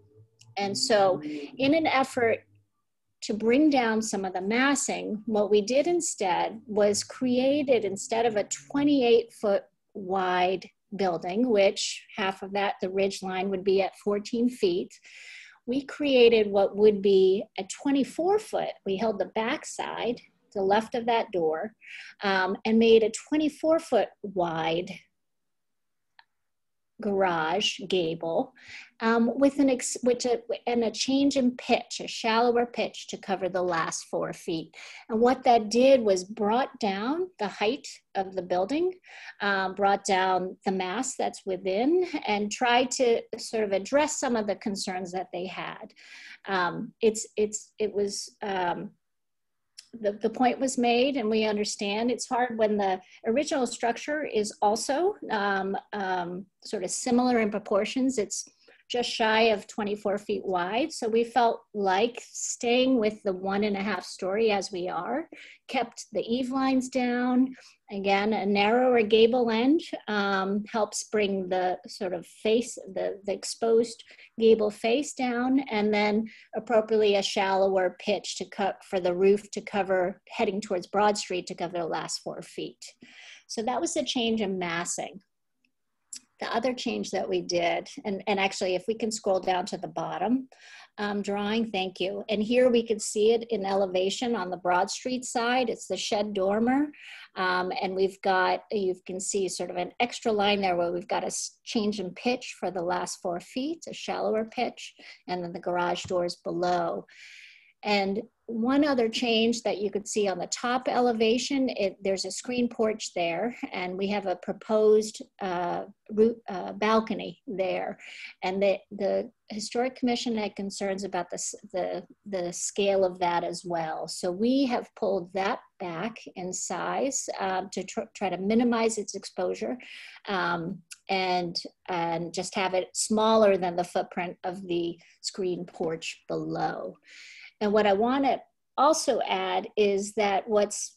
S15: And so in an effort to bring down some of the massing, what we did instead was created, instead of a 28-foot wide building, which half of that, the ridge line, would be at 14 feet, we created what would be a 24-foot. We held the back side, the left of that door, and made a 24-foot wide garage gable with a change in pitch, a shallower pitch to cover the last 4 feet. And what that did was brought down the height of the building, brought down the mass that's within, and tried to sort of address some of the concerns that they had. The point was made, and we understand it's hard when the original structure is also sort of similar in proportions. It's just shy of 24 feet wide. So we felt like staying with the 1.5 story as we are, kept the eave lines down. Again, a narrower gable end helps bring the sort of face, the exposed gable face down, and then appropriately a shallower pitch to cut for the roof to cover, heading towards Broad Street, to cover the last 4 feet. So that was the change in massing. The other change that we did, and actually if we can scroll down to the bottom drawing, thank you. And here we could see it in elevation on the Broad Street side. It's the shed dormer. And we've got, you can see sort of an extra line there where we've got a change in pitch for the last 4 feet, a shallower pitch, and then the garage doors below. And one other change that you could see on the top elevation, there's a screen porch there, and we have a proposed balcony there. And the Historic Commission had concerns about the scale of that as well. So we have pulled that back in size to try to minimize its exposure and just have it smaller than the footprint of the screen porch below. And what I want to also add is that what's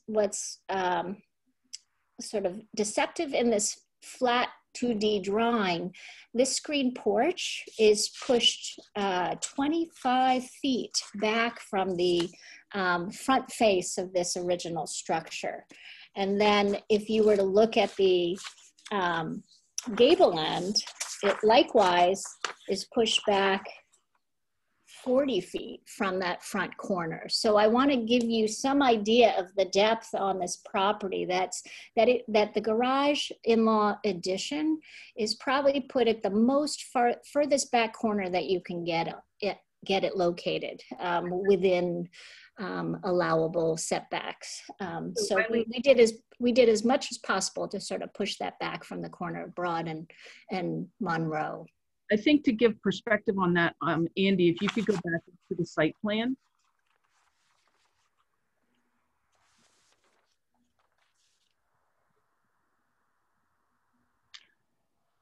S15: sort of deceptive in this flat 2D drawing, this screen porch is pushed 25 feet back from the front face of this original structure. And then if you were to look at the gable end, it likewise is pushed back 40 feet from that front corner. So I want to give you some idea of the depth on this property. That the garage in-law addition is probably put at the most furthest back corner that you can get it located within allowable setbacks. So we did as much as possible to sort of push that back from the corner of Broad and Monroe.
S8: I think to give perspective on that, Andy, if you could go back to the site plan.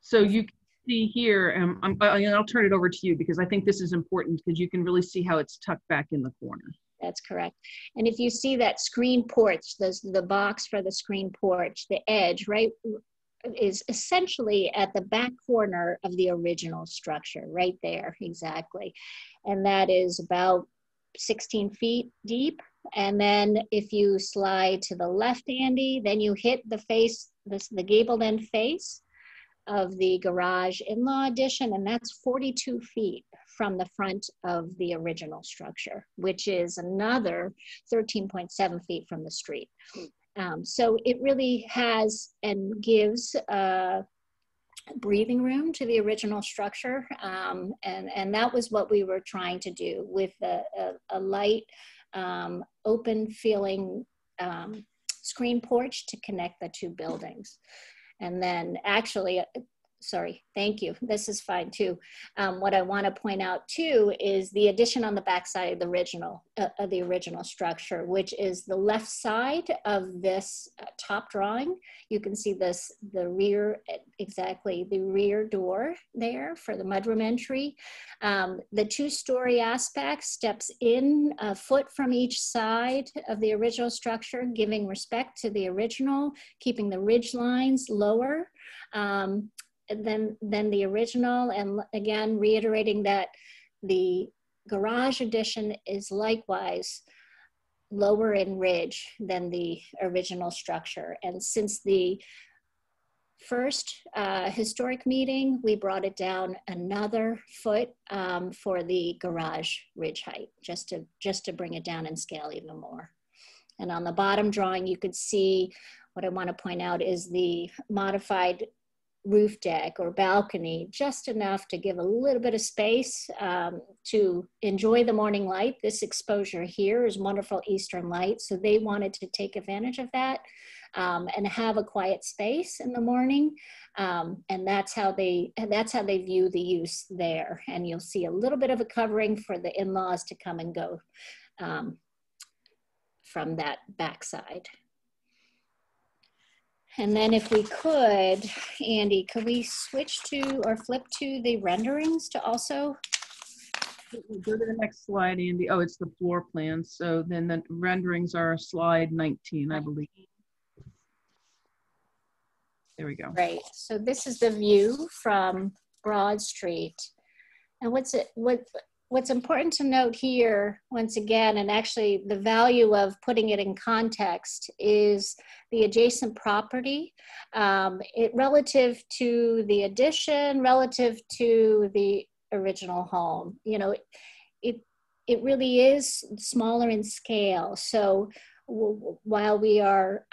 S8: So you can see here, I'll turn it over to you because I think this is important because you can really see how it's tucked back in the corner.
S15: That's correct. And if you see that screen porch, the box for the screen porch, the edge, right, is essentially at the back corner of the original structure, right there, exactly. And that is about 16 feet deep. And then if you slide to the left, Andy, then you hit the face, the gabled end face of the garage in-law addition, and that's 42 feet from the front of the original structure, which is another 13.7 feet from the street. So it really has and gives breathing room to the original structure. And that was what we were trying to do with a light, open feeling screen porch to connect the two buildings. And then actually, sorry, thank you. This is fine too. What I want to point out too is the addition on the backside of the original structure, which is the left side of this top drawing. You can see the rear, exactly the rear door there for the mudroom entry. The two-story aspect steps in a foot from each side of the original structure, giving respect to the original, keeping the ridge lines lower than the original, and again reiterating that the garage addition is likewise lower in ridge than the original structure. And since the first historic meeting, we brought it down another foot for the garage ridge height, just to bring it down in scale even more. And on the bottom drawing, you could see what I want to point out is the modified roof deck or balcony, just enough to give a little bit of space to enjoy the morning light. This exposure here is wonderful eastern light, so they wanted to take advantage of that and have a quiet space in the morning, and that's how they view the use there. And you'll see a little bit of a covering for the in-laws to come and go from that backside. And then if we could, Andy, could we switch to or flip to the renderings to also?
S8: Go to the next slide, Andy. Oh, it's the floor plan. So then the renderings are slide 19, I believe. There we go.
S15: Right. So this is the view from Broad Street. And what's important to note here, once again, and actually the value of putting it in context, is the adjacent property. Relative to the addition, relative to the original home, you know, it really is smaller in scale. So while we are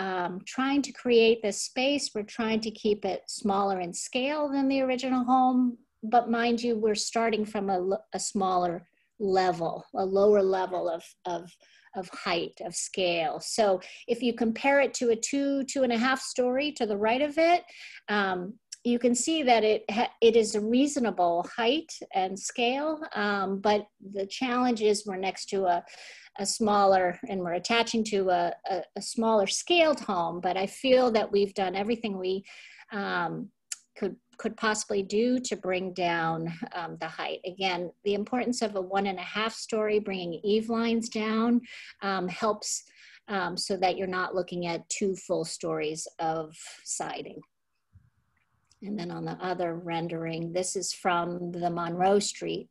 S15: trying to create this space, we're trying to keep it smaller in scale than the original home. But mind you, we're starting from a smaller level, a lower level of height, of scale. So if you compare it to a 2.5 story to the right of it, you can see that it is a reasonable height and scale, but the challenge is we're next to a smaller, and we're attaching to a smaller scaled home. But I feel that we've done everything we could possibly do to bring down the height. Again, the importance of a 1.5 story, bringing eave lines down helps so that you're not looking at 2 full stories of siding. And then on the other rendering, this is from the Monroe Street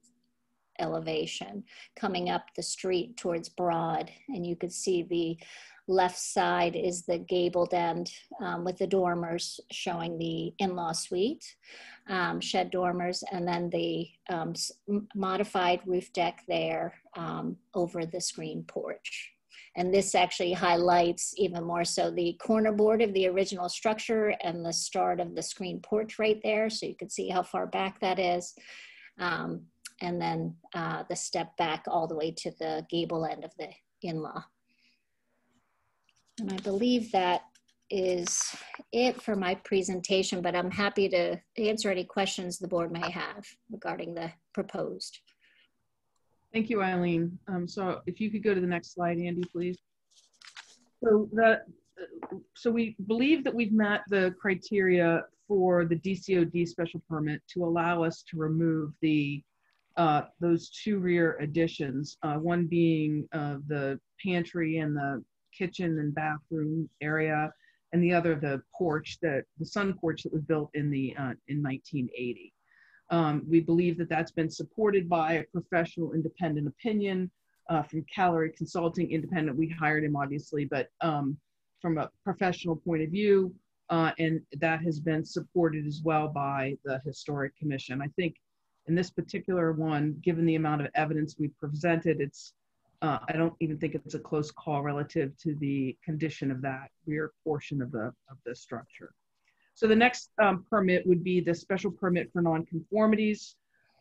S15: elevation, coming up the street towards Broad. And you could see the left side is the gabled end with the dormers showing the in-law suite, shed dormers, and then the modified roof deck there over the screen porch. And this actually highlights even more so the corner board of the original structure and the start of the screen porch right there. So you can see how far back that is. And then the step back all the way to the gable end of the in-law. And I believe that is it for my presentation, but I'm happy to answer any questions the board may have regarding the proposed.
S8: Thank you, Eileen. So if you could go to the next slide, Andy, please. So we believe that we've met the criteria for the DCOD special permit to allow us to remove the those 2 rear additions, one being the pantry and the kitchen and bathroom area, and the other the porch, the sun porch that was built in 1980. We believe that that's been supported by a professional independent opinion from Callery Consulting, independent. We hired him obviously, but from a professional point of view, and that has been supported as well by the Historic Commission. I think in this particular one, given the amount of evidence we presented, it's I don't even think it's a close call relative to the condition of that rear portion of the structure. So the next permit would be the special permit for nonconformities.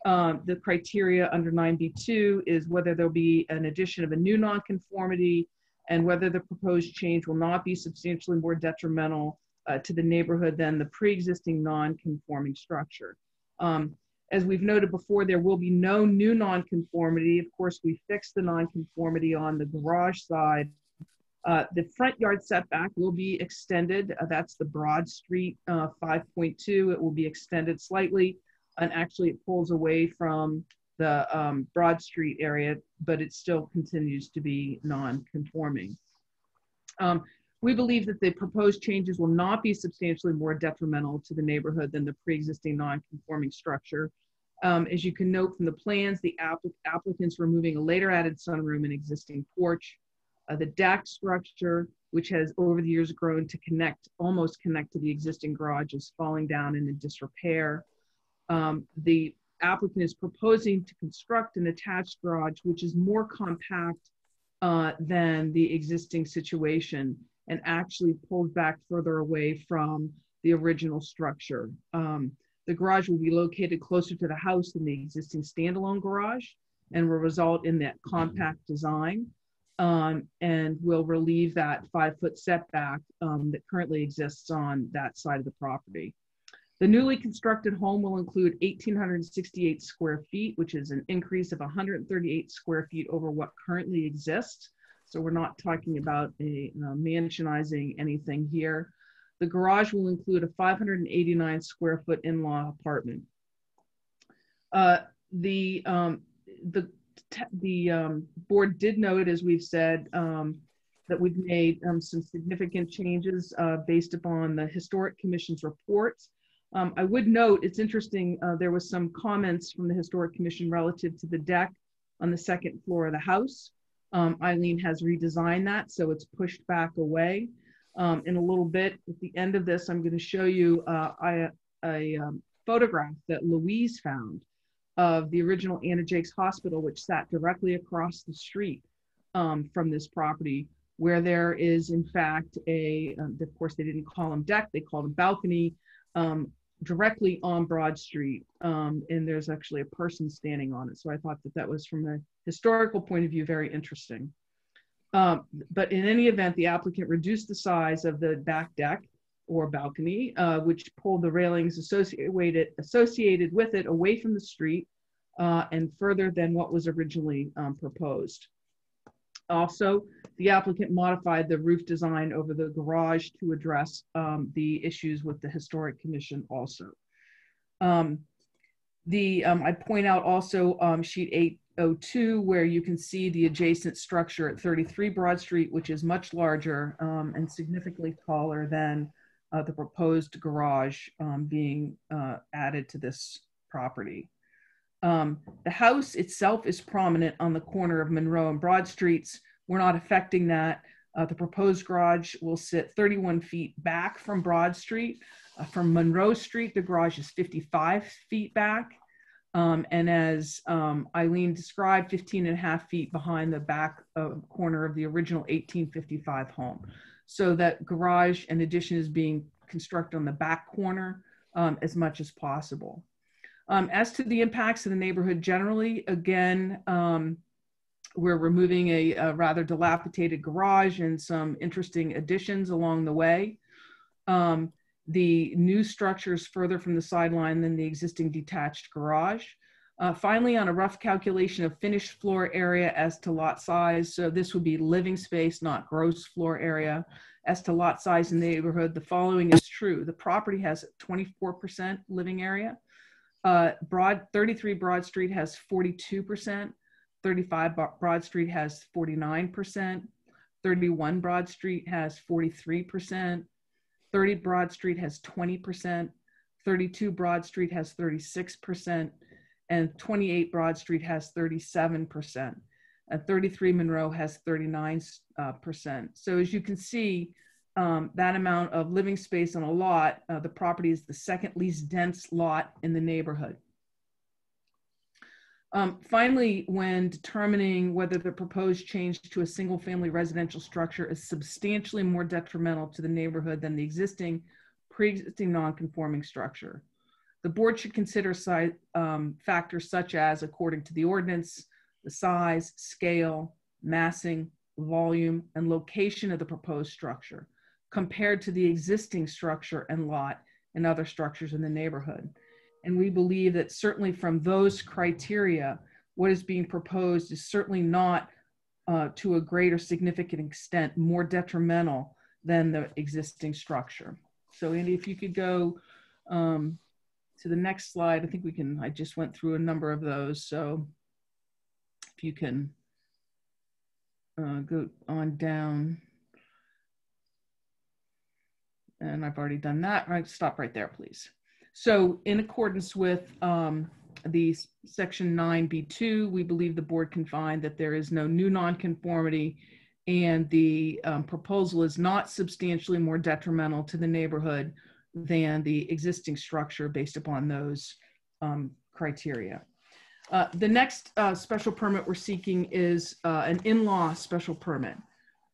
S8: The criteria under 9B2 is whether there'll be an addition of a new nonconformity and whether the proposed change will not be substantially more detrimental to the neighborhood than the pre-existing non-conforming structure. As we've noted before, there will be no new nonconformity. Of course, we fixed the nonconformity on the garage side. The front yard setback will be extended. That's the Broad Street 5.2. It will be extended slightly, and actually it pulls away from the Broad Street area, but it still continues to be non-conforming. We believe that the proposed changes will not be substantially more detrimental to the neighborhood than the pre-existing non-conforming structure. As you can note from the plans, the applicant's removing a later added sunroom and existing porch. The deck structure, which has over the years grown to almost connect to the existing garage, is falling down and in disrepair. The applicant is proposing to construct an attached garage, which is more compact than the existing situation, and actually pulled back further away from the original structure. The garage will be located closer to the house than the existing standalone garage, and will result in that compact design, and will relieve that 5-foot setback that currently exists on that side of the property. The newly constructed home will include 1,868 square feet, which is an increase of 138 square feet over what currently exists. So we're not talking about mansionizing anything here. The garage will include a 589 square foot in-law apartment. The board did note, as we've said, that we've made some significant changes based upon the Historic Commission's reports. I would note, it's interesting, there was some comments from the Historic Commission relative to the deck on the second floor of the house. Eileen has redesigned that, so it's pushed back away. In a little bit, at the end of this, I'm going to show you a photograph that Louise found of the original Anna Jakes Hospital, which sat directly across the street from this property, where there is, in fact, of course, they didn't call them deck, they called them balcony, directly on Broad Street. And there's actually a person standing on it. So I thought that that was, from a historical point of view, very interesting. But in any event, the applicant reduced the size of the back deck or balcony, which pulled the railings associated with it away from the street and further than what was originally proposed. Also, the applicant modified the roof design over the garage to address the issues with the Historic Commission also. I point out also sheet 802, where you can see the adjacent structure at 33 Broad Street, which is much larger and significantly taller than the proposed garage being added to this property. The house itself is prominent on the corner of Monroe and Broad Streets. We're not affecting that. The proposed garage will sit 31 feet back from Broad Street. From Monroe Street, the garage is 55 feet back. And as Eileen described, 15.5 feet behind the back corner of the original 1855 home. So that garage and addition is being constructed on the back corner as much as possible. As to the impacts of the neighborhood generally, again, we're removing a rather dilapidated garage and some interesting additions along the way. The new structure is further from the sideline than the existing detached garage. Finally, on a rough calculation of finished floor area as to lot size, so this would be living space, not gross floor area. As to lot size in the neighborhood, the following is true. The property has 24% living area. 33 Broad Street has 42%. 35 Broad Street has 49%. 31 Broad Street has 43%. 30 Broad Street has 20%. 32 Broad Street has 36%. And 28 Broad Street has 37%. And 33 Monroe has 39%. So as you can see, that amount of living space on a lot, the property is the second least dense lot in the neighborhood. Finally, when determining whether the proposed change to a single family residential structure is substantially more detrimental to the neighborhood than the pre-existing non-conforming structure, the board should consider factors such as, according to the ordinance, the size, scale, massing, volume, and location of the proposed structure. compared to the existing structure and lot and other structures in the neighborhood. And we believe that certainly from those criteria, what is being proposed is certainly not to a greater significant extent more detrimental than the existing structure. So Andy, if you could go to the next slide, I think we can, I just went through a number of those. So if you can go on down. And I've already done that. Right, stop right there, please. So in accordance with the section 9B2, we believe the board can find that there is no new nonconformity and the proposal is not substantially more detrimental to the neighborhood than the existing structure based upon those criteria. The next special permit we're seeking is an in-law special permit.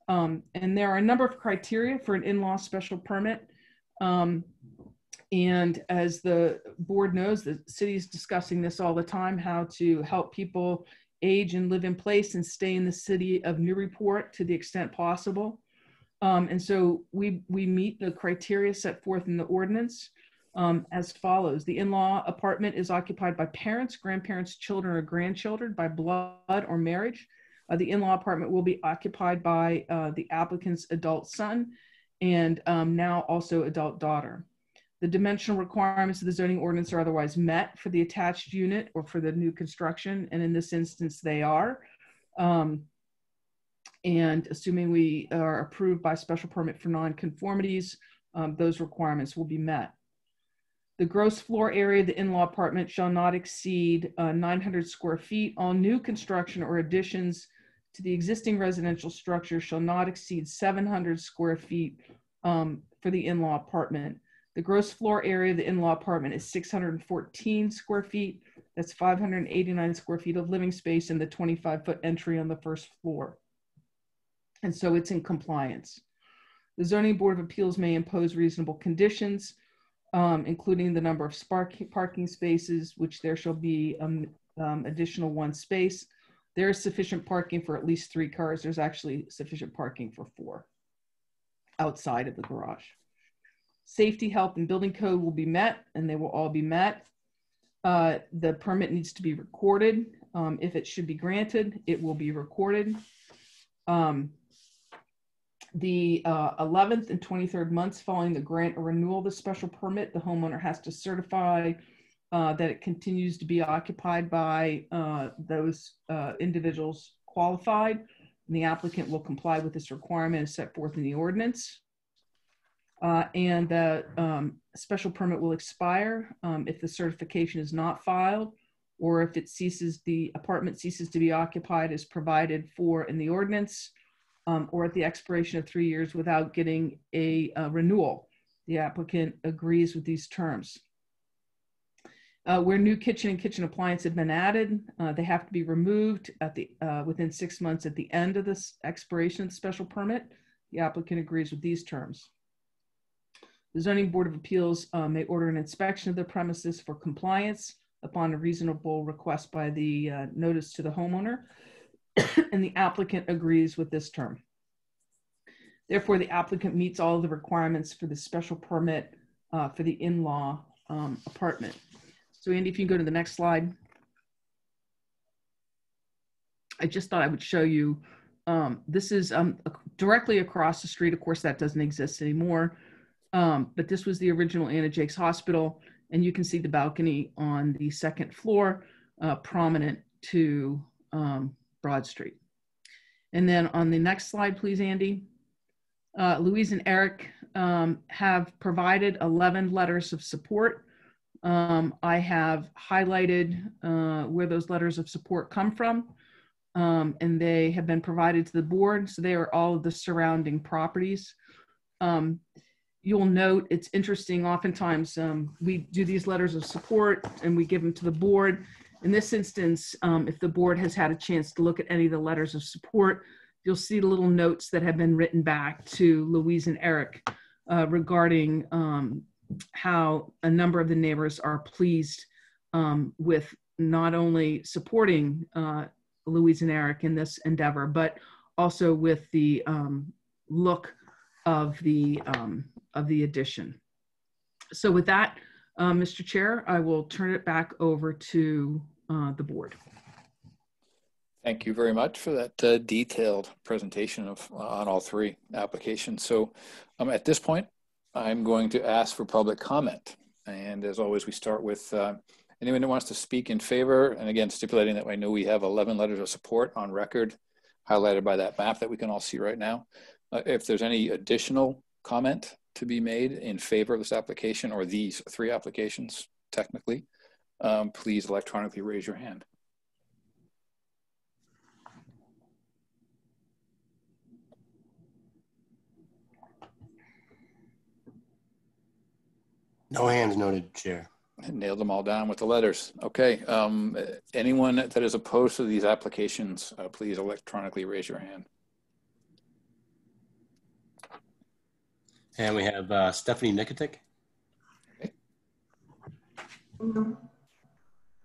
S8: And there are a number of criteria for an in-law special permit. And as the board knows, the city is discussing this all the time, how to help people age and live in place and stay in the city of Newburyport to the extent possible. And so we meet the criteria set forth in the ordinance as follows. The in-law apartment is occupied by parents, grandparents, children, or grandchildren by blood or marriage. The in-law apartment will be occupied by the applicant's adult son and now also adult daughter. The dimensional requirements of the zoning ordinance are otherwise met for the attached unit or for the new construction, and in this instance they are. And assuming we are approved by special permit for nonconformities, those requirements will be met. The gross floor area of the in-law apartment shall not exceed 900 square feet. All new construction or additions to the existing residential structure shall not exceed 700 square feet for the in-law apartment. The gross floor area of the in-law apartment is 614 square feet. That's 589 square feet of living space and the 25-foot entry on the first floor. And so it's in compliance. The Zoning Board of Appeals may impose reasonable conditions, including the number of parking spaces, which there shall be additional 1 space. There is sufficient parking for at least 3 cars. There's actually sufficient parking for 4 outside of the garage. Safety, health, and building code will be met, and they will all be met. The permit needs to be recorded. If it should be granted, it will be recorded. The 11th and 23rd months following the grant or renewal of the special permit, the homeowner has to certify that it continues to be occupied by those individuals qualified, and the applicant will comply with this requirement as set forth in the ordinance. And the special permit will expire if the certification is not filed, or if it ceases, the apartment ceases to be occupied as provided for in the ordinance, or at the expiration of 3 years without getting a renewal. The applicant agrees with these terms. Where new kitchen and kitchen appliance have been added, they have to be removed at the within 6 months at the end of this expiration of the special permit. The applicant agrees with these terms. The Zoning Board of Appeals may order an inspection of the premises for compliance upon a reasonable request by the notice to the homeowner, and the applicant agrees with this term. Therefore, the applicant meets all of the requirements for the special permit for the in-law apartment. So Andy, if you can go to the next slide. I just thought I would show you, this is directly across the street. Of course, that doesn't exist anymore. But this was the original Anna Jake's Hospital, and you can see the balcony on the 2nd floor, prominent to Broad Street. And then on the next slide, please, Andy. Louise and Eric have provided 11 letters of support. I have highlighted where those letters of support come from, and they have been provided to the board. So they are all of the surrounding properties. You'll note, it's interesting, oftentimes we do these letters of support and we give them to the board. In this instance, if the board has had a chance to look at any of the letters of support, you'll see the little notes that have been written back to Louise and Eric regarding how a number of the neighbors are pleased with not only supporting Louise and Eric in this endeavor, but also with the look of the addition. So with that, Mr. Chair, I will turn it back over to the board.
S2: Thank you very much for that detailed presentation of on all three applications. So at this point, I'm going to ask for public comment. And as always, we start with anyone who wants to speak in favor. And again, stipulating that I know we have 11 letters of support on record, highlighted by that map that we can all see right now. If there's any additional comment to be made in favor of this application or these three applications, technically, please electronically raise your hand.
S5: No hands noted, Chair.
S2: Nailed them all down with the letters. Okay. Anyone that is opposed to these applications, please electronically raise your hand.
S5: And we have Stephanie Nikotic.
S2: Okay.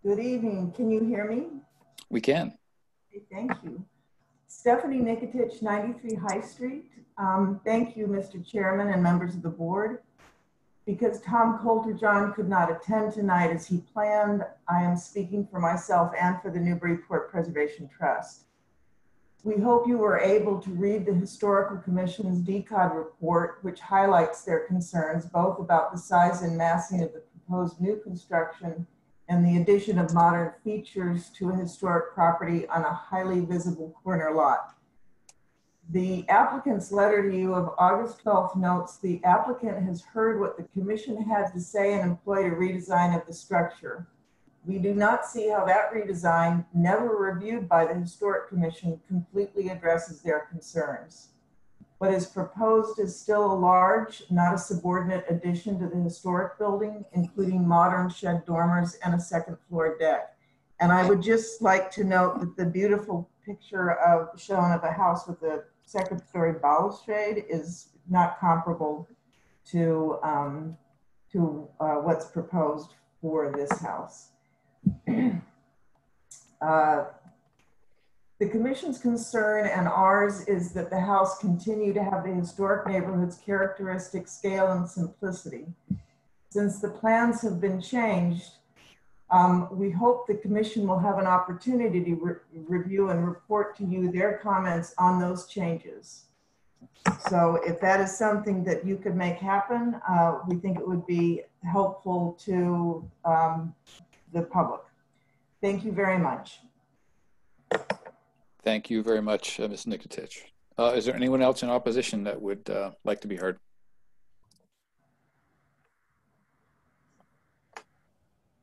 S16: Good evening. Can you hear me?
S2: We can.
S16: Okay, thank you. Stephanie Nikotich, 93 High Street. Thank you, Mr. Chairman and members of the board. Because Tom Coulter-John could not attend tonight as he planned, I am speaking for myself and for the Newburyport Preservation Trust. We hope you were able to read the Historical Commission's DCOD report, which highlights their concerns both about the size and massing of the proposed new construction and the addition of modern features to a historic property on a highly visible corner lot. The applicant's letter to you of August 12th notes the applicant has heard what the commission had to say and employed a redesign of the structure. We do not see how that redesign, never reviewed by the Historic Commission, completely addresses their concerns. What is proposed is still a large, not a subordinate addition to the historic building, including modern shed dormers and a second floor deck. And I would just like to note that the beautiful picture shown of a house with a second story balustrade is not comparable to what's proposed for this house. The commission's concern and ours is that the house continue to have the historic neighborhood's characteristic scale and simplicity. Since the plans have been changed, we hope the commission will have an opportunity to review and report to you their comments on those changes. So if that is something that you could make happen, we think it would be helpful to the public. Thank you very much.
S2: Thank you very much, Ms. Nikotich. Is there anyone else in opposition that would like to be heard?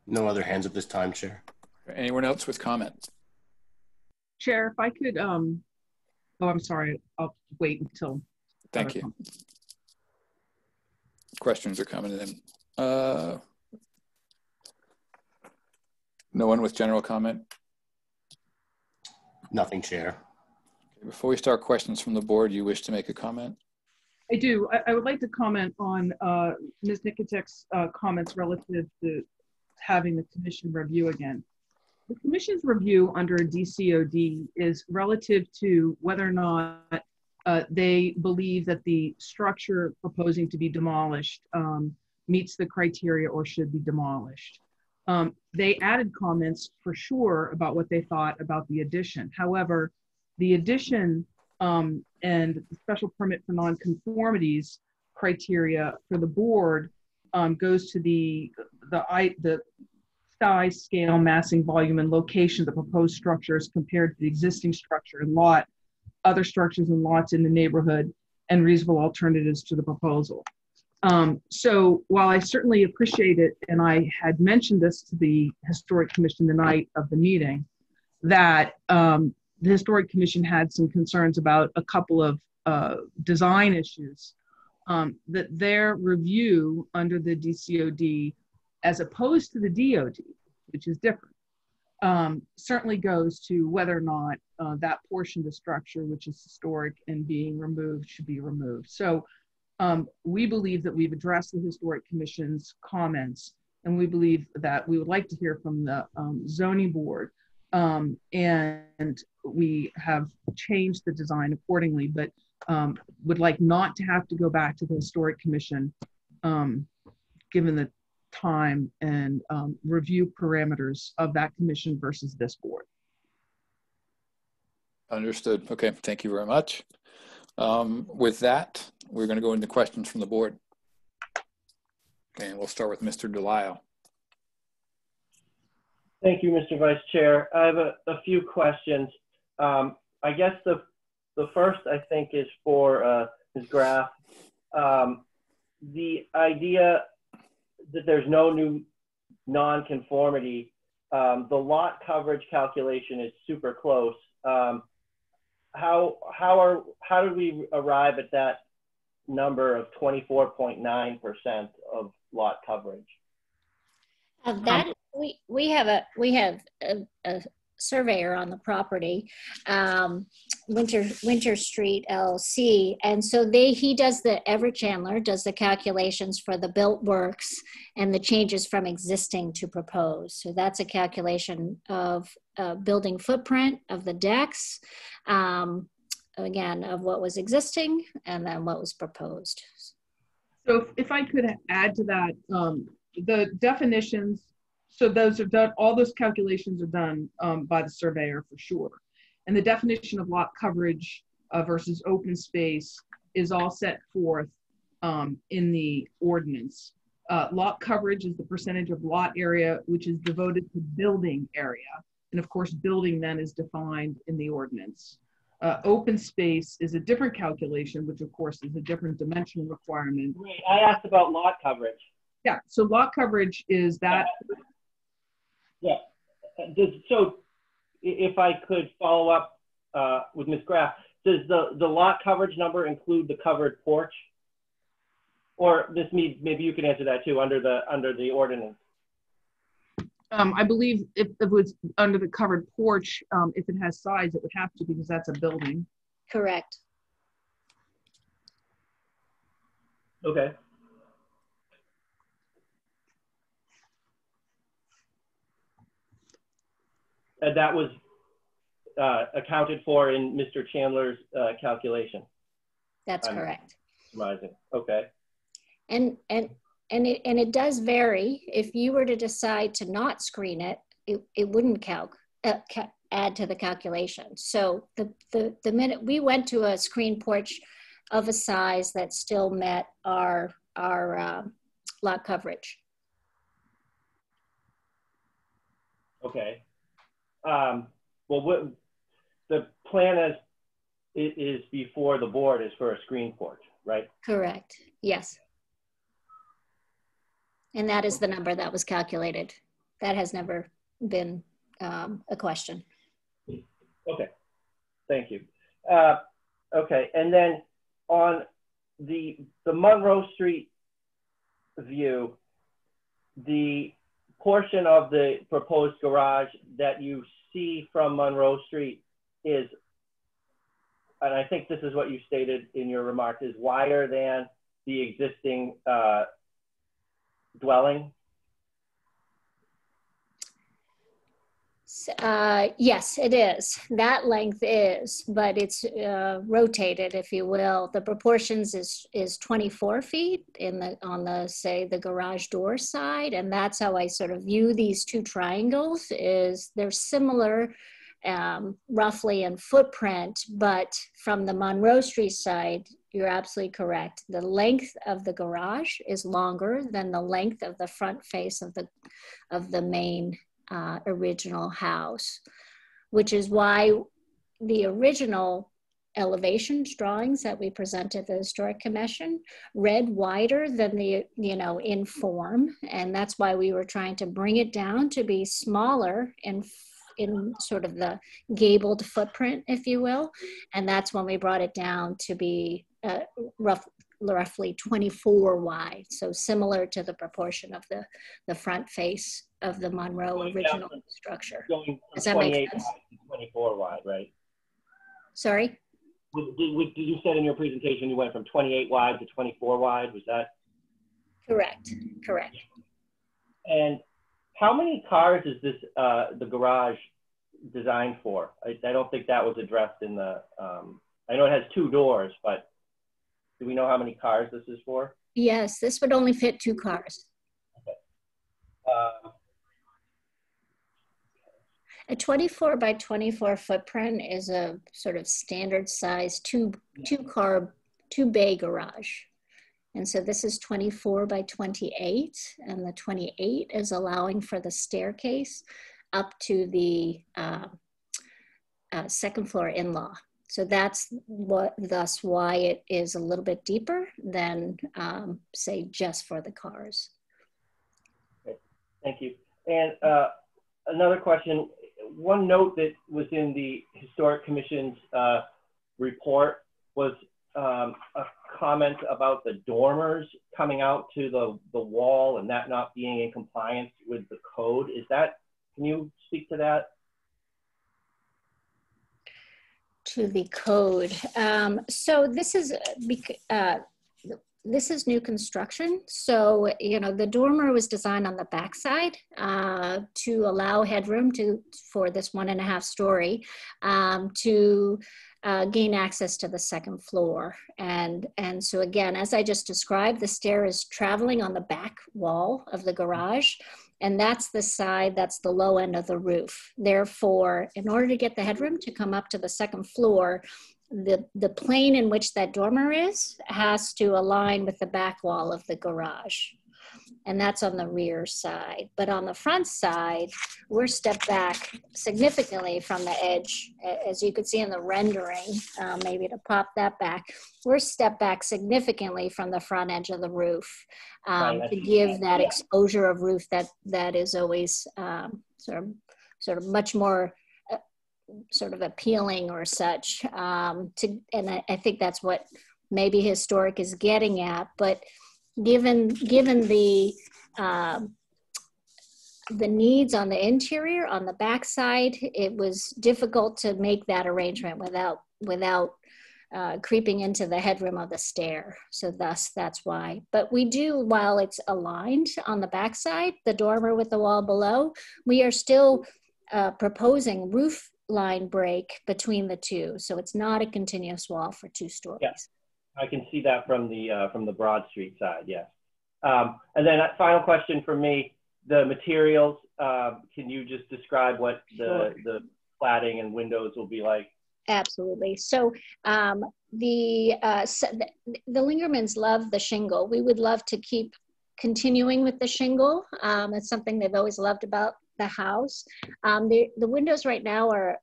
S5: No other hands at this time, Chair.
S2: Anyone else with comments?
S8: Chair, if I could, oh, I'm sorry, I'll wait until.
S2: Thank you. Questions are coming in. No one with general comment?
S5: Nothing, Chair.
S2: Okay, before we start questions from the board, you wish to make a comment?
S8: I do. I would like to comment on Ms. Nikotich's comments relative to having the commission review again. The commission's review under a DCOD is relative to whether or not they believe that the structure proposing to be demolished meets the criteria or should be demolished. They added comments for sure about what they thought about the addition. However, the addition and the special permit for nonconformities criteria for the board goes to the size, scale, massing, volume, and location of the proposed structures compared to the existing structure and lot, other structures and lots in the neighborhood, and reasonable alternatives to the proposal. So while I certainly appreciate it, and I had mentioned this to the Historic Commission the night of the meeting, that the Historic Commission had some concerns about a couple of design issues, that their review under the DCOD, as opposed to the DOD, which is different, certainly goes to whether or not that portion of the structure, which is historic and being removed, should be removed. So we believe that we've addressed the Historic Commission's comments, and we believe that we would like to hear from the zoning board, and we have changed the design accordingly. But would like not to have to go back to the Historic Commission, given the time and review parameters of that commission versus this board.
S2: Understood. Okay, thank you very much. With that, we're going to go into questions from the board. Okay, and we'll start with Mr. Delisle.
S6: Thank you, Mr. Vice Chair. I have a few questions. I guess the first, I think, is for Ms. Graff. The idea that there's no new non-conformity, the lot coverage calculation is super close. How did we arrive at that number of 24.9% of lot coverage?
S15: That we have a surveyor on the property, Winter Street LLC, and so he does Everett Chandler does the calculations for the built works and the changes from existing to proposed. So that's a calculation of building footprint of the decks, again, of what was existing and then what was proposed.
S8: So if I could add to that, the definitions, so those are done, all those calculations are done by the surveyor for sure. And the definition of lot coverage versus open space is all set forth in the ordinance. Lot coverage is the percentage of lot area which is devoted to building area. And of course, building then is defined in the ordinance. Open space is a different calculation, which of course is a different dimensional requirement.
S6: Right. I asked about lot coverage.
S8: Yeah, so lot coverage is that.
S6: Yeah. So if I could follow up with Ms. Graff, does the lot coverage number include the covered porch? Or this means maybe you can answer that too under the ordinance.
S8: I believe if it was under the covered porch, if it has size, it would have to because that's a building.
S15: Correct.
S6: Okay. And that was accounted for in Mr. Chandler's calculation.
S15: That's correct.
S6: Surmising. Okay.
S15: And it does vary. If you were to decide to not screen it, it wouldn't add to the calculation. So the minute we went to a screen porch of a size that still met our lot coverage.
S6: Okay. Well, what the plan is before the board is for a screen porch, right?
S15: Correct. Yes. And that is the number that was calculated. That has never been a question.
S6: Okay. Thank you. Okay. And then on the Monroe Street view, the portion of the proposed garage that you see from Monroe Street is, and I think this is what you stated in your remarks, is wider than the existing dwelling?
S15: Yes, it is. That length is, but it's rotated, if you will. The proportions is 24 feet on the garage door side, and that's how I sort of view these two triangles. Is they're similar, roughly in footprint, but from the Monroe Street side, you're absolutely correct. The length of the garage is longer than the length of the front face of the main original house, which is why the original elevations drawings that we presented the Historic Commission read wider than the, in form. And that's why we were trying to bring it down to be smaller in sort of the gabled footprint, if you will. And that's when we brought it down to be roughly 24 wide. So similar to the proportion of the front face of the Monroe original structure.
S6: Going from
S15: Does that make
S6: 28
S15: sense?
S6: wide to 24 wide, right?
S15: Sorry?
S6: You said in your presentation you went from 28 wide to 24 wide, was that?
S15: Correct, correct.
S6: And how many cars is this, the garage designed for? I don't think that was addressed in the I know it has 2 doors, but do we know how many cars this is for?
S15: Yes, this would only fit 2 cars. A 24 by 24 footprint is a sort of standard size two bay garage. And so this is 24 by 28, and the 28 is allowing for the staircase up to the second floor in-law. So that's thus why it is a little bit deeper than say just for the cars.
S6: Okay. Thank you. And another question, one note that was in the Historic Commission's report was a comment about the dormers coming out to the wall and that not being in compliance with the code. Is that, can you speak to that?
S15: To the code. So this is new construction. So, you know, the dormer was designed on the backside to allow headroom for this 1.5 story to gain access to the second floor. And so again, as I just described, the stair is traveling on the back wall of the garage. And that's the side, that's the low end of the roof. Therefore, in order to get the headroom to come up to the second floor, the plane in which that dormer is has to align with the back wall of the garage. And that's on the rear side. But on the front side, we're stepped back significantly from the edge. As you could see in the rendering, maybe to pop that back, we're stepped back significantly from the front edge of the roof to give that exposure of roof that is always sort of much more sort of appealing or such. And I think that's what maybe Historic is getting at. But given the needs on the interior, on the backside, it was difficult to make that arrangement without creeping into the headroom of the stair. So thus, that's why. But we do, while it's aligned on the backside, the dormer with the wall below, we are still proposing roof line break between the two. So it's not a continuous wall for 2 stories.
S6: Yeah. I can see that from the Broad Street side, yes. And then a final question for me, the materials, can you just describe what the cladding and windows will be like?
S15: Absolutely. So the Lingermans love the shingle. We would love to keep continuing with the shingle. It's something they've always loved about the house. The windows right now are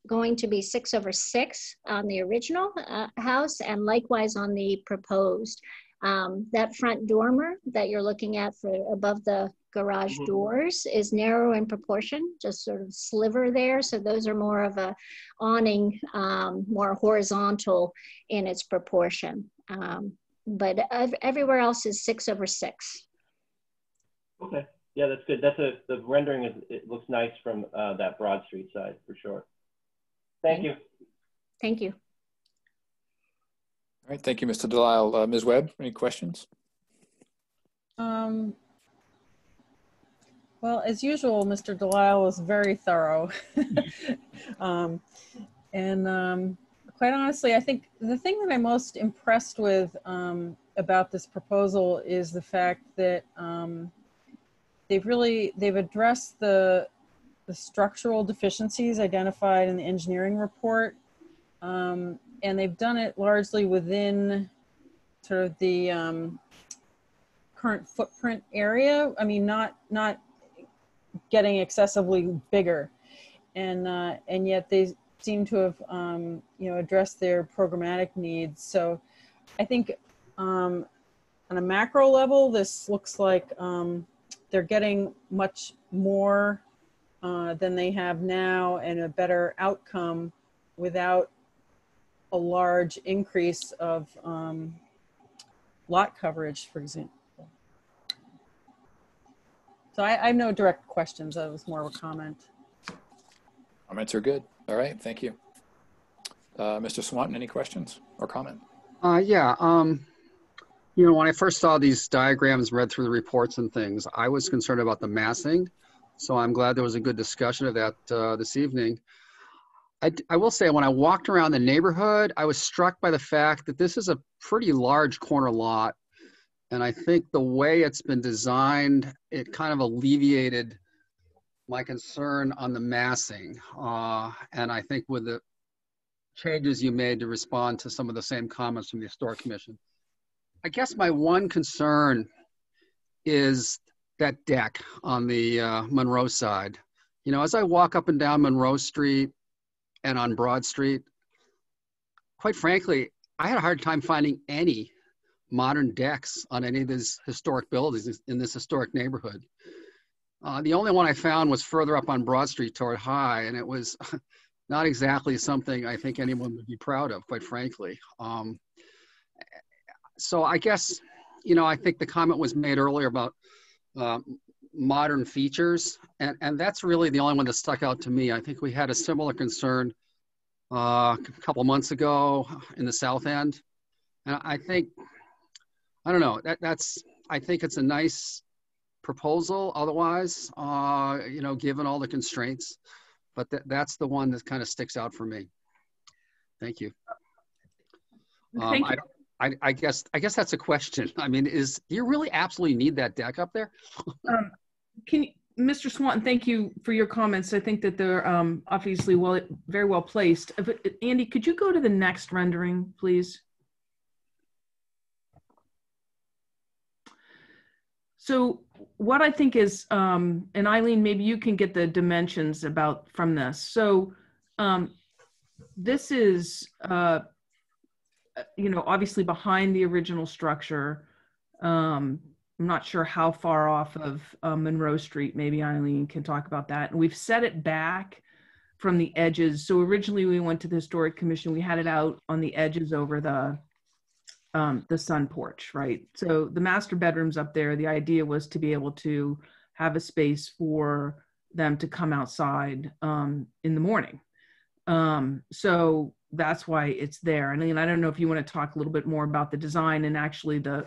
S15: going to be 6/6 on the original house, and likewise on the proposed. That front dormer that you're looking at for above the garage doors is narrow in proportion, just sort of sliver there. So those are more of a awning, more horizontal in its proportion. But everywhere else is 6/6.
S6: Okay, yeah, that's good. The rendering it looks nice from that Broad Street side for sure. Thank you.
S15: Thank you.
S2: All right, thank you, Mr. Delisle. Ms. Webb, any questions?
S1: Well, as usual, Mr. Delisle was very thorough. Quite honestly, I think the thing that I'm most impressed with about this proposal is the fact that they've addressed the structural deficiencies identified in the engineering report. And they've done it largely within sort of the current footprint area. I mean, not getting excessively bigger, and yet they seem to have addressed their programmatic needs. So I think on a macro level, this looks like they're getting much more than they have now, and a better outcome without a large increase of lot coverage, for example. So I have no direct questions. That was more of a comment.
S2: Comments are good. All right, thank you. Mr. Swanton, any questions or comment?
S3: Yeah, when I first saw these diagrams, read through the reports and things, I was concerned about the massing. So I'm glad there was a good discussion of that this evening. I will say, when I walked around the neighborhood, I was struck by the fact that this is a pretty large corner lot. And I think the way it's been designed, it kind of alleviated my concern on the massing. And I think with the changes you made to respond to some of the same comments from the Historic Commission, I guess my one concern is that deck on the Monroe side. You know, as I walk up and down Monroe Street and on Broad Street, quite frankly, I had a hard time finding any modern decks on any of these historic buildings in this historic neighborhood. The only one I found was further up on Broad Street toward High, and it was not exactly something I think anyone would be proud of, quite frankly. So I guess, you know, I think the comment was made earlier about modern features, and that's really the only one that stuck out to me. I think we had a similar concern a couple months ago in the South End, and I think, I don't know, I think it's a nice proposal otherwise, you know, given all the constraints, but that's the one that kind of sticks out for me. Thank you.
S8: Thank you.
S3: I guess that's a question. I mean, do you really absolutely need that deck up there?
S8: Mr. Swanton, thank you for your comments. I think that they're obviously very well placed. Andy, could you go to the next rendering, please? So what I think is, and Eileen, maybe you can get the dimensions from this. So this is, you know, obviously behind the original structure. I'm not sure how far off of Monroe Street. Maybe Eileen can talk about that. And we've set it back from the edges. So originally we went to the Historic Commission. We had it out on the edges over the sun porch, right? So the master bedrooms up there, the idea was to be able to have a space for them to come outside in the morning. So that's why it's there. And I don't know if you want to talk a little bit more about the design and actually the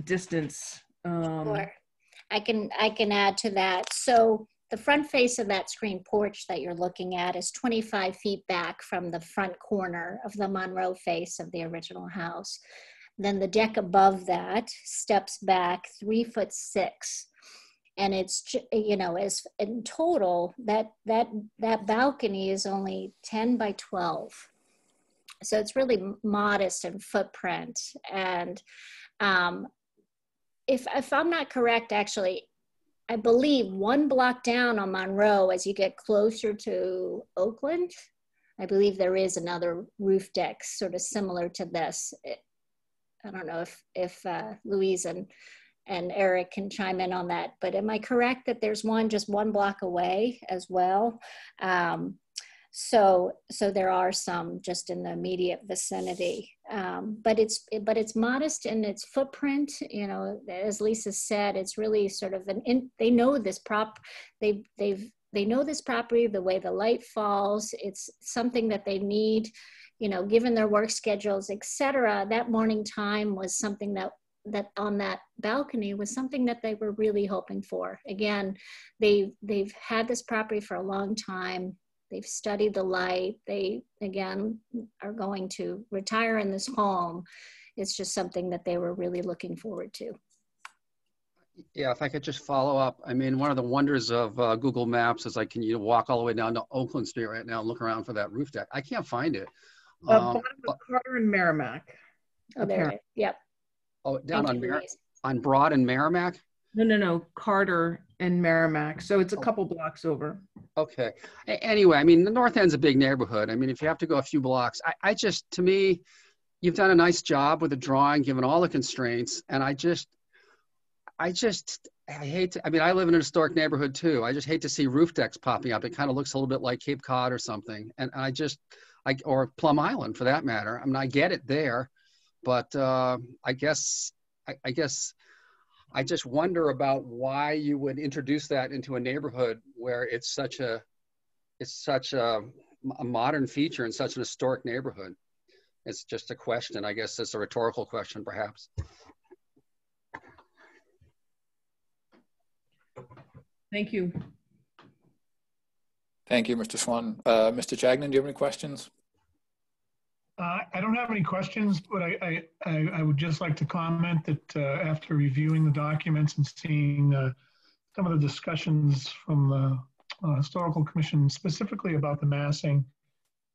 S8: distance.
S15: Sure. I can add to that. So the front face of that screen porch that you're looking at is 25 feet back from the front corner of the Monroe face of the original house. Then the deck above that steps back 3'6". And it's, you know, as in total, that balcony is only 10 by 12. So it's really modest in footprint. And if I'm not correct, actually, I believe one block down on Monroe, as you get closer to Oakland, I believe there is another roof deck sort of similar to this. I don't know if Louise and Eric can chime in on that, but am I correct that there's one just one block away as well? So there are some just in the immediate vicinity, but it's modest in its footprint. You know, as Lisa said, it's really sort of they know this they know this property, the way the light falls. It's something that they need, you know, given their work schedules, etc. That morning time was something that on that balcony was something that they were really hoping for. Again, they've had this property for a long time. They've studied the light. They, again, are going to retire in this home. It's just something that they were really looking forward to.
S3: Yeah, if I could just follow up. I mean, one of the wonders of Google Maps is you walk all the way down to Oakland Street right now and look around for that roof deck. I can't find it.
S8: Bottom of Carter and Merrimack.
S15: Oh, there it is. Yep.
S3: Oh, down on Broad and Merrimack?
S8: No, Carter and Merrimack. So it's a couple blocks over.
S3: Okay. Anyway, I mean, the North End's a big neighborhood. I mean, if you have to go a few blocks, to me, you've done a nice job with the drawing, given all the constraints. And I hate to, I mean, I live in a historic neighborhood too. I just hate to see roof decks popping up. It kind of looks a little bit like Cape Cod or something. And or Plum Island for that matter. I mean, I get it there, but I guess I just wonder about why you would introduce that into a neighborhood where it's such a modern feature in such an historic neighborhood. It's just a question. I guess it's a rhetorical question, perhaps.
S8: Thank you.
S2: Thank you, Mr. Swan. Mr. Chagnon, do you have any questions?
S7: I don't have any questions, but I would just like to comment that after reviewing the documents and seeing some of the discussions from the Historical Commission, specifically about the massing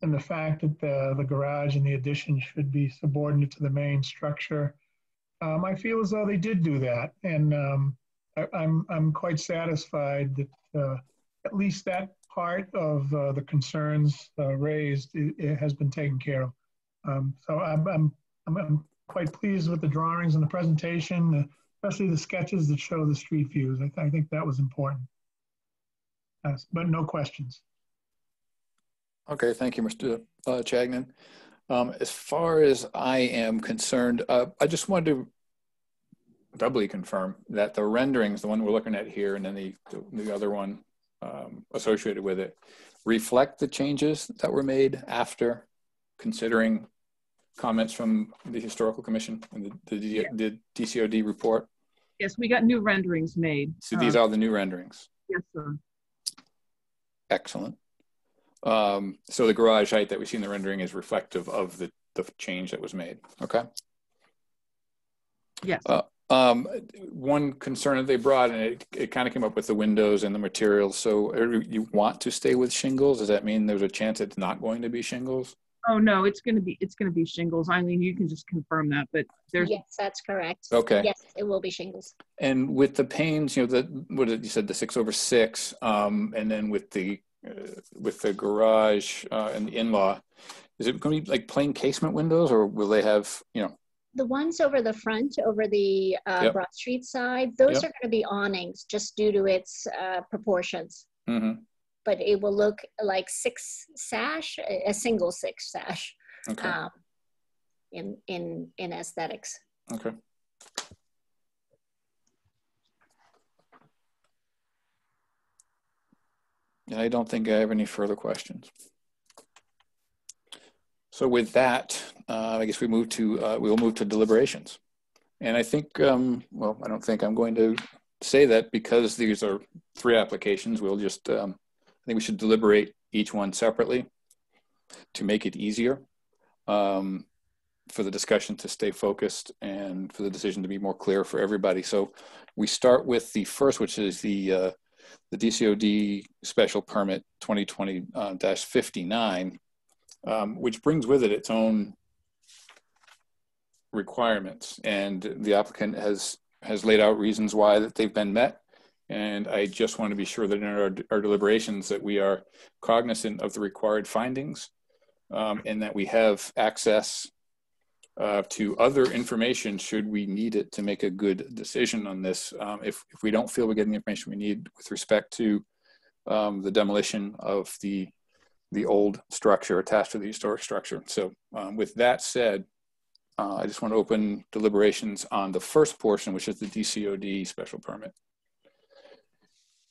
S7: and the fact that the garage and the addition should be subordinate to the main structure, I feel as though they did do that. And I'm quite satisfied that at least that part of the concerns raised it has been taken care of. So I'm quite pleased with the drawings and the presentation, especially the sketches that show the street views. I think that was important. But no questions.
S2: Okay, thank you, Mr. Chagnon. As far as I am concerned, I just wanted to doubly confirm that the renderings, the one we're looking at here, and then the other one associated with it, reflect the changes that were made after considering comments from the Historical Commission and the DCOD report.
S8: Yes, we got new renderings made.
S2: So these are the new renderings.
S8: Yes, sir.
S2: Excellent. So the garage height that we see in the rendering is reflective of the change that was made. Okay.
S8: Yes.
S2: One concern that they brought, and it kind of came up with the windows and the materials. So you want to stay with shingles? Does that mean there's a chance it's not going to be shingles?
S8: Oh no, it's going to be shingles. Eileen, you can just confirm that, but there's.
S15: Yes, that's correct.
S2: Okay.
S15: Yes, it will be shingles.
S2: And with the panes, you know, what did you said, the 6/6, and then with the garage and the in-law, is it going to be like plain casement windows, or will they have, you know?
S15: The ones over the front, over the Broad Street side, those are going to be awnings just due to its proportions.
S2: Mm-hmm.
S15: But it will look like a single six sash,
S2: okay.
S15: in aesthetics.
S2: Okay. I don't think I have any further questions. So with that, I guess we will move to deliberations. And I think, well, I don't think I'm going to say that because these are 3 applications. We'll just, I think we should deliberate each one separately to make it easier for the discussion to stay focused and for the decision to be more clear for everybody. So we start with the first, which is the DCOD special permit 2020-59, which brings with it its own requirements, and the applicant has laid out reasons why that they've been met. And I just want to be sure that in our deliberations that we are cognizant of the required findings, and that we have access to other information should we need it to make a good decision on this. If we don't feel we're getting the information we need with respect to the demolition of the old structure attached to the historic structure. So with that said, I just want to open deliberations on the first portion, which is the DCOD special permit.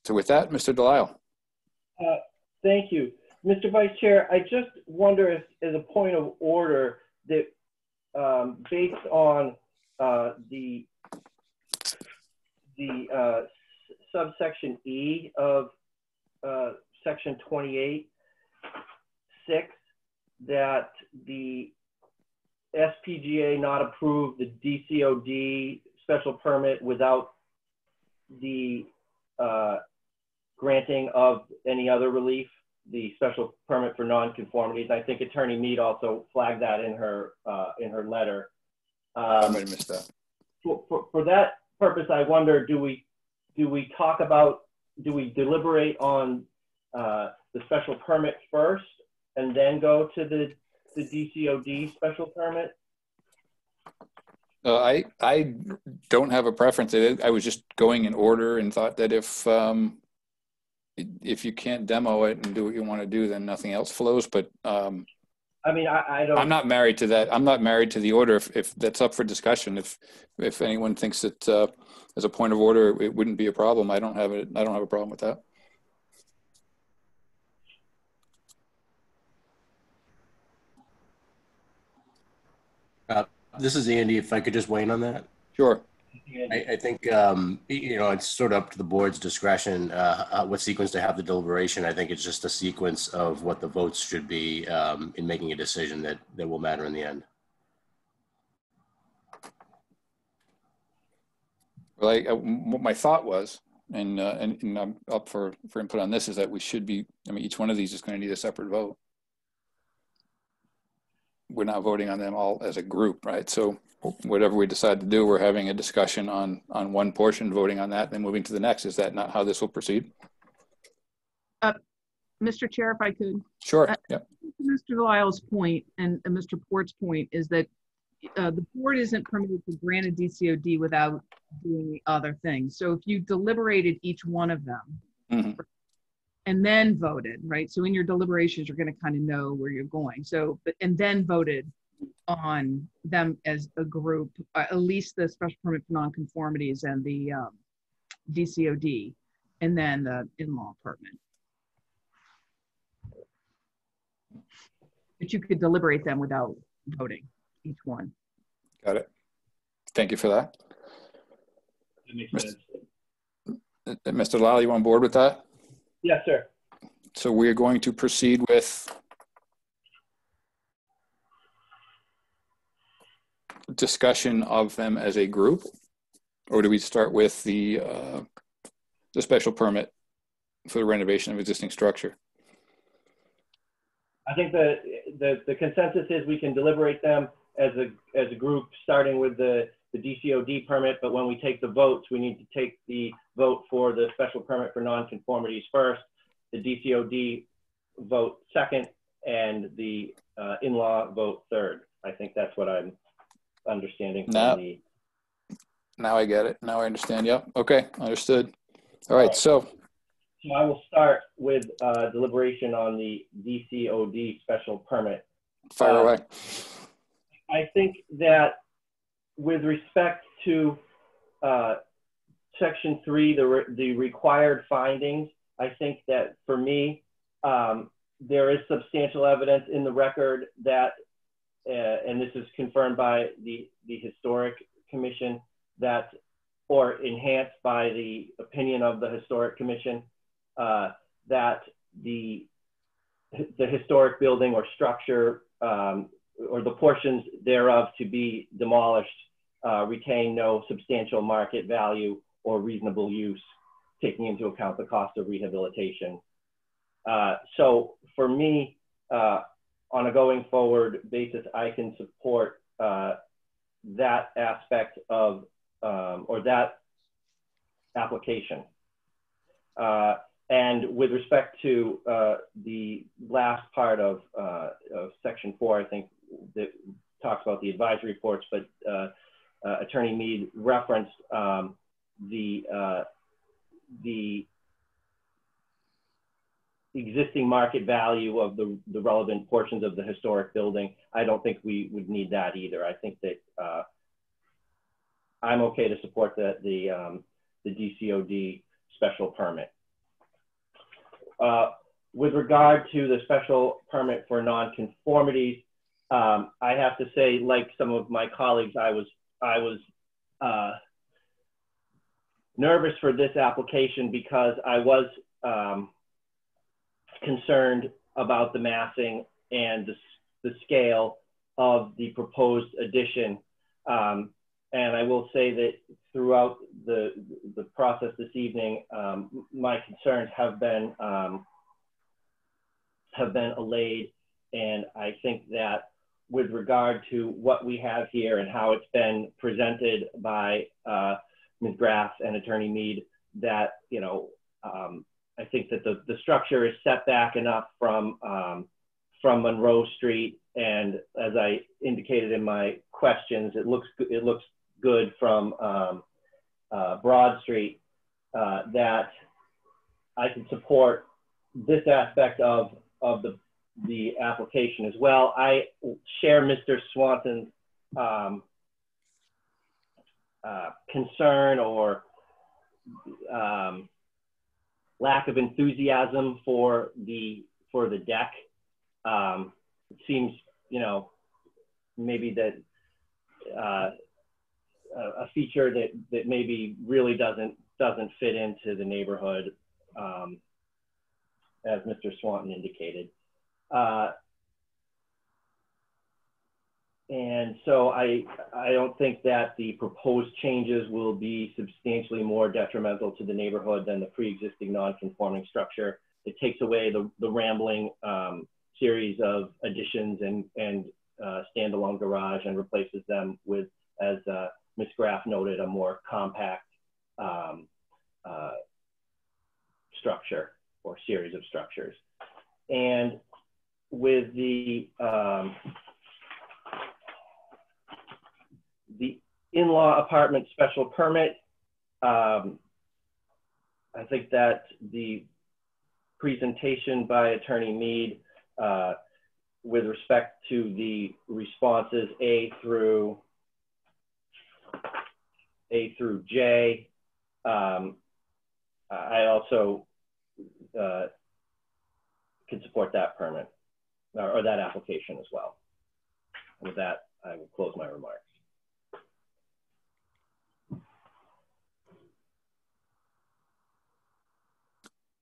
S2: So with that, Mr. Delisle.
S6: Thank you. Mr. Vice Chair, I just wonder if, as a point of order, that based on the subsection E of section 28(6), that the SPGA not approve the DCOD special permit without the granting of any other relief, the special permit for nonconformities. I think Attorney Mead also flagged that in her letter.
S2: I might have missed that.
S6: For that purpose, I wonder, do we deliberate on the special permit first and then go to the DCOD special permit?
S2: I don't have a preference. I was just going in order and thought that if you can't demo it and do what you want to do, then nothing else flows. But
S6: I mean, I don't.
S2: I'm not married to that. I'm not married to the order. If that's up for discussion, if anyone thinks that as a point of order it wouldn't be a problem, I don't have a problem with that.
S5: This is Andy. If I could just weigh in on that.
S2: Sure.
S5: I think, you know, it's sort of up to the board's discretion what sequence to have the deliberation. I think it's just a sequence of what the votes should be in making a decision that will matter in the end.
S2: Well, what my thought was, and I'm up for input on this, is that we should be, I mean, each one of these is going to need a separate vote. We're not voting on them all as a group, right? So whatever we decide to do, we're having a discussion on one portion, voting on that, then moving to the next. Is that not how this will proceed?
S8: Mr. Chair, if I could.
S2: Sure. Yep.
S8: Mr. Lyle's point and Mr. Port's point is that the board isn't permitted to grant a DCOD without doing the other things. So if you deliberated each one of them and then voted, right? So in your deliberations, you're going to kind of know where you're going. So, and then voted on them as a group, at least the special permit for nonconformities and the DCOD, and then the in-law apartment. But you could deliberate them without voting each one.
S2: Got it. Thank you for that.
S6: That makes sense.
S2: Mr. Lyle, you on board with that?
S6: Yes, sir.
S2: So we are going to proceed with discussion of them as a group, or do we start with the special permit for the renovation of existing structure?
S6: I think the consensus is we can deliberate them as a group, starting with the DCOD permit, but when we take the votes, we need to take the vote for the special permit for nonconformities first, the DCOD vote second, and the in-law vote third. I think that's what I'm understanding from
S2: Now I get it. Now I understand. Yep. Okay. Understood. All right. So
S6: I will start with deliberation on the DCOD special permit.
S2: Fire away.
S6: I think that with respect to Section 3, the required findings, I think that for me, there is substantial evidence in the record that, and this is confirmed by the Historic Commission, that, or enhanced by the opinion of the Historic Commission, that the historic building or structure or the portions thereof to be demolished retain no substantial market value or reasonable use, taking into account the cost of rehabilitation. So for me, on a going forward basis, I can support that aspect of, or that application. And with respect to the last part of Section 4, I think that talks about the advisory reports, but Attorney Mead referenced the existing market value of the relevant portions of the historic building. I don't think we would need that either. I think that I'm okay to support the DCOD special permit. With regard to the special permit for nonconformities, I have to say, like some of my colleagues, I was nervous for this application because I was concerned about the massing and the scale of the proposed addition. And I will say that throughout the process this evening, my concerns have been allayed. And I think that with regard to what we have here and how it's been presented by Ms. Graff and Attorney Mead, that, you know, I think that the structure is set back enough from Monroe Street, and as I indicated in my questions, it looks good from Broad Street, that I can support this aspect of the application as well. I share Mr. Swanson's concern or lack of enthusiasm for the deck. It seems, you know, maybe that a feature that maybe really doesn't fit into the neighborhood, as Mr. Swanton indicated. And so I don't think that the proposed changes will be substantially more detrimental to the neighborhood than the pre-existing non-conforming structure. It takes away the rambling series of additions and standalone garage and replaces them with, as Ms. Graff noted, a more compact structure or series of structures. And with the in-law apartment special permit, I think that the presentation by Attorney Mead with respect to the responses A through J, I also can support that permit or that application as well. With that, I will close my remarks.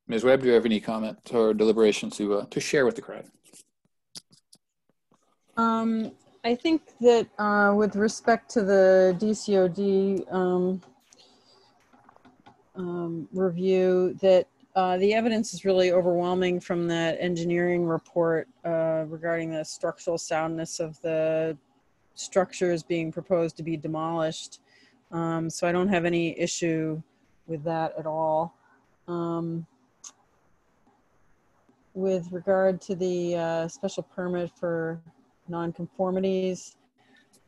S2: Ms. Webb, do you have any comments or deliberations to share with the crowd?
S1: I think that with respect to the DCOD review, that the evidence is really overwhelming from that engineering report regarding the structural soundness of the structures being proposed to be demolished. So I don't have any issue with that at all. With regard to the special permit for nonconformities,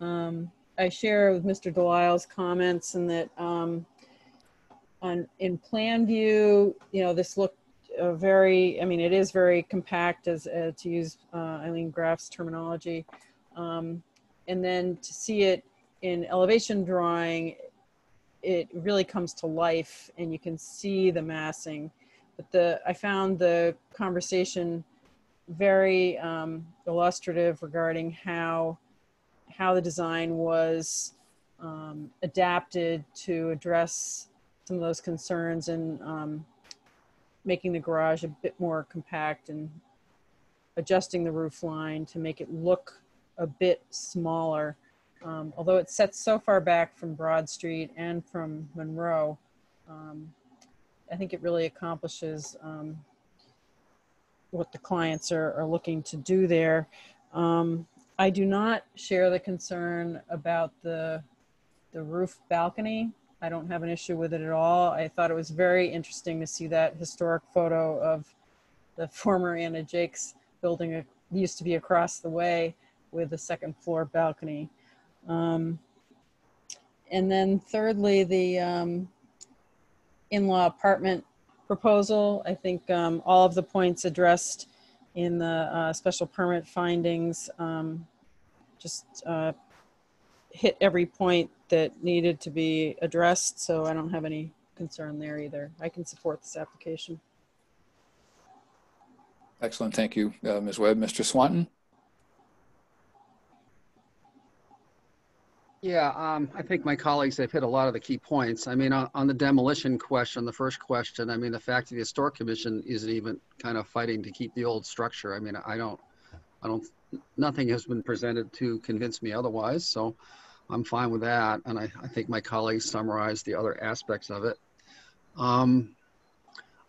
S1: I share with Mr. Delisle's comments, and that in plan view, you know, this looked very, I mean, it is very compact, as to use Eileen Graff's terminology, and then to see it in elevation drawing, it really comes to life, and you can see the massing. But I found the conversation very illustrative regarding how the design was adapted to address some of those concerns, and making the garage a bit more compact and adjusting the roof line to make it look a bit smaller. Although it sets so far back from Broad Street and from Monroe, I think it really accomplishes what the clients are looking to do there. I do not share the concern about the roof balcony. I don't have an issue with it at all. I thought it was very interesting to see that historic photo of the former Anna Jakes building. It used to be across the way with a second floor balcony. And then thirdly, the in-law apartment proposal. I think all of the points addressed in the special permit findings just hit every point that needed to be addressed, so I don't have any concern there either. I can support this application.
S2: Excellent, thank you, Ms. Webb. Mr. Swanton?
S3: Yeah, I think my colleagues have hit a lot of the key points. I mean, on the demolition question, the first question, I mean, the fact that the Historic Commission isn't even kind of fighting to keep the old structure. I mean, nothing has been presented to convince me otherwise, so I'm fine with that. And I think my colleagues summarized the other aspects of it. I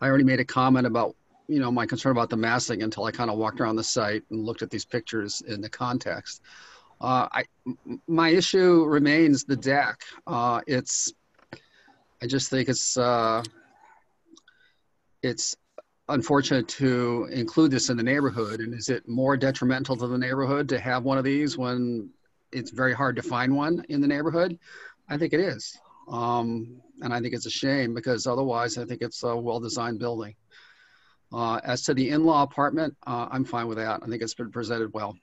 S3: already made a comment about, you know, my concern about the massing until I kind of walked around the site and looked at these pictures in the context. My issue remains the deck. I just think it's unfortunate to include this in the neighborhood. And is it more detrimental to the neighborhood to have one of these when it's very hard to find one in the neighborhood? I think it is. And I think it's a shame, because otherwise I think it's a well-designed building. As to the in-law apartment, I'm fine with that. I think it's been presented well.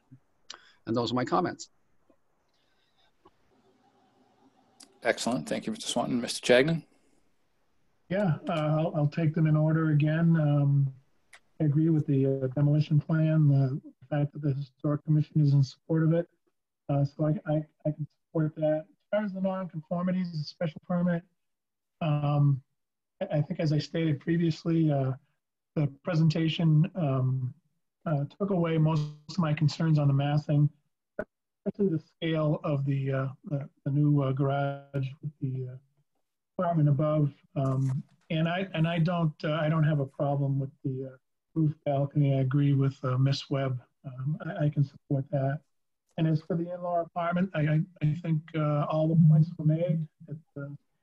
S3: And those are my comments.
S2: Excellent. Thank you, Mr. Swanton. Mr. Chagnon?
S7: Yeah, I'll take them in order again. I agree with the demolition plan, the fact that the Historic Commission is in support of it. So I can support that. As far as the non-conformities, the special permit, I think as I stated previously, the presentation took away most of my concerns on the massing, especially the scale of the new garage with the apartment above. And I don't have a problem with the roof balcony. I agree with Miss Webb. I can support that. And as for the in-law apartment, I think all the points were made. It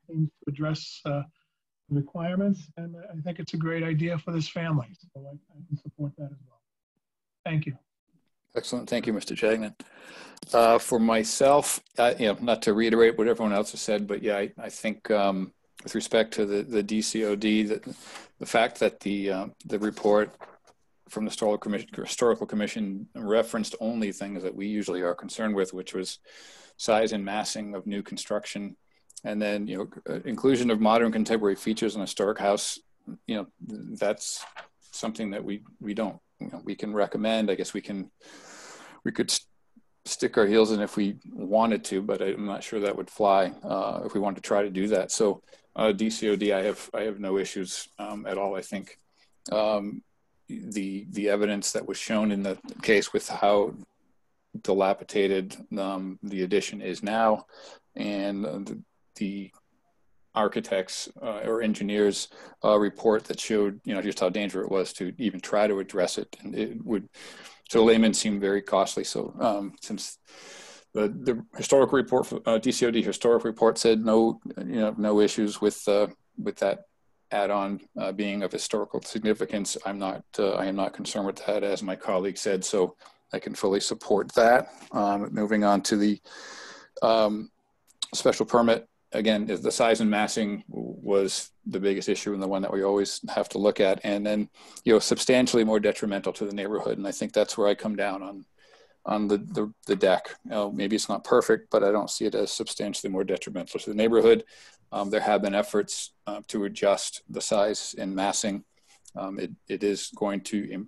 S7: seems to address requirements, and I think it's a great idea for this family. So I can support that as well. Thank you.
S2: Excellent. Thank you, Mr. Chagnon. For myself, not to reiterate what everyone else has said, but yeah, I think with respect to the DCOD, the fact that the report from the Historical Commission referenced only things that we usually are concerned with, which was size and massing of new construction, and then inclusion of modern contemporary features in a historic house. That's something that we don't. We can recommend. I guess we could stick our heels in if we wanted to, but I'm not sure that would fly if we wanted to try to do that. So DCOD, I have no issues at all. I think the evidence that was shown in the case with how dilapidated the addition is now, and the architects or engineers report that showed just how dangerous it was to even try to address it, and it would to laymen seem very costly. So since the historical report, DCOD historic report said no issues with that add-on being of historical significance, I am not concerned with that, as my colleague said. So I can fully support that. Moving on to the special permit. Again, the size and massing was the biggest issue and the one that we always have to look at. And then, substantially more detrimental to the neighborhood. And I think that's where I come down on the deck. Maybe it's not perfect, but I don't see it as substantially more detrimental to the neighborhood. There have been efforts to adjust the size and massing. It is going to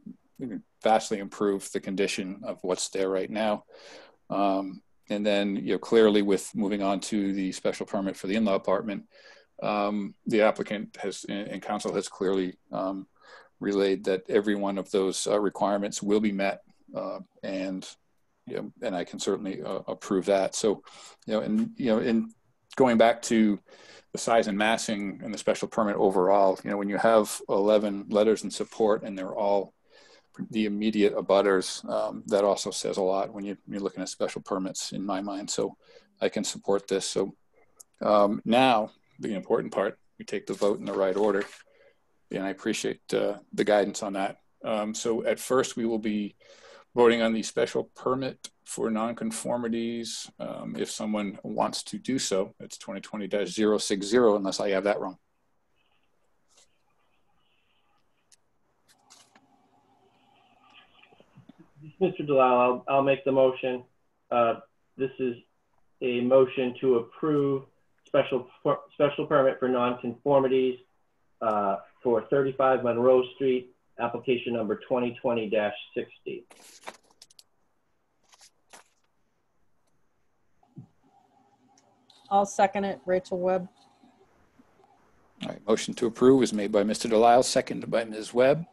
S2: vastly improve the condition of what's there right now. And then, clearly with moving on to the special permit for the in-law apartment, the applicant and council has clearly relayed that every one of those requirements will be met, and I can certainly approve that. So, in going back to the size and massing and the special permit overall, when you have 11 letters in support and they're all the immediate abutters, that also says a lot when you're looking at special permits, in my mind. So I can support this. So now the important part, we take the vote in the right order, and I appreciate the guidance on that. So at first we will be voting on the special permit for nonconformities. If someone wants to do so, it's 2020-060, unless I have that wrong.
S6: Mr. Delisle, I'll make the motion. This is a motion to approve special permit for nonconformities for 35 Monroe Street, application number 2020-60.
S1: I'll second it, Rachel Webb.
S2: All right, motion to approve is made by Mr. Delisle, seconded by Ms. Webb.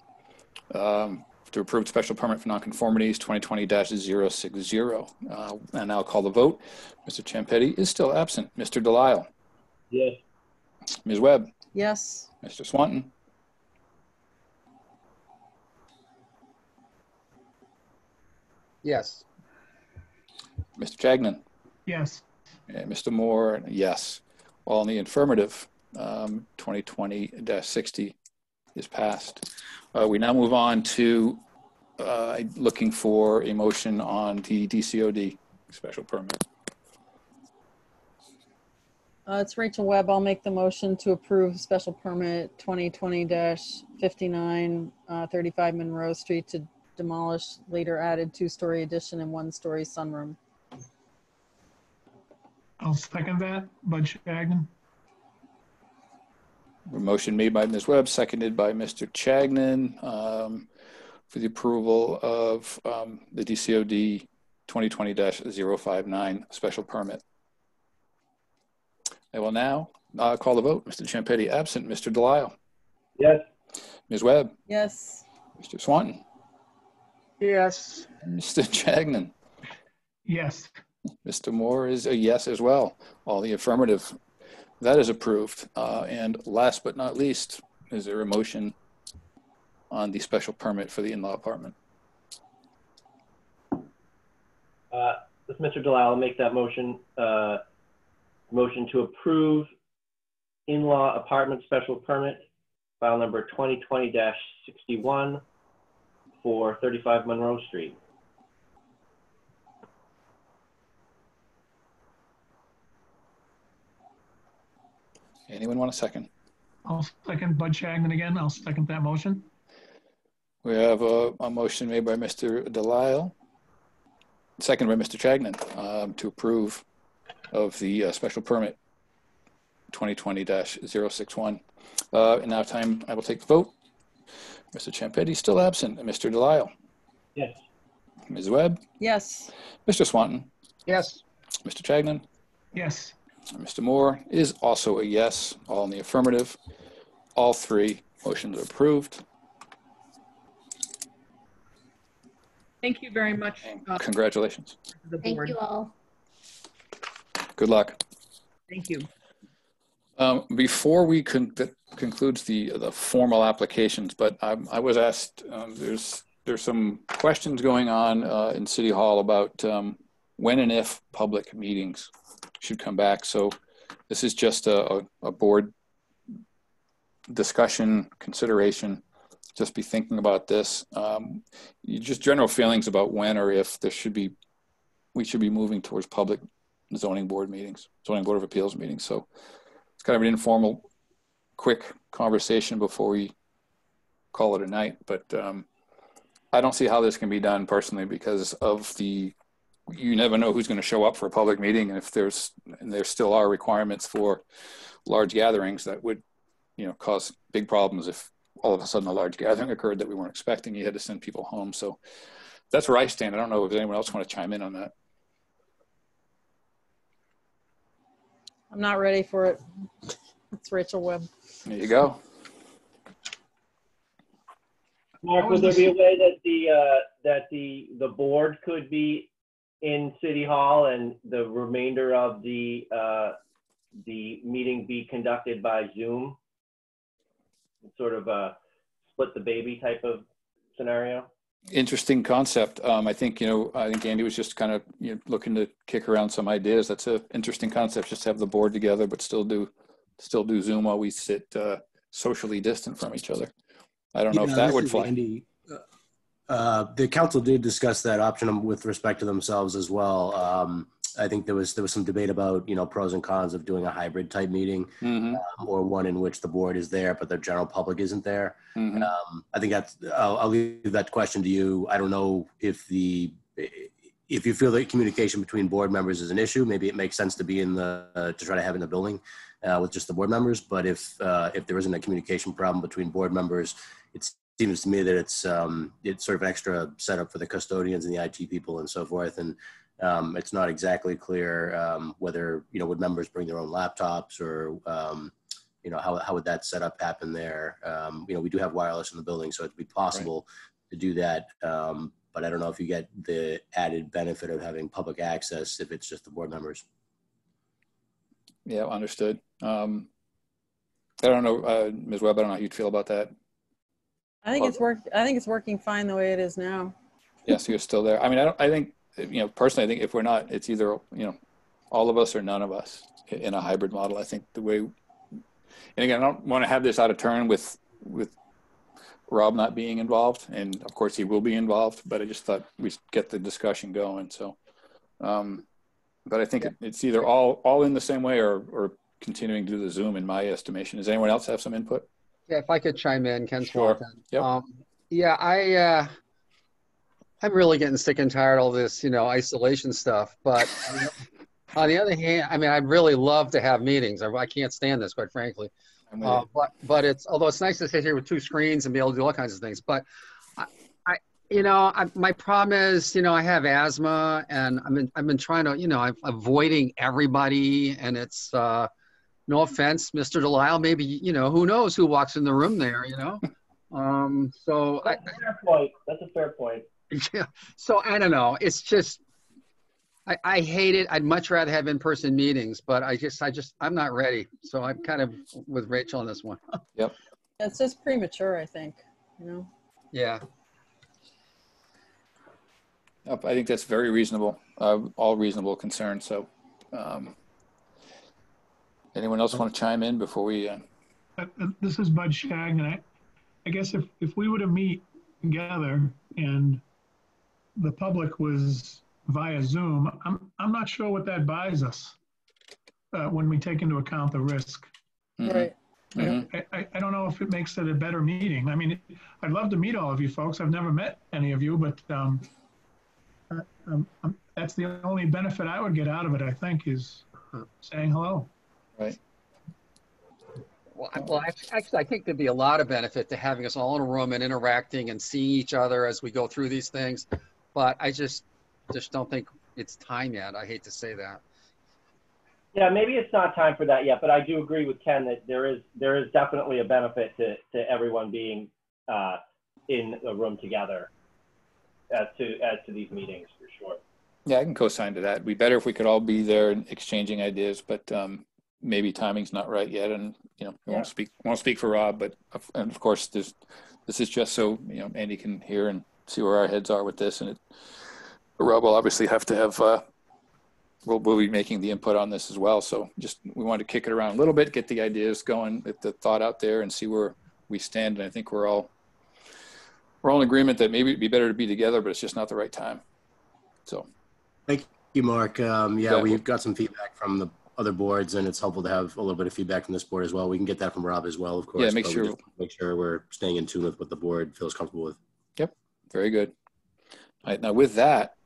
S2: To approve special permit for nonconformities 2020-060. And I'll call the vote. Mr. Ciampetti is still absent. Mr. Delisle?
S6: Yes.
S2: Ms. Webb?
S1: Yes.
S2: Mr. Swanton?
S3: Yes.
S2: Mr. Chagnon?
S7: Yes.
S2: And Mr. Moore, yes. All in the affirmative. 2020-60 is passed. We now move on to looking for a motion on the DCOD special permit.
S1: It's Rachel Webb. I'll make the motion to approve special permit 2020-59, 35 Monroe Street, to demolish later added 2-story addition and 1-story sunroom.
S7: I'll second that. Bud Shagnon.
S2: A motion made by Ms. Webb, seconded by Mr. Chagnon for the approval of the DCOD 2020-059 special permit. I will now call the vote. Mr. Ciampetti absent. Mr. Delisle.
S6: Yes.
S2: Ms. Webb.
S1: Yes.
S2: Mr. Swanton.
S3: Yes.
S2: Mr. Chagnon.
S7: Yes.
S2: Mr. Moore is a yes as well. All the affirmative. That is approved. And last but not least, is there a motion on the special permit for the in-law apartment?
S6: This is Mr. Delisle. I'll make that motion. Motion to approve in-law apartment special permit, file number 2020-61 for 35 Monroe Street.
S2: Anyone want a second?
S7: I'll second Bud Shagnon again. I'll second that motion.
S2: We have a motion made by Mr. Delisle, second by Mr. Chagnon, to approve of the special permit 2020-061. And now time, I will take the vote. Mr. Ciampetti still absent. Mr. Delisle.
S6: Yes.
S2: Ms. Webb.
S1: Yes.
S2: Mr. Swanton.
S3: Yes.
S2: Mr. Chagnon.
S7: Yes.
S2: Mr. Moore is also a yes, all in the affirmative. All three motions are approved.
S8: Thank you very much.
S2: Congratulations.
S8: The
S15: Thank
S8: board.
S15: you all.
S2: Good luck.
S8: Thank you.
S2: Before we conclude the formal applications, but I was asked, there's some questions going on in City Hall about when and if public meetings should come back. So this is just a board discussion, consideration. Just be thinking about this. Just general feelings about when or if we should be moving towards public zoning board meetings, zoning board of appeals meetings. So it's kind of an informal, quick conversation before we call it a night. But I don't see how this can be done personally because of you never know who's going to show up for a public meeting, and if there still are requirements for large gatherings that would, cause big problems if all of a sudden a large gathering occurred that we weren't expecting. You had to send people home. So that's where I stand. I don't know if anyone else want to chime in on that.
S1: I'm not ready for it. It's Rachel Webb.
S2: There you go.
S6: Mark, would there be a way that the board could be in City Hall and the remainder of the meeting be conducted by Zoom? Sort of a split the baby type of scenario.
S2: Interesting concept. I think Andy was just kind of looking to kick around some ideas. That's an interesting concept. Just have the board together, but still do Zoom while we sit socially distant from each other. I don't know if that would fly.
S5: Andy, the council did discuss that option with respect to themselves as well. I think there was some debate about pros and cons of doing a hybrid type meeting, or one in which the board is there but the general public isn't there. I think I'll leave that question to you. I don't know if you feel that communication between board members is an issue. Maybe it makes sense to be to try to have in the building with just the board members. But if there isn't a communication problem between board members, it seems to me that it's sort of an extra setup for the custodians and the IT people and so forth. And it's not exactly clear whether would members bring their own laptops or how would that setup happen there. We do have wireless in the building, so it'd be possible to do that. But I don't know if you get the added benefit of having public access if it's just the board members.
S2: Yeah, understood. I don't know, Ms. Webb, I don't know how you'd feel about that.
S1: I think it's working fine the way it is now.
S2: Yeah, so you're still there. I mean, I think, personally, I think if we're not, it's either, all of us or none of us in a hybrid model. I think the way, and again, I don't want to have this out of turn with Rob not being involved. And of course he will be involved, but I just thought we'd get the discussion going. So, but I think it's either all in the same way or continuing to do the Zoom in my estimation. Does anyone else have some input?
S3: Yeah, if I could chime in, Ken Swanton.
S2: Yep.
S3: Yeah, I'm really getting sick and tired of all this, isolation stuff. But on the other hand, I mean, I'd really love to have meetings. I can't stand this, quite frankly. But although it's nice to sit here with two screens and be able to do all kinds of things. But my problem is, I have asthma, and I've been trying to, I'm avoiding everybody, and it's no offense, Mr. Delisle, maybe, you know, who knows who walks in the room there, you know? So
S6: That's a fair point. That's a fair point.
S3: yeah. So I don't know. It's just, I hate it. I'd much rather have in-person meetings, but I'm not ready. So I'm kind of with Rachel on this one.
S2: Yep.
S1: It's just premature, I think, you know?
S3: Yeah.
S2: Yep, I think that's very reasonable, all reasonable concerns. So anyone else want to chime in before we?
S7: This is Bud Shag, and I guess if we were to meet together and the public was via Zoom, I'm not sure what that buys us when we take into account the risk.
S1: Right.
S7: I don't know if it makes it a better meeting. I mean, I'd love to meet all of you folks. I've never met any of you, but that's the only benefit I would get out of it, I think, is saying hello.
S2: Right.
S3: Well, actually, I think there'd be a lot of benefit to having us all in a room and interacting and seeing each other as we go through these things. But I just don't think it's time yet. I hate to say that.
S6: Yeah, maybe it's not time for that yet, but I do agree with Ken that there is definitely a benefit to everyone being in a room together as to these meetings for sure.
S2: Yeah, I can co-sign to that. It'd be better if we could all be there and exchanging ideas, but maybe timing's not right yet. And you know, I won't speak for Rob, but and of course, this is just so you know Andy can hear and see where our heads are with this. And Rob will obviously have to have. We'll be making the input on this as well. So we want to kick it around a little bit, get the ideas going, get the thought out there, and see where we stand. And I think we're all in agreement that maybe it'd be better to be together, but it's just not the right time. So.
S5: Thank you, Mark. Yeah, we've got some feedback from the other boards, and it's helpful to have a little bit of feedback from this board as well. We can get that from Rob as well, of course.
S2: Yeah, make sure
S5: we're staying in tune with what the board feels comfortable with.
S2: Yep, very good. All right, now with that,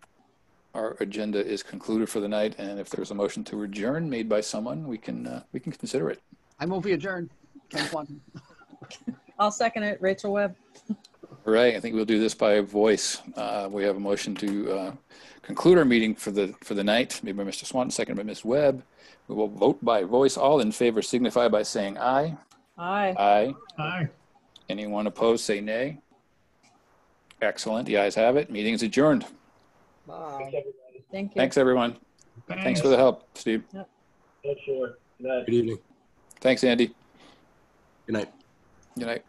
S2: our agenda is concluded for the night, and if there's a motion to adjourn made by someone, we can consider it.
S3: I move we adjourn. Ken Swanton.
S1: I'll second it. Rachel Webb.
S2: All right, I think we'll do this by voice. We have a motion to conclude our meeting for the night, made by Mr. Swanton, seconded by Ms. Webb. We will vote by voice. All in favor signify by saying aye.
S1: Aye.
S2: Aye.
S7: Aye.
S2: Anyone opposed, say nay. Excellent. The ayes have it. Meeting is adjourned.
S1: Bye. Thank you.
S2: Thanks, everyone. Thanks for the help, Steve.
S1: Yep.
S6: Yeah, sure.
S5: Good evening.
S2: Thanks, Andy.
S5: Good night.
S2: Good night.